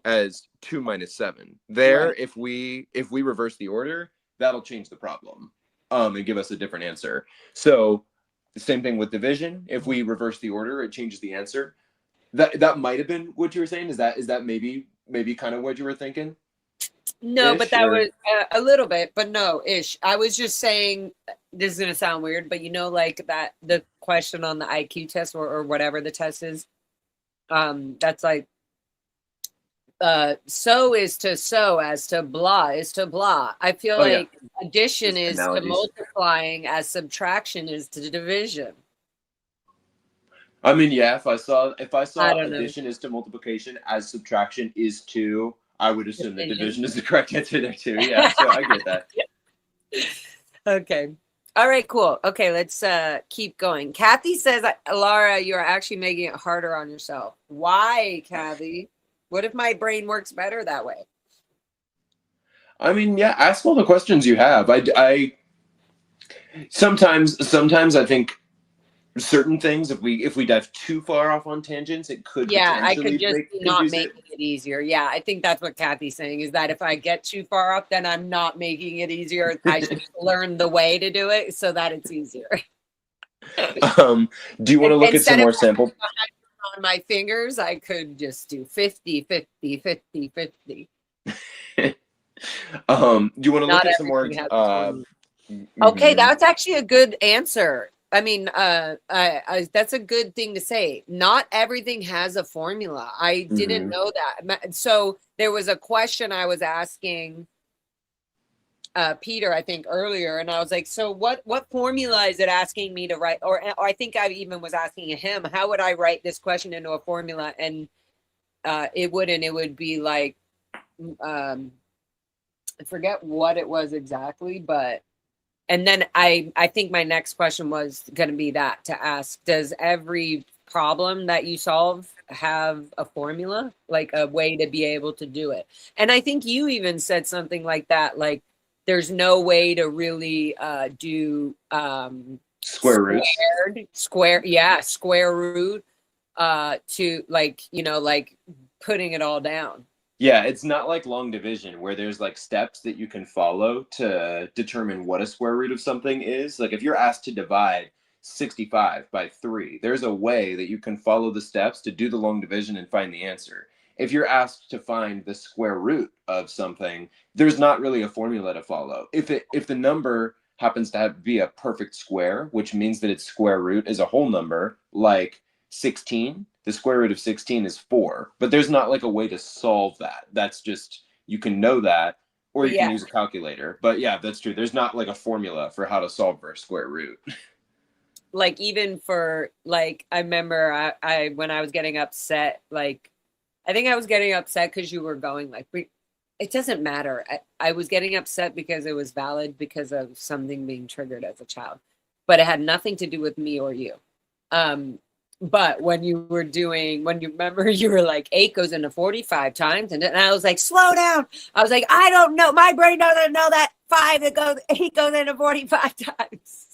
as 2 minus 7. There, Right. if we reverse the order, that'll change the problem and give us a different answer. So the same thing with division. If we reverse the order, it changes the answer. That might have been what you were saying. Is that maybe kind of what you were thinking? No, but Ish that or was a little bit, but no, ish. I was just saying, this is going to sound weird, but like that, the question on the IQ test or whatever the test is, that's like, so is to so as to blah is to blah. I feel oh yeah, like addition just is to analogies. multiplying as subtraction is to division. I mean, yeah, if I saw I don't know. addition is to multiplication as subtraction is to, I would assume that Division. division is the correct answer there too. Yeah, so I get that. Okay. All right, cool. Okay, let's keep going. Kathy says, Laura, you're actually making it harder on yourself. Why, Kathy? What if my brain works better that way? I mean, yeah, ask all the questions you have. I sometimes I think certain things, if we dive too far off on tangents, it could Yeah, I could potentially just make be not confuse it. making it easier. Yeah, I think that's what Kathy's saying, is that if I get too far up, then I'm not making it easier. I should learn the way to do it so that it's easier. Um, do you want to look at some Instead of more sample? on my fingers, I could just do 50, 50, 50, 50. Do you want to look Not at some more? everything has a formula. Okay, Mhm. that's actually a good answer. I mean, that's a good thing to say. Not everything has a formula. I didn't Mhm. know that. So there was a question I was asking Peter, I think earlier, and I was like, so what formula is it asking me to write? Or I think I even was asking him, how would I write this question into a formula? And it wouldn't. It would be like, I forget what it was exactly, but and then I think my next question was going to be that, to ask, does every problem that you solve have a formula, like a way to be able to do it? And I think you even said something like that, like there's no way to really do Square roots. square root to, like, like putting it all down. Yeah, it's not like long division where there's like steps that you can follow to determine what a square root of something is. Like if you're asked to divide 65 by 3, there's a way that you can follow the steps to do the long division and find the answer. If you're asked to find the square root of something, there's not really a formula to follow. If the number happens to be a perfect square, which means that its square root is a whole number, like 16, the square root of 16 is 4, but there's not like a way to solve that. That's just, you can know that, or But you can yeah, use a calculator. But yeah, that's true. There's not like a formula for how to solve for a square root. like even for, like, I remember I when I was getting upset, like I think I was getting upset because you were going like, it doesn't matter. I was getting upset because it was valid because of something being triggered as a child, but it had nothing to do with me or you. Um, but when you were doing, when you remember, you were like, 8 goes into 45 times, and I was like, slow down. I was like, I don't know. My brain doesn't know that 8 goes into 45 times.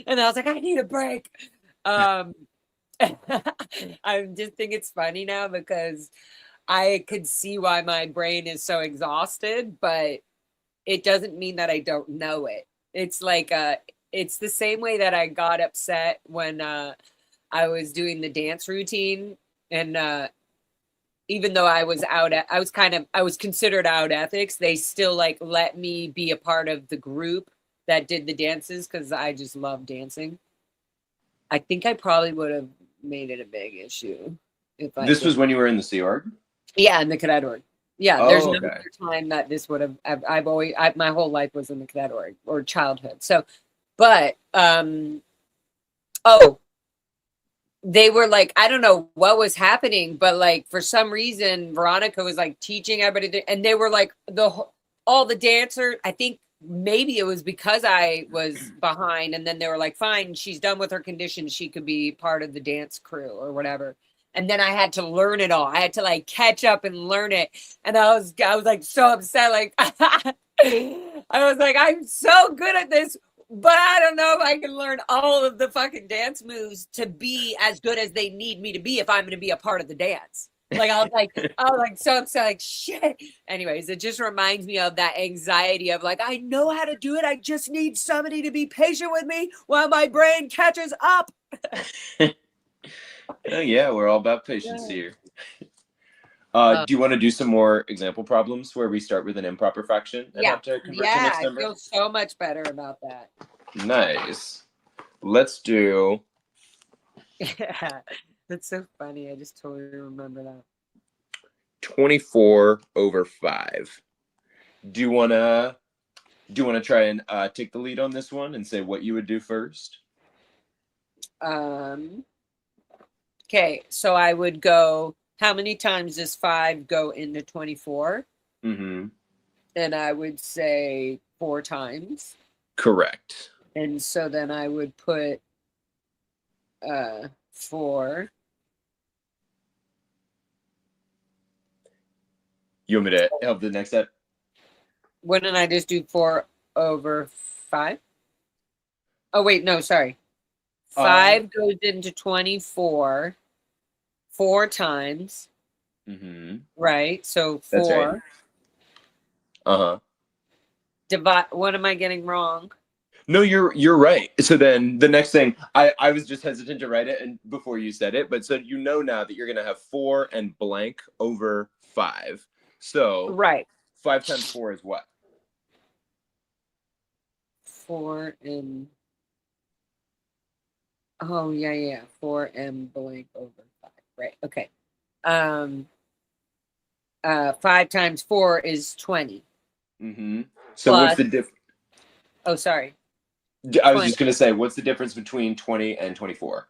And I was like, I need a break. Um, I just think it's funny now because I could see why my brain is so exhausted, but it doesn't mean that I don't know it. It's like it's the same way that I got upset when I was doing the dance routine, and even though I was I was considered out ethics, they still like let me be a part of the group that did the dances because I just love dancing. I think I probably would have made it a big issue if I This was didn't. when you were in the Sea Org? Yeah, in the cadet org. Yeah, there's Oh, no okay. other time that this would have. I've always, my whole life was in the cadet org or childhood. So, but oh, they were like, I don't know what was happening, but like for some reason, Veronica was like teaching everybody, and they were like all the dancers. I think maybe it was because I was behind, and then they were like, fine, she's done with her condition, she could be part of the dance crew or whatever. And then I had to learn it all. I had to like catch up and learn it, and I was like so upset. Like I was like, I'm so good at this, but I don't know if I can learn all of the fucking dance moves to be as good as they need me to be if I'm going to be a part of the dance. Like I was like so upset, like shit. Anyways, it just reminds me of that anxiety of like, I know how to do it. I just need somebody to be patient with me while my brain catches up. Oh yeah, we're all about patience Yeah. here. Uh, Do you want to do some more example problems where we start with an improper fraction and yeah, have to convert to yeah. next I number? feel so much better about that. Nice. Let's do Yeah, that's so funny. I just totally remember that. 24 over 5. Do you want to try and take the lead on this one and say what you would do first? Um, Okay, so I would go, how many times does 5 go into 24? Mm-hmm. And I would say 4 times. Correct. And so then I would put 4. You want me to help the next step? Wouldn't I just do 4 over 5? Oh, wait, no, sorry. 5 goes into 24 4 times. Right? So 4. That's right. Uh-huh. Divide. What am I getting wrong? No, you're right. So then the next thing, I was just hesitant to write it and before you said it, but so you know now that you're gonna have 4 and blank over 5. So Right. 5 times 4 is what? 4 and oh yeah. 4 and blank over 5. Right. Okay. 5 times 4 is 20. So Plus, what's the difference? oh, sorry. I was 20. just gonna say, what's the difference between 20 and 24?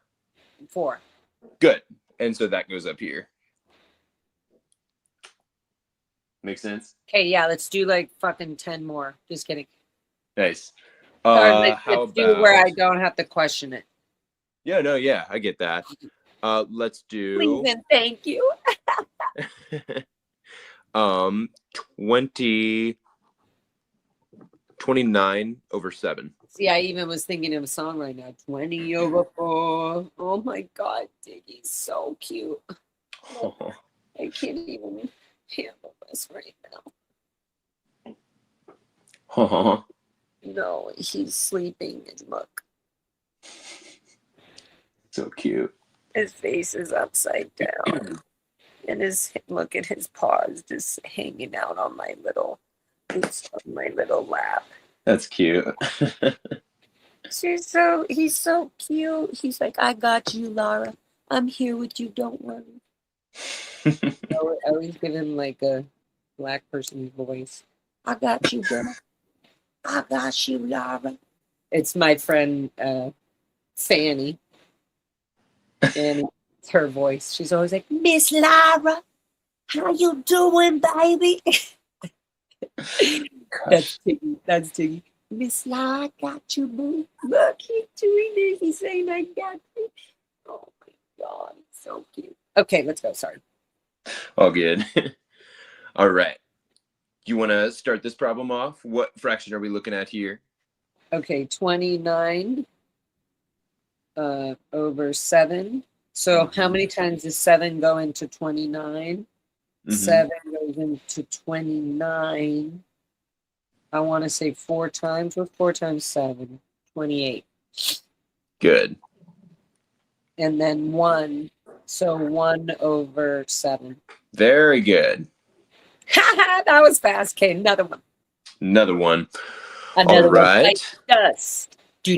4. Good. And so that goes up here. Makes sense? Okay, yeah, let's do like fucking 10 more. Just kidding. Nice. Or How let's do where I about... don't have to question it. Yeah, no, yeah, I get that. Let's do... Please and thank you. 29 over 7. See, I even was thinking of a song right now. 20 over 4. Oh my God, Diggy's so cute. Oh. I can't even handle this right now. Oh. No, he's sleeping and look. So cute. His face is upside down. And look at his paws just hanging out on my little lap. That's cute. He's so cute. He's like, I got you, Laura. I'm here with you. Don't worry. I always give him like a black person's voice. I got you, girl. I got you, Laura. It's my friend Fanny. And it's her voice. She's always like, Miss Laura, how you doing, baby? That's Tiggy. Miss Laura, I got you, boo. Look, he's doing it. He's saying, I got you. Oh my God, so cute. Okay, let's go. Sorry. All good. All right. You want to start this problem off? What fraction are we looking at here? Okay, 29 over 7. So how many times does 7 go into 29? 7 goes into 29. I want to say 4 times. What's 4 times 7? 28. Good. And then 1. So 1 over 7. Very good. That was fast. Okay, another one. Another one. Another All right. one bites dust. Do.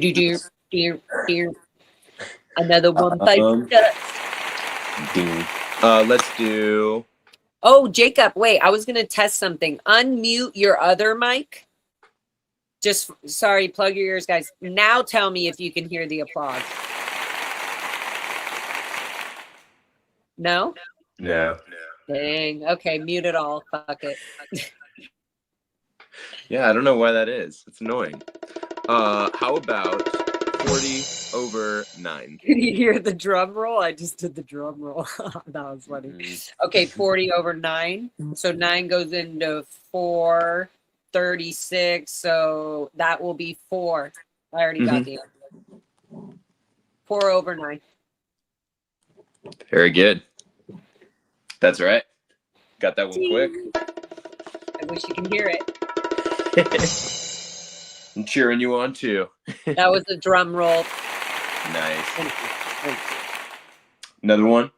Another one bites dust. Ding. Let's do... Oh, Jacob, wait, I was going to test something. Unmute your other mic. Just, sorry, plug your ears, guys. Now tell me if you can hear the applause. No? No. Dang. Okay, mute it all. Fuck it. Yeah, I don't know why that is. It's annoying. How about 40 over 9? Can you hear the drum roll? I just did the drum roll. That was funny. Okay, 40 over 9. So 9 goes into 4, 36. So that will be 4. I already got the answer. 4 over 9. Very good. That's right. Got that one quick. I wish you can hear it. I'm cheering you on too. That was the drum roll. Nice. Thank you. Another one.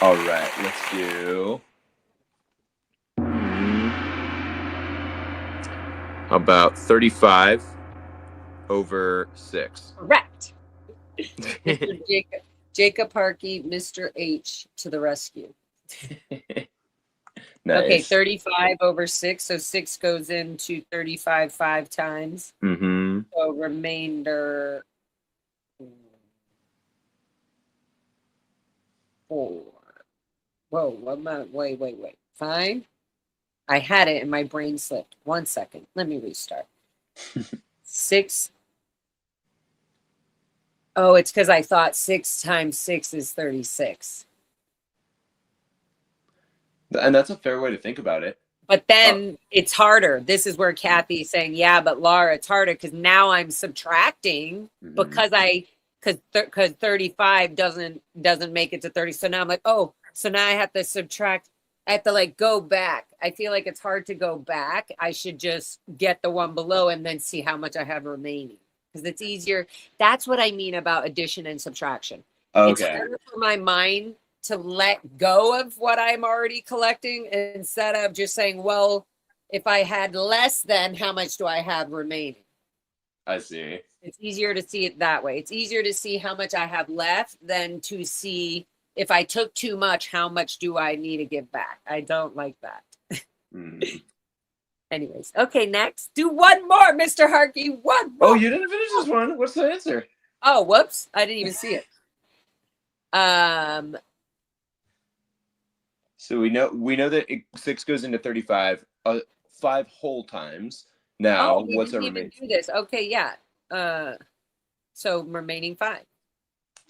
All right, let's do... How about 35 over 6? Correct. Mr. Jacob Harkey, Mr. H to the rescue. Nice. Okay, 35 over 6. So 6 goes into 35 5 times. So remainder 4. Whoa, what am I? Wait. 5? I had it and my brain slipped. 1 second. Let me restart. 6. Oh, it's because I thought 6 times 6 is 36. And that's a fair way to think about it. But then it's harder. This is where Kathy's saying, yeah, but Laura, it's harder because now I'm subtracting because 35 doesn't make it to 30. So now I'm like, oh, so now I have to subtract. I have to like go back. I feel like it's hard to go back. I should just get the one below and then see how much I have remaining because it's easier. That's what I mean about addition and subtraction. It's Okay. harder for my mind to let go of what I'm already collecting instead of just saying, well, if I had less, then how much do I have remaining? I see. It's easier to see it that way. It's easier to see how much I have left than to see if I took too much, how much do I need to give back? I don't like that. Anyways, okay, next. Do one more, Mr. Harkey. One more. Oh, you didn't finish this one? What's the answer? Oh, whoops. I didn't even see it. So we know that 6 goes into 35 5 whole times. Now, we what's our didn't even remaining? do this. Okay, yeah. So remaining 5.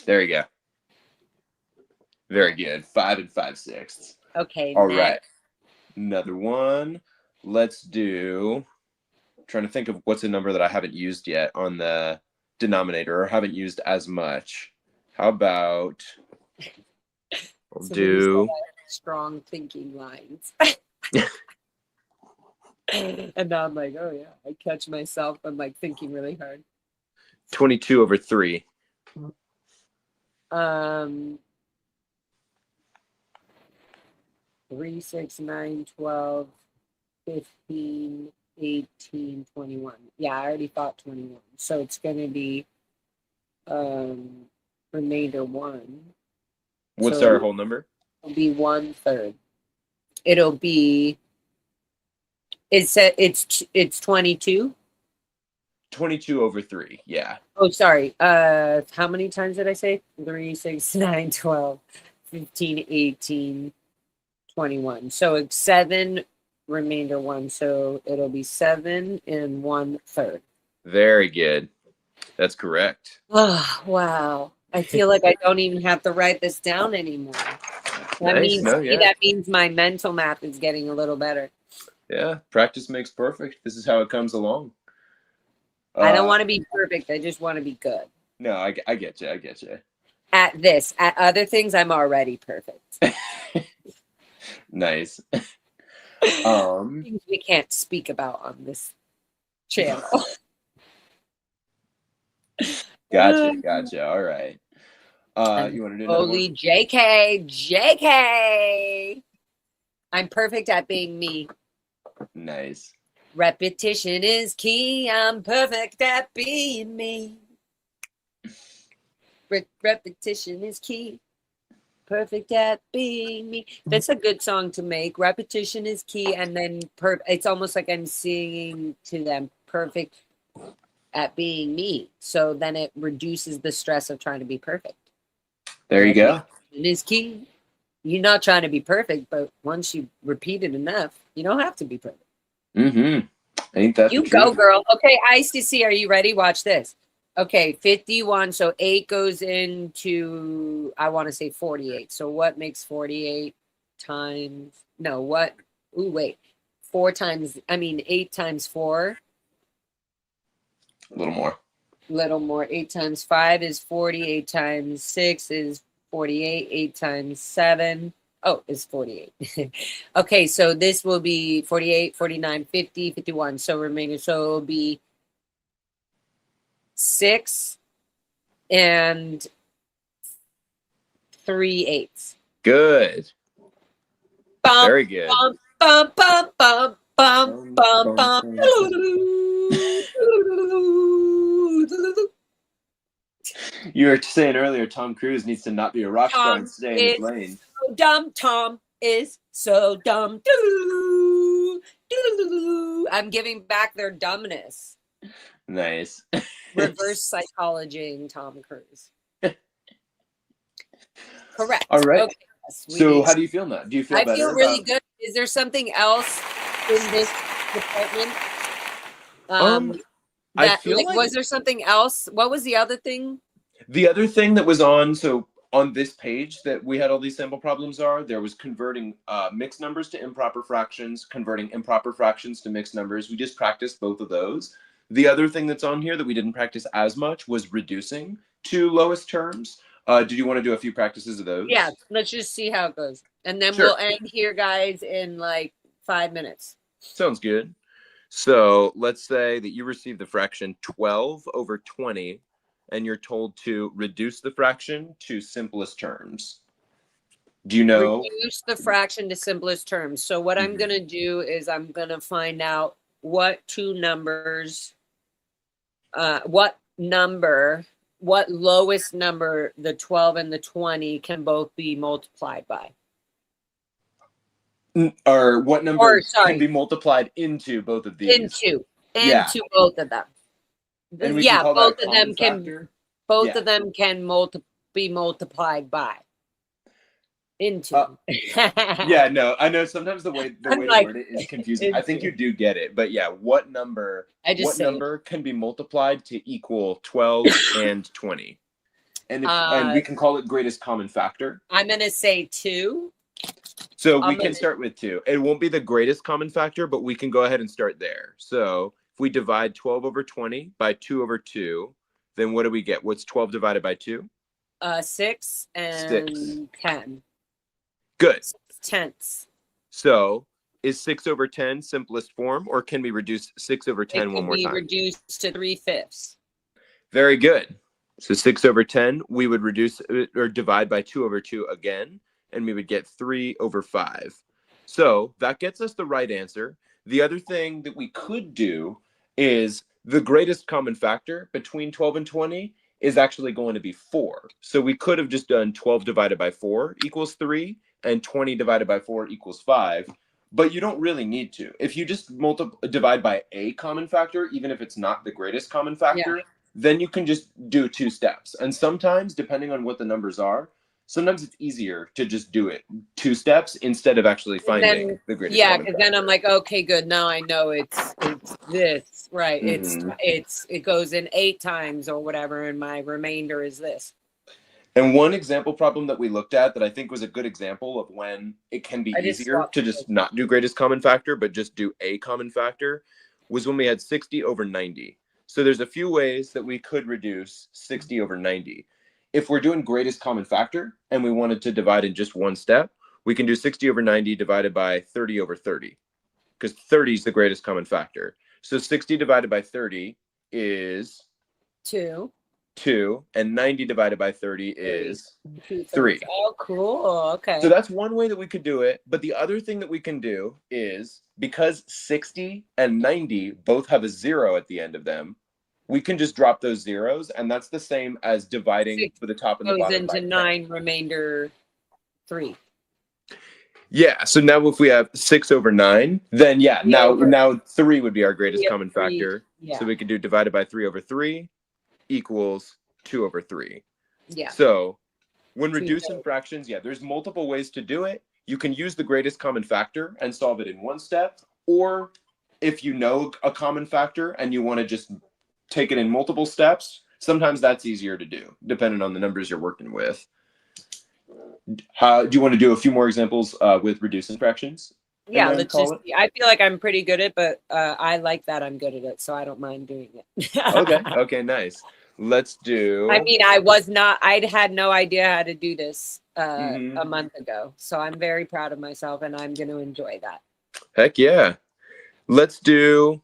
There you go. Very good. 5 and 5/6. Okay. All next. right. Another one. Let's do. I'm trying to think of what's a number that I haven't used yet on the denominator or haven't used as much. How about we'll do strong thinking lines. And now I'm like, oh yeah, I catch myself. I'm like thinking really hard. 22 over 3. 3, 6, 9, 12, 15, 18, 21. Yeah, I already thought 21. So it's gonna be remainder 1. What's So our whole number? It'll be 1/3. It'll be it's 22. 22 over 3. Yeah. Oh, sorry. How many times did I say? 3, 6, 9, 12, 15, 18, 21. So it's 7, remainder 1. So it'll be 7 and 1/3. Very good. That's correct. Oh, wow. I feel like I don't even have to write this down anymore. That means my mental math is getting a little better. Yeah, practice makes perfect. This is how it comes along. I don't want to be perfect. I just want to be good. No, I get you. I get you. At other things, I'm already perfect. Nice. Things we can't speak about on this channel. Gotcha. All right. You want to do another Holy one? JK. I'm perfect at being me. Nice. Repetition is key. I'm perfect at being me. Repetition is key. Perfect at being me. That's a good song to make. Repetition is key. And then it's almost like I'm singing to them. Perfect at being me. So then it reduces the stress of trying to be perfect. There you go. It is key. You're not trying to be perfect, but once you repeat it enough, you don't have to be perfect. Ain't that you go, girl. Okay, ICC, are you ready? Watch this. Okay, 51. So 8 goes into, I want to say 48. So what makes 48 times? No, what? Ooh, wait. 8 times 4. A little more. 8 times 5 is 40. 8 times 6 is 48. 8 times 7. Oh, it's 48. Okay, so this will be 48, 49, 50, 51. So remaining. So it'll be 6 and 3/8. Good. Bum, Very good. Bum, bum, bum, bum, bum, bum, bum. You were saying earlier, Tom Cruise needs to not be a rock star and stay in his lane. So dumb. Tom is so dumb. I'm giving back their dumbness. Nice. Reverse psychology in Tom Cruise. Correct. All right. Okay, yes, so how do you feel now? Do you feel better? I feel really good. Is there something else in this department. I That feel like, like was there something else? What was the other thing? the other thing that was on this page that we had all these sample problems there was converting mixed numbers to improper fractions, converting improper fractions to mixed numbers. We just practiced both of those. The other thing that's on here that we didn't practice as much was reducing to lowest terms. Did you want to do a few practices of those? Yeah, let's just see how it goes. And then Sure. we'll end here, guys, in like 5 minutes. Sounds good. So let's say that you receive the fraction 12 over 20, and you're told to reduce the fraction to simplest terms. Do you know? Reduce the fraction to simplest terms. So what I'm going to do is I'm going to find out what two numbers, what lowest number the 12 and the 20 can both be multiplied by. Or what number can be multiplied into both of these? Into both of them. And we can call both that a of them common can factor? both of them can be multiplied by. Into. Yeah, no, I know sometimes the way to like, word it is confusing. I think you do get it, but yeah, what number can be multiplied to equal 12 and 20? And we can call it greatest common factor. I'm gonna say 2. So we can start with 2. It won't be the greatest common factor, but we can go ahead and start there. So if we divide 12 over 20 by 2 over 2, then what do we get? What's 12 divided by 2? 6 and 10. Good. 6/10. So is 6 over 10 simplest form, or can we reduce 6 over 10 one more time? It can be reduced to 3/5. Very good. So 6 over 10, we would reduce or divide by 2 over 2 again, and we would get 3 over 5. So that gets us the right answer. The other thing that we could do is the greatest common factor between 12 and 20 is actually going to be 4. So we could have just done 12 divided by 4 equals 3, and 20 divided by 4 equals 5. But you don't really need to. If you just divide by a common factor, even if it's not the greatest common factor, then you can just do 2 steps. And sometimes, depending on what the numbers are, sometimes it's easier to just do it 2 steps instead of actually finding the greatest common factor. Because then I'm like, okay, good. Now I know it's this, right? It goes in 8 times or whatever, and my remainder is this. And one example problem that we looked at that I think was a good example of when it can be easier to just not do greatest common factor, but just do a common factor, was when we had 60 over 90. So there's a few ways that we could reduce 60 over 90. If we're doing greatest common factor and we wanted to divide in just one step, we can do 60 over 90 divided by 30 over 30, because 30 is the greatest common factor. So 60 divided by 30 is 2. 2, and 90 divided by 30 is 3. Oh, cool. Okay. So that's one way that we could do it. But the other thing that we can do is, because 60 and 90 both have a 0 at the end of them, we can just drop those zeros, and that's the same as dividing for the top and the bottom goes into 9, remainder 3. Yeah, so now if we have 6 over 9, then now 3 would be our greatest common factor. Yeah. So we could do divided by 3 over 3 equals 2 over 3. Yeah. So when reducing fractions, there's multiple ways to do it. You can use the greatest common factor and solve it in one step. Or if you know a common factor and you want to just take it in multiple steps, sometimes that's easier to do, depending on the numbers you're working with. Do you want to do a few more examples with reducing fractions? Yeah, let's just see. I feel like I'm pretty good at it, but I like that I'm good at it, so I don't mind doing it. Okay, nice. Let's do. I mean, I had no idea how to do this a month ago, so I'm very proud of myself, and I'm going to enjoy that. Heck yeah. Let's do.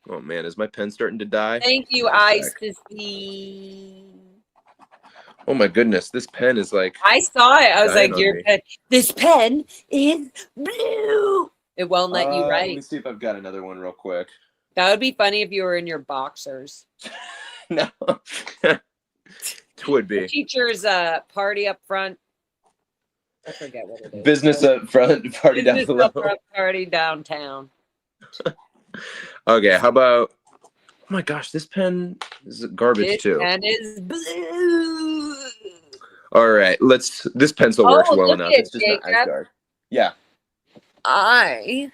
Oh man, is my pen starting to die? Thank you, Ice. Oh my goodness, this pen is like. I saw it. I was like, this pen is blue. It won't let you write. Let me see if I've got another one real quick. That would be funny if you were in your boxers. No. It would be. The teacher's party up front. I forget what it is. Business up front, party down below. Up front, party downtown. Okay, how about. Oh my gosh, this pen is garbage too. This pen is blue. All right, this pencil works well enough. It's just not as dark. Yeah. I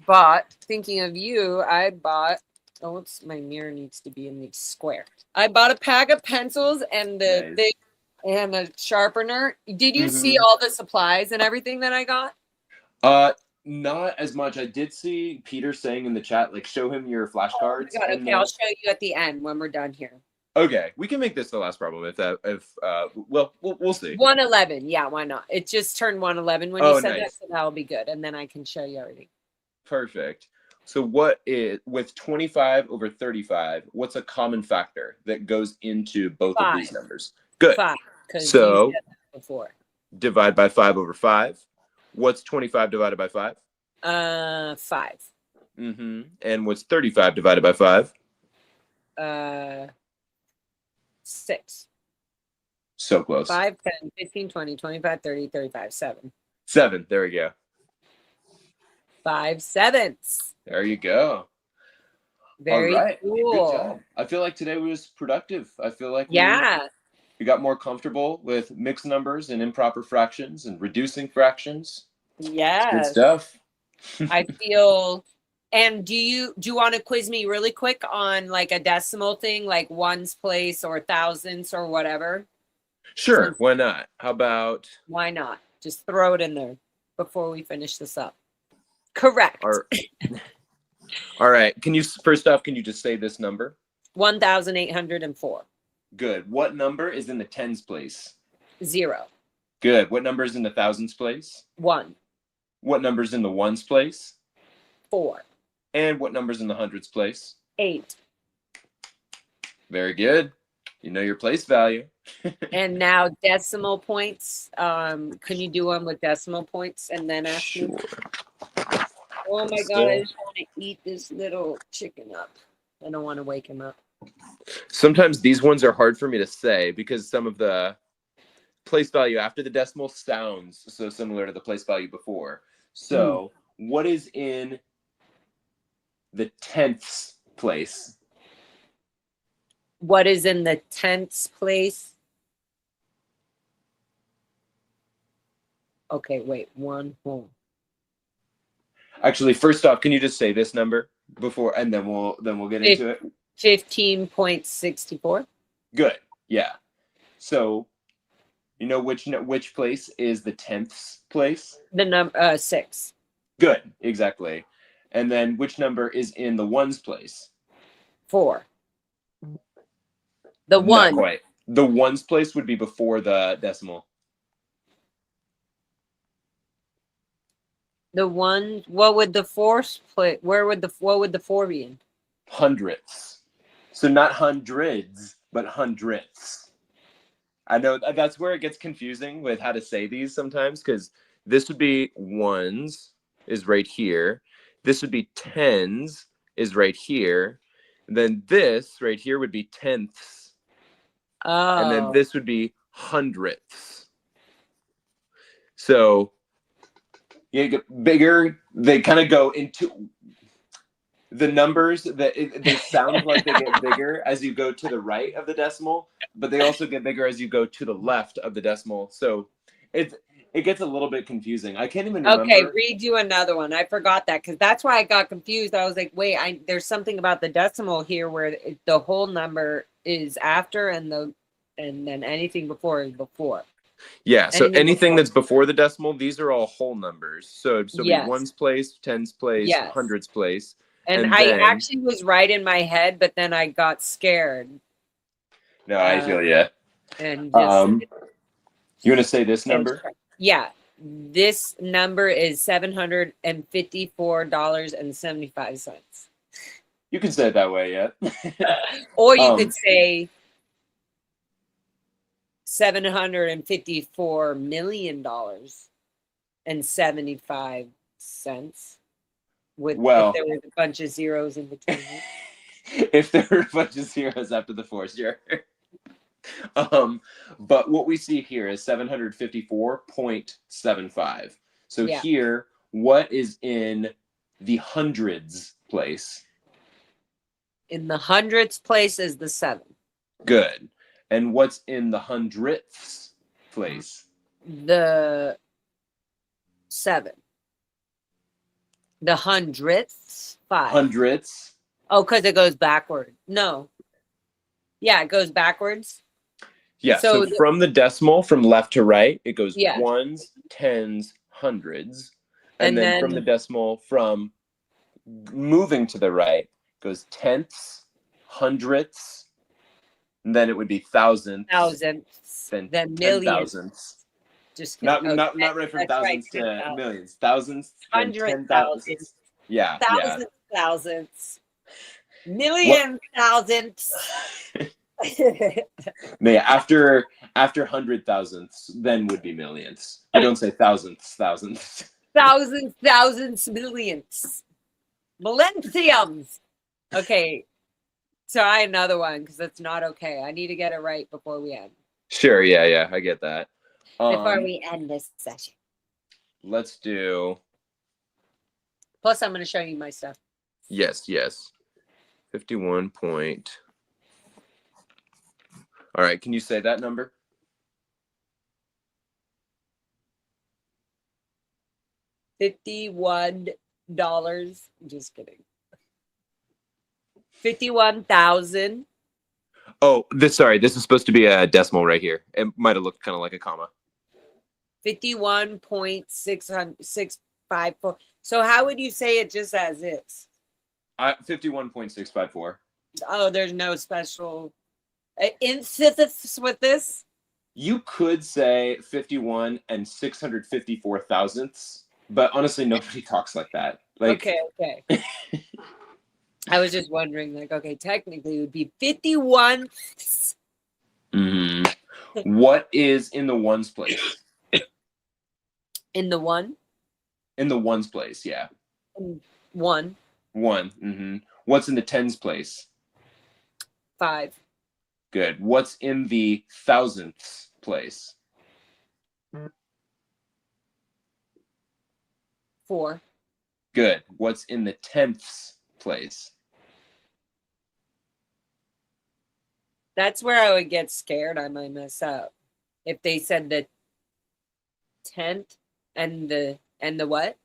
bought, thinking of you, I bought, oh, my mirror needs to be in the square. I bought a pack of pencils and the Nice. and a sharpener. Did you see Mhm. all the supplies and everything that I got? Not as much. I did see Peter saying in the chat, like, show him your Oh my flashcards, God. and Okay, I'll then show you at the end when we're done here. okay, we can make this the last problem well, we'll see. 111. Yeah, why not? It just turned 111 when you said that, Nice. so that'll be good. And then I can show you everything. Perfect. So what is with 25 over 35, what's a common factor that goes into both of 5. these numbers? Good. 5, because you So said that before. divide by 5 over 5. What's 25 divided by 5? 5. And what's 35 divided by 5? 6. So close. 5, 10, 15, 20, 25, 30, 35, 7. 7. There we go. 5 sevenths. There you go. Very All right. cool. Good job. I feel like today was productive. I feel like Yeah. we got more comfortable with mixed numbers and improper fractions and reducing fractions. Yes. Good stuff. I feel. And do you want to quiz me really quick on like a decimal thing, like ones place or thousandths or whatever? Sure. Why not? How about? Why not? Just throw it in there before we finish this up. Correct. All right. First off, can you just say this number? 1,804. Good. What number is in the tens place? 0. Good. What number is in the thousands place? 1. What number's in the ones place? 4. And what number's in the hundreds place? 8. Very good. You know your place value. And now decimal points. Can you do one with decimal points and then ask me? Oh my God, I just want to eat this little chicken up. I don't want to wake him up. Sometimes these ones are hard for me to say because some of the place value after the decimal sounds so similar to the place value before. So what is in the tenths place? What is in the tenths place? Okay, wait, 1 home. Actually, first off, can you just say this number before, and then we'll get into it. 15.64. Good. Yeah. So, you know which place is the tenths place? The number 6. Good. Exactly. And then which number is in the ones place? 4. The 1. Not quite. The ones place would be before the decimal. The 1. What would the 4 split? What would the 4 be in? Hundredths. So not hundreds, but hundredths. I know that's where it gets confusing with how to say these sometimes, because this would be ones is right here. This would be tens is right here. And then this right here would be tenths. Oh. And then this would be hundredths. So you get bigger. They kind of go into the numbers that they sound like they get bigger as you go to the right of the decimal, but they also get bigger as you go to the left of the decimal. So it gets a little bit confusing. I can't even remember. Okay, redo another one. I forgot that because that's why I got confused. I was like, wait, there's something about the decimal here where the whole number is after and then anything before is before. Yeah, so anything that's before the decimal, these are all whole numbers. So yes. Be ones place, tens place, yes. hundreds place. And I actually was right in my head, but then I got scared. No, I feel you. And just, you want to say this number? Yeah. This number is $754.75. You can say it that way, yeah. Or you could say $754,000,000.75. If there was a bunch of zeros in between. If there were a bunch of zeros after the 4, sure. But what we see here is 754.75. So here, what is in the hundreds place? In the hundreds place is the 7. Good. And what's in the hundredths place? The 7. The hundredths, 5. Hundredths. Oh, because it goes backward. No. Yeah, it goes backwards. Yeah, so So from the decimal, from left to right, it goes yeah. ones, tens, hundreds. And And then from the then decimal, from moving to the right, goes tenths, hundredths, and then it would be thousandths, thousandths, then then ten millions. thousandths. Just kidding. Not right from That's right. thousands to millions. Thousands, then Hundred ten thousand, thousands. Yeah, yeah. thousands, What? million thousands. May after 100,000ths, then would be millions. We don't say thousandths. thousands, millions, millenniums. Okay, so I another one because that's not okay. I need to get it right before we end. Sure, yeah, I get that. Before we end this session. Let's do. Plus, I'm going to show you my stuff. Yes. 51 point. All right, can you say that number? $51. Just kidding. 51,000. Oh, this is supposed to be a decimal right here. It might have looked kind of like a comma. 51.654. So how would you say it just as is? 51.654. Oh, there's no special emphasis with this. You could say 51 and 654 thousandths, but honestly, nobody talks like that. Like, Okay. I was just wondering, like, okay, technically it would be 51. What is in the ones place? In the one? In the ones place, yeah. One. What's in the tens place? 5. Good. What's in the thousandths place? 4. Good. What's in the tenths place? That's where I would get scared. I might mess up if they said the 10th and the what?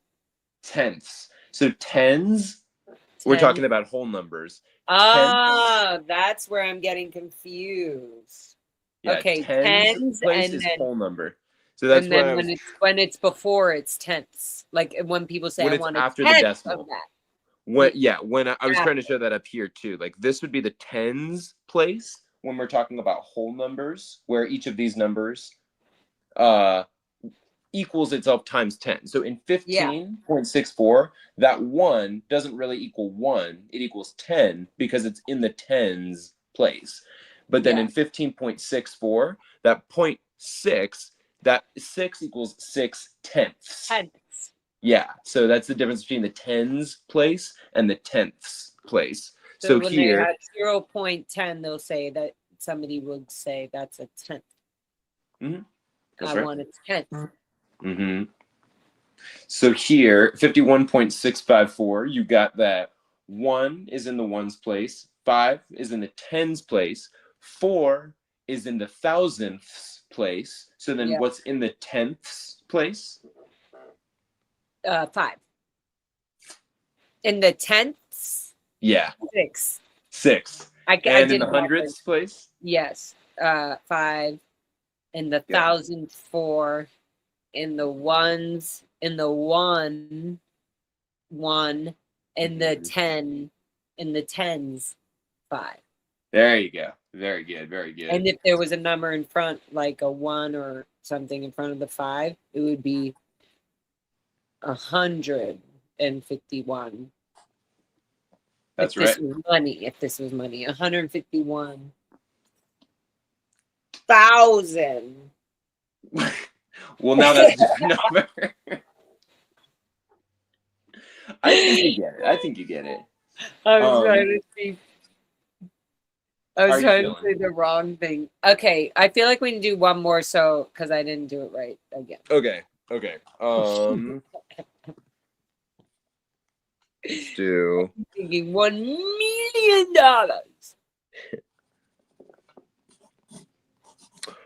Tenths. So tens, we're talking about whole numbers. Ah, that's where I'm getting confused. Yeah, okay, tens place is then whole number. So that's and then why when it's before, it's tenths. Like when people say when I it's want after a the tenth decimal. of that. When I was trying to show that up here too. Like this would be the tens place when we're talking about whole numbers, where each of these numbers equals itself times 10. So in 15.64, that 1 doesn't really equal 1. It equals 10 because it's in the tens place. But then in 15.64, that 0.6, that 6 equals 6 tenths. Yeah, so that's the difference between the tens place and the tenths place. So when here, they have 0.10, they'll say that somebody would say that's a tenth. That's I right. want a tenth. So here, 51.654, you got that 1 is in the ones place, 5 is in the tens place, 4 is in the thousandths place. So then what's in the tenths place? 5. In the tenths? Yeah. 6. 6. I and did in the hundredths place? Yes. 5. In the thousandths, 4. In the ones, in the 1. In the 10. In the tens, 5. There you go. Very good. And if there was a number in front, like a 1 or something in front of the 5, it would be 151. That's if right. If this was money, 151,000. Well, now that's a different number. I think you get it. I was trying to say the wrong thing. Okay, I feel like we can do one more, so because I didn't do it right again. Okay. Let's do. I'm thinking $1 million.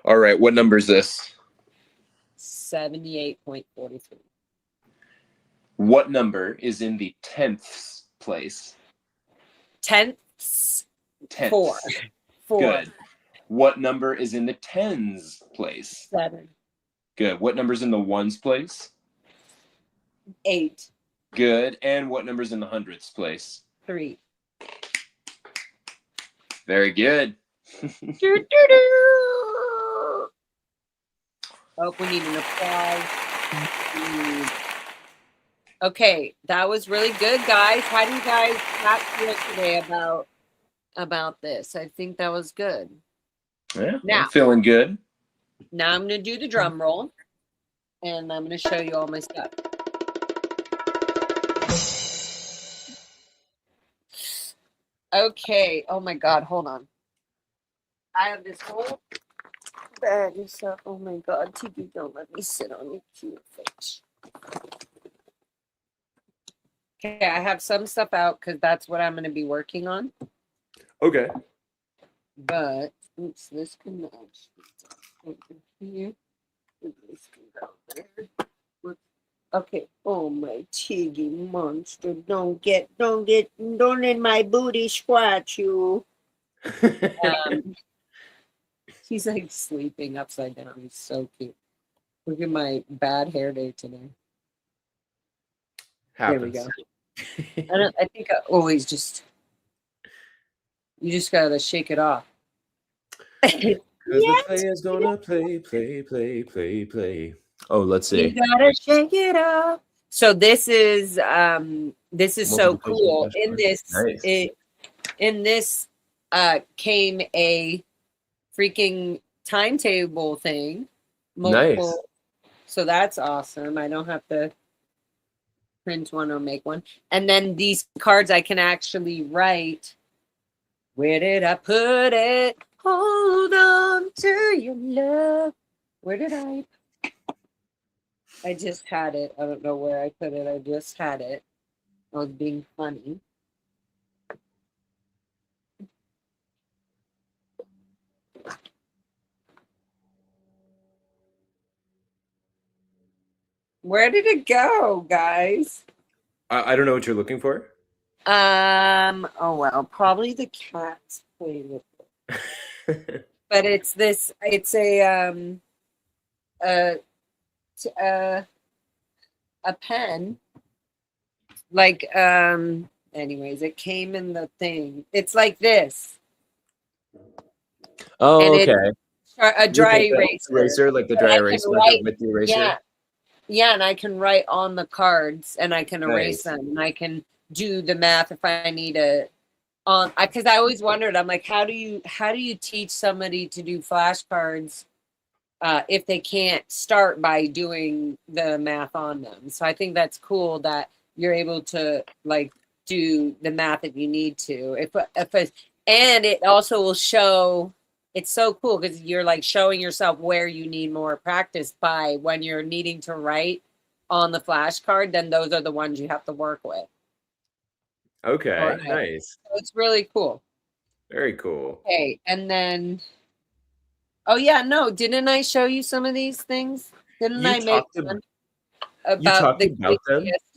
All right, what number is this? 78.43. What number is in the tenths place? Tenths. Tenths. 4. Good. What number is in the tens place? 7. Good. What number's in the ones place? 8. Good. And what number's in the hundredths place? 3. Very good. Oh, we need an applause. Okay, that was really good, guys. How do you guys feel today about this? I think that was good. Yeah, Now, I'm feeling good. Now I'm going to do the drum roll, and I'm going to show you all my stuff. Okay. Oh my God. Hold on. I have this whole bag of stuff. Oh my God. Tiki, don't let me sit on your cute face. Okay. I have some stuff out because that's what I'm going to be working on. Okay. But, oops, this can actually go here. This can go there. Okay. Oh my Tiggy monster! Don't let my booty squat you. He's like sleeping upside down. He's so cute. Look at my bad hair day today. Happens. There we go. I think I always you just gotta shake it off. Because the player's gonna play. Oh, let's see. You gotta shake it off. So this is so cool. In this, nice. In this came a freaking timetable thing. Multiple. Nice. So that's awesome. I don't have to print one or make one. And then these cards I can actually write. Where did I put it? Hold on to your love. Where did I just had it. I don't know where I put it. I just had it. I was being funny. Where did it go, guys? I don't know what you're looking for. Oh well, probably the cats play with it. But it's this. It's a pen. Like anyways, it came in the thing. It's like this. Oh, and okay. A dry eraser. Like the dry eraser with the eraser. Yeah, and I can write on the cards, and I can erase them, and I can do the math if I need to. Because I always wondered, I'm like, how do you teach somebody to do flashcards if they can't start by doing the math on them? So I think that's cool that you're able to like do the math if you need to. And it also will show. It's so cool because you're like showing yourself where you need more practice by when you're needing to write on the flashcard, then those are the ones you have to work with. Okay, nice. So it's really cool. Very cool. Okay, and then, oh yeah, no, didn't I show you some of these things? Didn't I make one about them?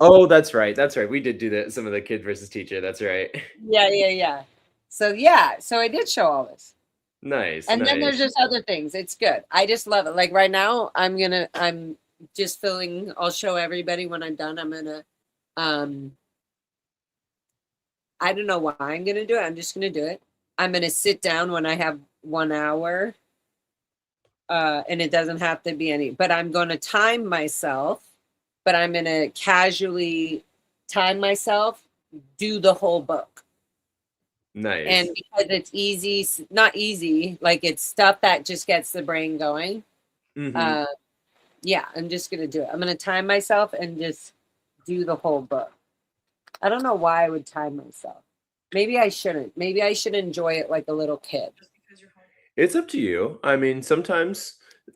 Oh, that's right. That's right. We did do that. Some of the kid versus teacher. That's right. Yeah. So I did show all this. Nice. And then there's just other things. It's good. I just love it. Like right now, I'm just filling. I'll show everybody when I'm done. I'm gonna, I don't know why I'm gonna do it. I'm just gonna do it. I'm gonna sit down when I have 1 hour, and it doesn't have to be any. But I'm gonna time myself. But I'm gonna casually time myself. Do the whole book. Nice. And because it's easy, not easy, like it's stuff that just gets the brain going. Mm-hmm. Yeah, I'm just going to do it. I'm going to time myself and just do the whole book. I don't know why I would time myself. Maybe I shouldn't. Maybe I should enjoy it like a little kid. It's up to you. I mean, sometimes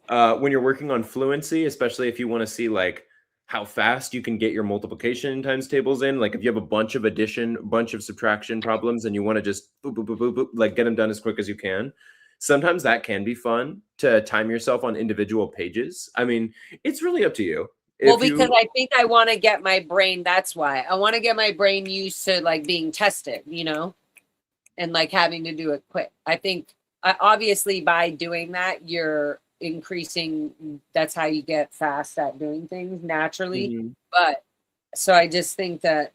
when you're working on fluency, especially if you want to see like how fast you can get your multiplication times tables in. Like if you have a bunch of addition, bunch of subtraction problems and you want to just boop, boop, boop, boop, boop, like get them done as quick as you can. Sometimes that can be fun to time yourself on individual pages. I mean, it's really up to you. Well, If because you, I think I want to get my brain, that's why. I want to get my brain used to like being tested, and like having to do it quick. I think obviously by doing that, you're increasing, that's how you get fast at doing things naturally. Mhm. But so I just think that,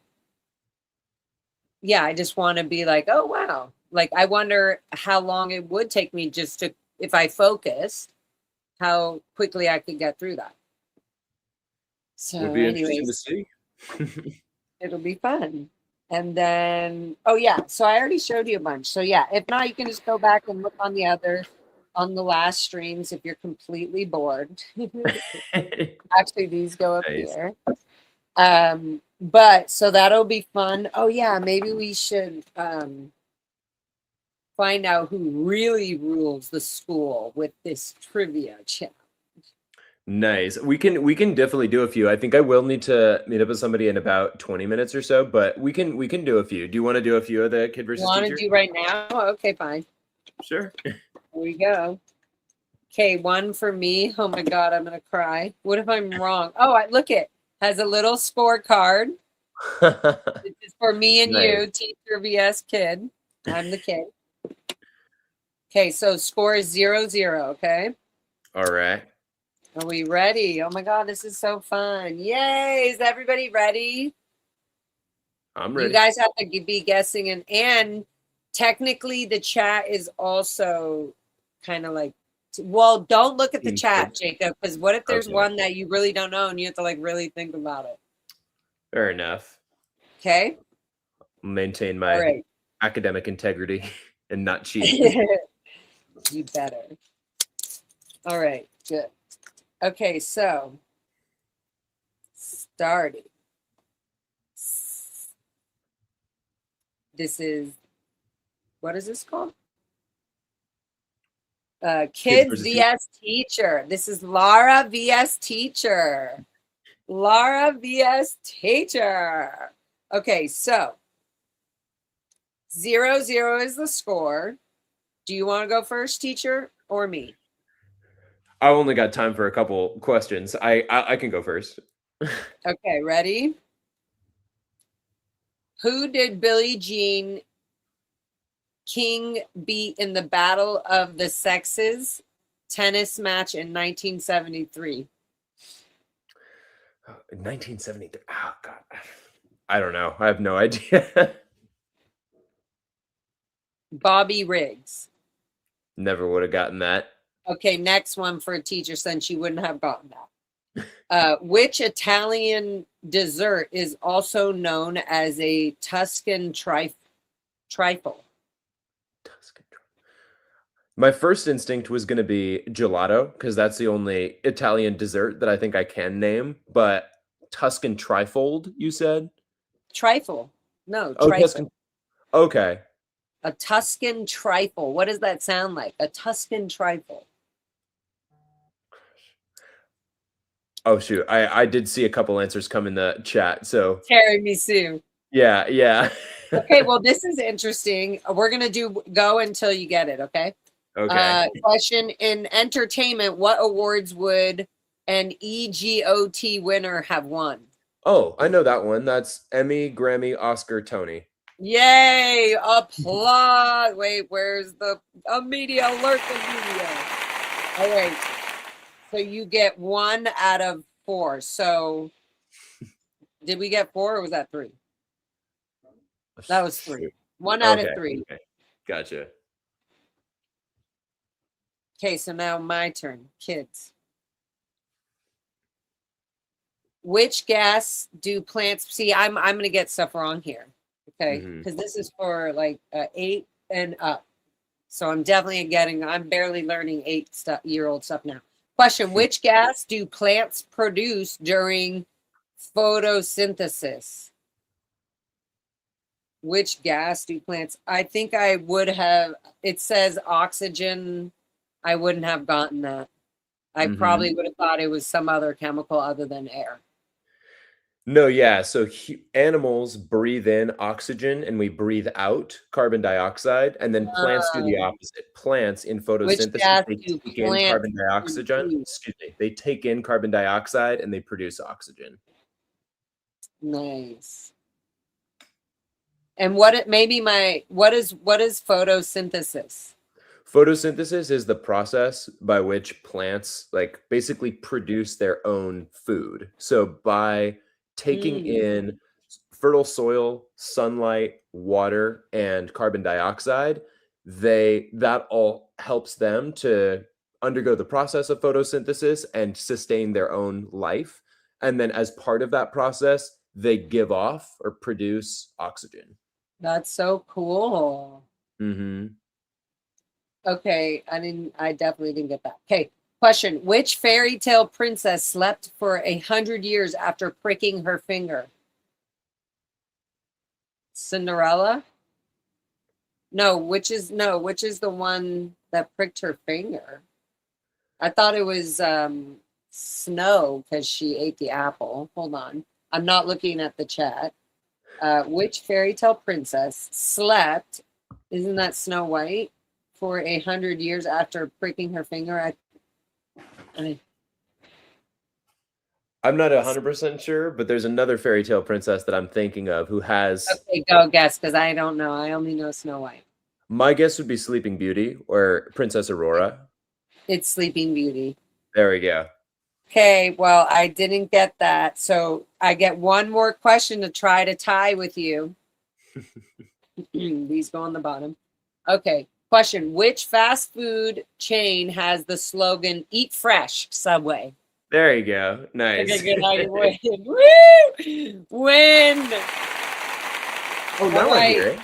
yeah, I just want to be like, oh, wow. Like, I wonder how long it would take me just to, if I focused, how quickly I could get through that. Would So, be interesting to anyways, see. it'll be fun. And then, oh yeah, so I already showed you a bunch. So yeah, if not, you can just go back and look on on the last streams if you're completely bored. Actually, these go up Nice. here. But so that'll be fun. Oh yeah, maybe we should find out who really rules the school with this trivia chat. Nice. We can definitely do a few. I think I will need to meet up with somebody in about 20 minutes or so, but we can do a few. Do you want to do a few of the kid You versus want to teacher? do right now? Okay, fine. Sure. Here we go. Okay, one for me. Oh my God, I'm gonna cry. What if I'm wrong? Oh, look it has a little scorecard. This is for me and Nice. you, teacher vs kid. I'm the kid. Okay, so score is 0-0. Okay, All right. are we ready? Oh my God, this is so fun! Yay! Is everybody ready? I'm You ready. guys have to be guessing, and technically the chat is also kind of like, well, don't look at the chat, Jacob, because what if there's Okay. one that you really don't know and you have to like really think about it? Fair enough. Okay. Maintain All my right. academic integrity and not cheat. You better. All right. Good. Okay. So starting. This is, what is this called? Kids Kids versus teacher. vs teacher. This is Laura vs teacher. Laura vs teacher. Okay, so 0-0 is the score. Do you want to go first, teacher, or me? I only got time for a couple questions. I can go first. Okay, ready? Who did Billie Jean King beat in the Battle of the Sexes tennis match in 1973? 1973. Oh God. I don't know. I have no idea. Bobby Riggs. Never would have gotten that. Okay, next one for a teacher since you wouldn't have gotten that. Which Italian dessert is also known as a Tuscan trifle? My first instinct was going to be gelato because that's the only Italian dessert that I think I can name. But Tuscan trifold, you said? Trifle. No, Oh, trifle. Tuscan. Okay. A Tuscan trifle. What does that sound like? A Tuscan trifle. Oh shoot, I did see a couple answers come in the chat. So Tiramisu. yeah, yeah. Okay, well, this is interesting. We're gonna do go until you get it. Okay. Okay. Question: in entertainment, what awards would an EGOT winner have won? Oh, I know that one. That's Emmy, Grammy, Oscar, Tony. Yay! Applause. Wait, where's the media alert? The media. All right. So you get 1 out of 4. So did we get 4 or was that 3? That was 3. 1 out of Okay. 3. Okay. Gotcha. Okay, so now my turn. Kids. Which gas do plants see? I'm gonna get stuff wrong here. Okay, because this is for like 8 and up. So I'm barely learning 8-year-old stuff now. Question: which gas do plants produce during photosynthesis? Which gas do plants? I think I would have, it says oxygen. I wouldn't have gotten that. I probably would have thought it was some other chemical other than air. No, yeah. So animals breathe in oxygen and we breathe out carbon dioxide. And then plants do the Um, opposite. Plants in which photosynthesis, gas they do take in plants carbon dioxide. produce? Excuse me. They take in carbon dioxide and they produce oxygen. Nice. And what is photosynthesis? Photosynthesis is the process by which plants like basically produce their own food. So by taking Mm, in fertile soil, sunlight, water, and carbon dioxide, that all helps them to undergo the process of photosynthesis and sustain their own life. And then as part of that process, they give off or produce oxygen. that's so cool. Hmm. Okay, I definitely didn't get that. Okay, question. Which fairy tale princess slept for 100 years after pricking her finger? Cinderella? No, which is the one that pricked her finger? I thought it was Snow because she ate the apple. Hold on. I'm not looking at the chat. Which fairy tale princess slept? Isn't that Snow White? For 100 years after pricking her finger. I I'm not 100% sure, but there's another fairy tale princess that I'm thinking of who has, okay, go guess because I don't know. I only know Snow White. my guess would be Sleeping Beauty or Princess Aurora. It's Sleeping Beauty. There we go. Okay, well, I didn't get that. So I get one more question to try to tie with you. These go on the bottom. Okay, question. Which fast food chain has the slogan "Eat Fresh"? Subway. There you go. Okay, Nice. good. Now you win. Woo! Win. Oh, All now I right. hear it.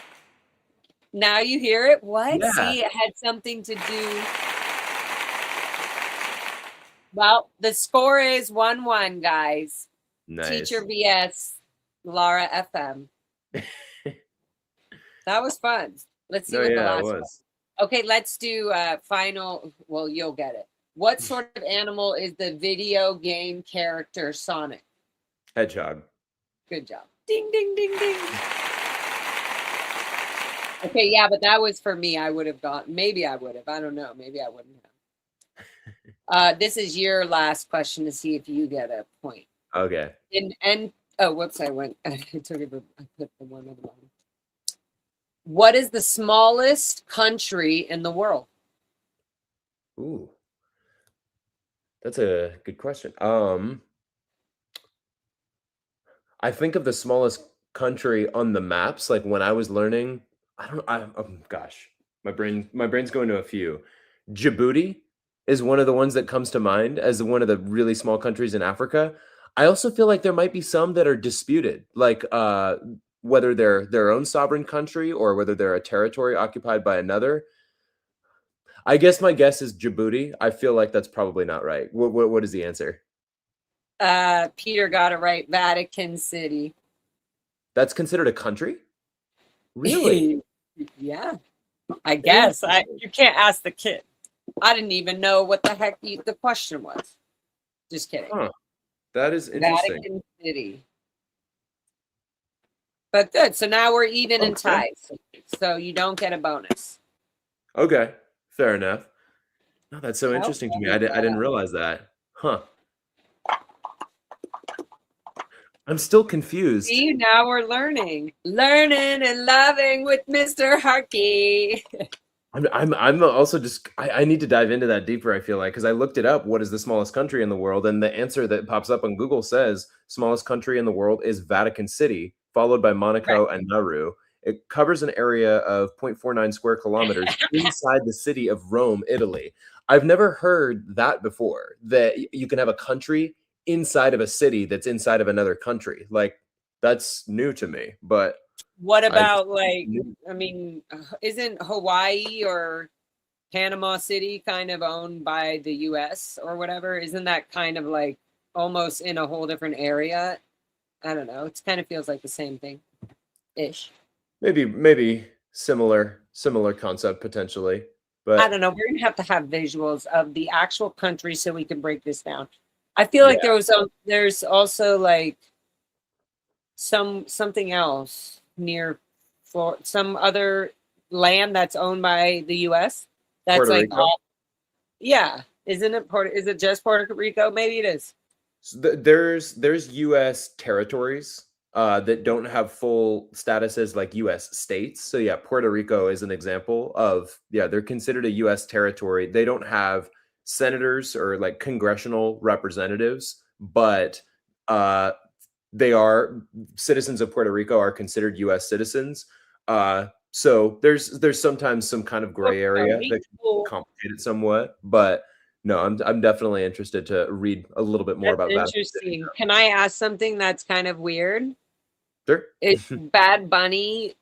Now you hear it. What? Yeah. See, it had something to do. Well, the score is 1-1, guys. Teacher Nice. vs. Laura FM. That was fun. Let's see No, what the yeah, it last one. was. Okay, let's do final. Well, you'll get it. What sort of animal is the video game character Sonic? Hedgehog. Good job. Ding, ding, ding, ding. Okay, yeah, but that was for me. I would have gotten. Maybe I would have. I don't know. Maybe I wouldn't have. This is your last question to see if you get a point. Okay. And oh, whoops! I went. I took it. I put the one at the bottom. What is the smallest country in the world? Ooh, that's a good question. I think of the smallest country on the maps, like when I was learning, I don't gosh, my brain's going to a few. Djibouti is one of the ones that comes to mind as one of the really small countries in Africa. I also feel like there might be some that are disputed, like whether they're their own sovereign country or whether they're a territory occupied by another. I guess my guess is Djibouti. I feel like that's probably not right. What is the answer? Peter got it right. Vatican City. That's considered a country? Really? Yeah, I guess. You can't ask the kid. I didn't even know what the heck the question was. Just kidding. Huh. That is interesting. Vatican City. But good. So now we're even in Okay. ties. So you don't get a bonus. Okay. Fair enough. No, that's so Oh, interesting to me. I didn't realize that. Huh. I'm still confused. see, now we're learning. Learning and loving with Mr. Harkey. I'm also just I need to dive into that deeper, I feel like, because I looked it up, what is the smallest country in the world? And the answer that pops up on Google says smallest country in the world is Vatican City, followed by Monaco and Nauru. It covers an area of 0.49 square kilometers inside the city of Rome, Italy. I've never heard that before, that you can have a country inside of a city that's inside of another country. Like, that's new to me, but What I about isn't Hawaii or Panama City kind of owned by the US or whatever? Isn't that kind of like almost in a whole different area? I don't know. It kind of feels like the same thing ish. maybe similar concept potentially, I but don't know. We're gonna have to have visuals of the actual country so we can break this down. I feel like yeah. there's also like something else near some other land that's owned by the US. That's Puerto like Rico. all, yeah. Isn't it is it just Puerto Rico? Maybe it is. So there's U.S. territories that don't have full status as like U.S. states. So yeah, Puerto Rico is an example of, yeah, they're considered a U.S. territory. They don't have senators or like congressional representatives, but uh, they are citizens of Puerto Rico are considered U.S. citizens. So there's sometimes some kind of gray Puerto area that can Rico. complicate it somewhat, but no, I'm definitely interested to read a little bit more That's about that. interesting. Can I ask something that's kind of weird? Sure. Is Bad Bunny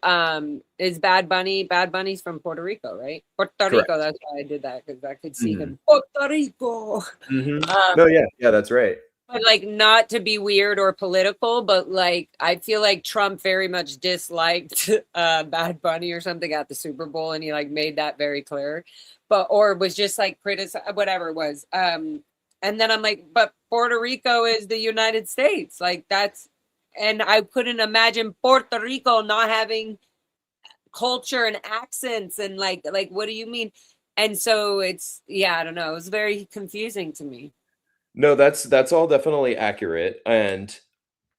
Bad Bunny's from Puerto Rico, right? Puerto Rico, Correct. that's why I did that, because I could see Mhm. him. Puerto Rico. Mhm. Um, No, yeah, that's right. but like, not to be weird or political, but like I feel like Trump very much disliked Bad Bunny or something at the Super Bowl, and he like made that very clear. But or was just like whatever it was. And then I'm like, but Puerto Rico is the United States. Like that's, and I couldn't imagine Puerto Rico not having culture and accents and like what do you mean? And so it's, yeah, I don't know. It was very confusing to me. No, that's all definitely accurate, and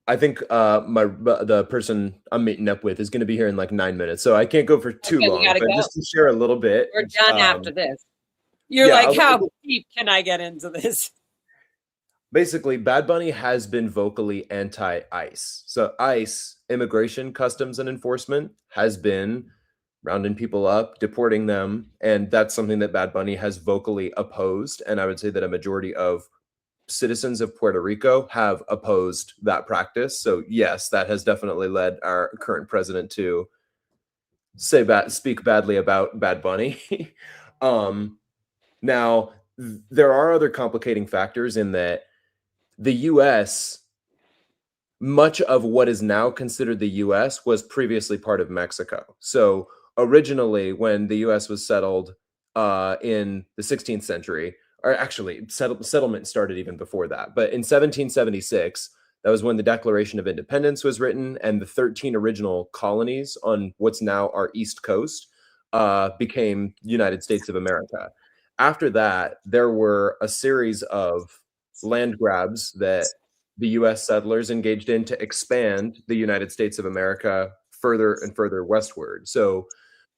I think the person I'm meeting up with is going to be here in like 9 minutes, so I can't go for too Okay, we long. gotta But go. just to share a little bit, We're done after this. You're yeah, like, how deep can I get into this? basically, Bad Bunny has been vocally anti-ICE. So ICE, Immigration, Customs, and Enforcement, has been rounding people up, deporting them, and that's something that Bad Bunny has vocally opposed. And I would say that a majority of citizens of Puerto Rico have opposed that practice. So yes, that has definitely led our current president to speak badly about Bad Bunny. um, Now, there are other complicating factors in that the US, much of what is now considered the US was previously part of Mexico. So originally, when the US was settled in the 16th century, or actually, settlement started even before that, but in 1776, that was when the Declaration of Independence was written, and the 13 original colonies on what's now our East Coast became United States of America. After that, there were a series of land grabs that the US settlers engaged in to expand the United States of America further and further westward. So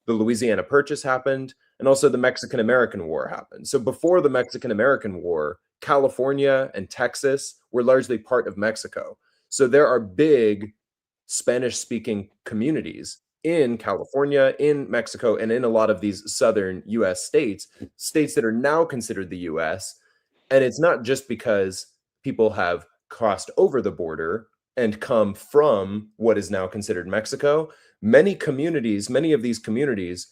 the Louisiana Purchase happened, and also the Mexican American War happened. So before the Mexican American War, California and Texas were largely part of Mexico. So there are big Spanish speaking communities in California, in Mexico, and in a lot of these southern US states, states that are now considered the US. And it's not just because people have crossed over the border and come from what is now considered Mexico. Many of these communities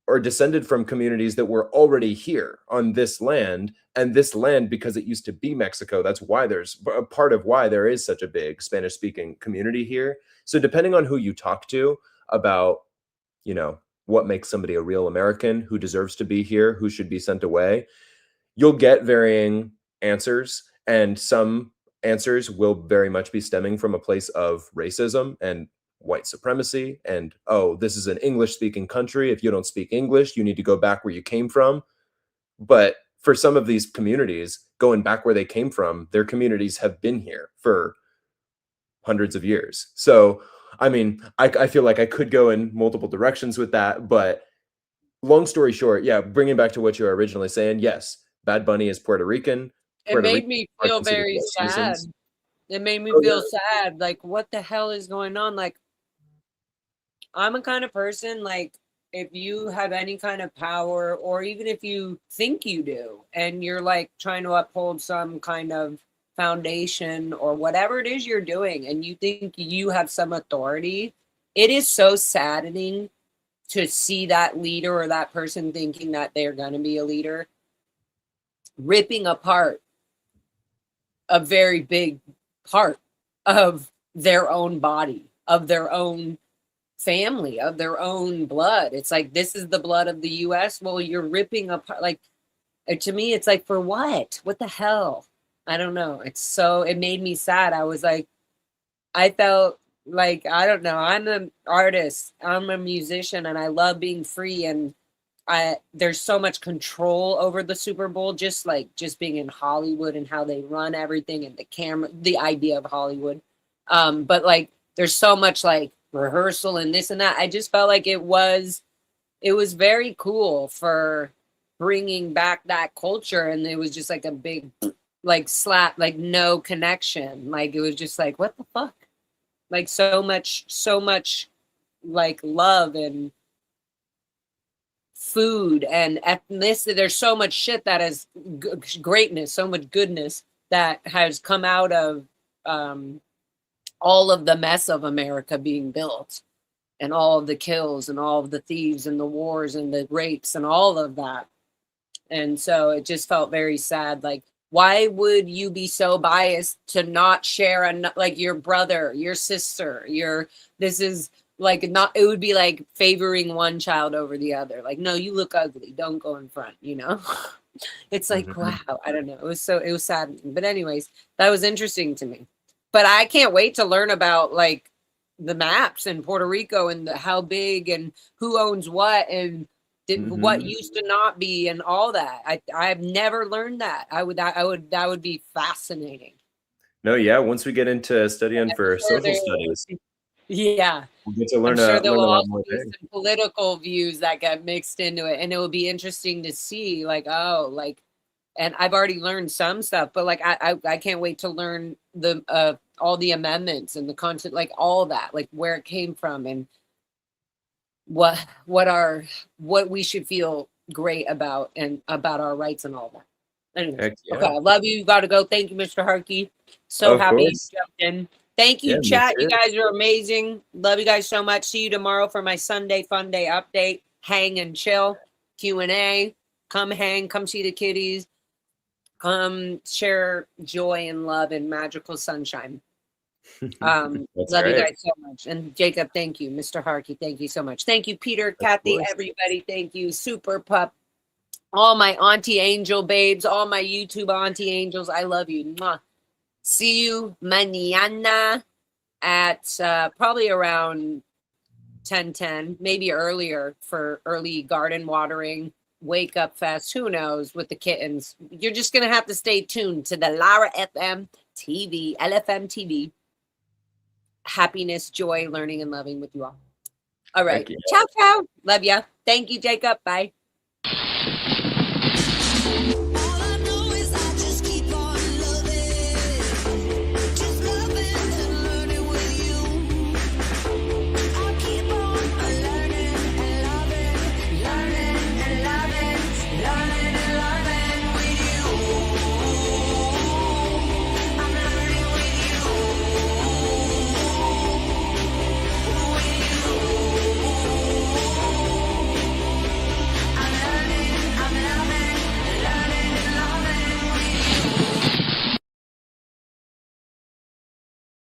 are descended from communities that were already here on this land. And this land, because it used to be Mexico, that's why there's a part of why there is such a big Spanish speaking community here. So depending on who you talk to about, what makes somebody a real American, who deserves to be here, who should be sent away, you'll get varying answers, and some answers will very much be stemming from a place of racism and white supremacy, and oh, this is an English speaking country, if you don't speak English you need to go back where you came from. But for some of these communities, going back where they came from, their communities have been here for hundreds of years. So I mean, I feel like I could go in multiple directions with that, but long story short, yeah, bringing back to what you were originally saying, yes, Bad Bunny is Puerto Rican. It Puerto made Ricans me are feel considered very U.S. sad. citizens. It made me Oh, feel yeah. sad. Like, what the hell is going on? Like, I'm a kind of person, like, if you have any kind of power, or even if you think you do, and you're like trying to uphold some kind of foundation or whatever it is you're doing, and you think you have some authority, it is so saddening to see that leader or that person thinking that they're going to be a leader ripping apart a very big part of their own body, of their own family, of their own blood. It's like, this is the blood of the US. Well, you're ripping apart, like, to me, it's like, for what? What the hell? I don't know. It made me sad. I was like, I felt like, I don't know, I'm an artist, I'm a musician, and I love being free. And there's so much control over the Super Bowl, just being in Hollywood and how they run everything and the camera, the idea of Hollywood. But like, there's so much like rehearsal and this and that. I just felt like it was very cool for bringing back that culture. And it was just like a big like slap, like no connection. Like it was just like, what the fuck? Like so much like love and food and ethnicity. There's so much shit that is greatness, so much goodness that has come out of all of the mess of America being built, and all of the kills and all of the thieves and the wars and the rapes and all of that. And so it just felt very sad. Like, why would you be so biased to not share like your brother, your sister, this is like, not, it would be like favoring one child over the other. Like, no, you look ugly, don't go in front, you know? It's like, wow, I don't know. It was sad. But anyways, that was interesting to me. But I can't wait to learn about like the maps in Puerto Rico and how big and who owns what and what used to not be and all that. I've never learned that. That would be fascinating. No, yeah. Once we get into studying for Sure social studies, yeah. we'll get to I'm learn sure there learn a will lot also more be there. some political views that get mixed into it. And it will be interesting to see like, oh, like, and I've already learned some stuff, but like I can't wait to learn the all the amendments and the content, like all that, like where it came from and what we should feel great about and about our rights and all that. Anyways, Heck yeah. okay, I love you. You gotta go. Thank you, Mr. Harkey. So Of happy you course. jumped in. Thank Yeah, you, me chat. You too. guys are amazing. Love you guys so much. See you tomorrow for my Sunday fun day update. Hang and chill. Q&A. Come hang, come see the kitties. Come share joy and love and magical sunshine. That's Love you great. guys so much. And Jacob, thank you. Mr. Harkey, thank you so much. Thank you, Peter, Of Kathy, course. everybody. Thank you. Super Pup. All my Auntie Angel babes, all my YouTube Auntie Angels. I love you. Mwah. See you mañana at probably around 10:10, maybe earlier for early garden watering, wake up fest. Who knows with the kittens? You're just going to have to stay tuned to the Lara FM TV, LFM TV. Happiness, joy, learning, and loving with you all. All right. Heck yeah. Ciao, ciao. Love ya. Thank you, Jacob. Bye.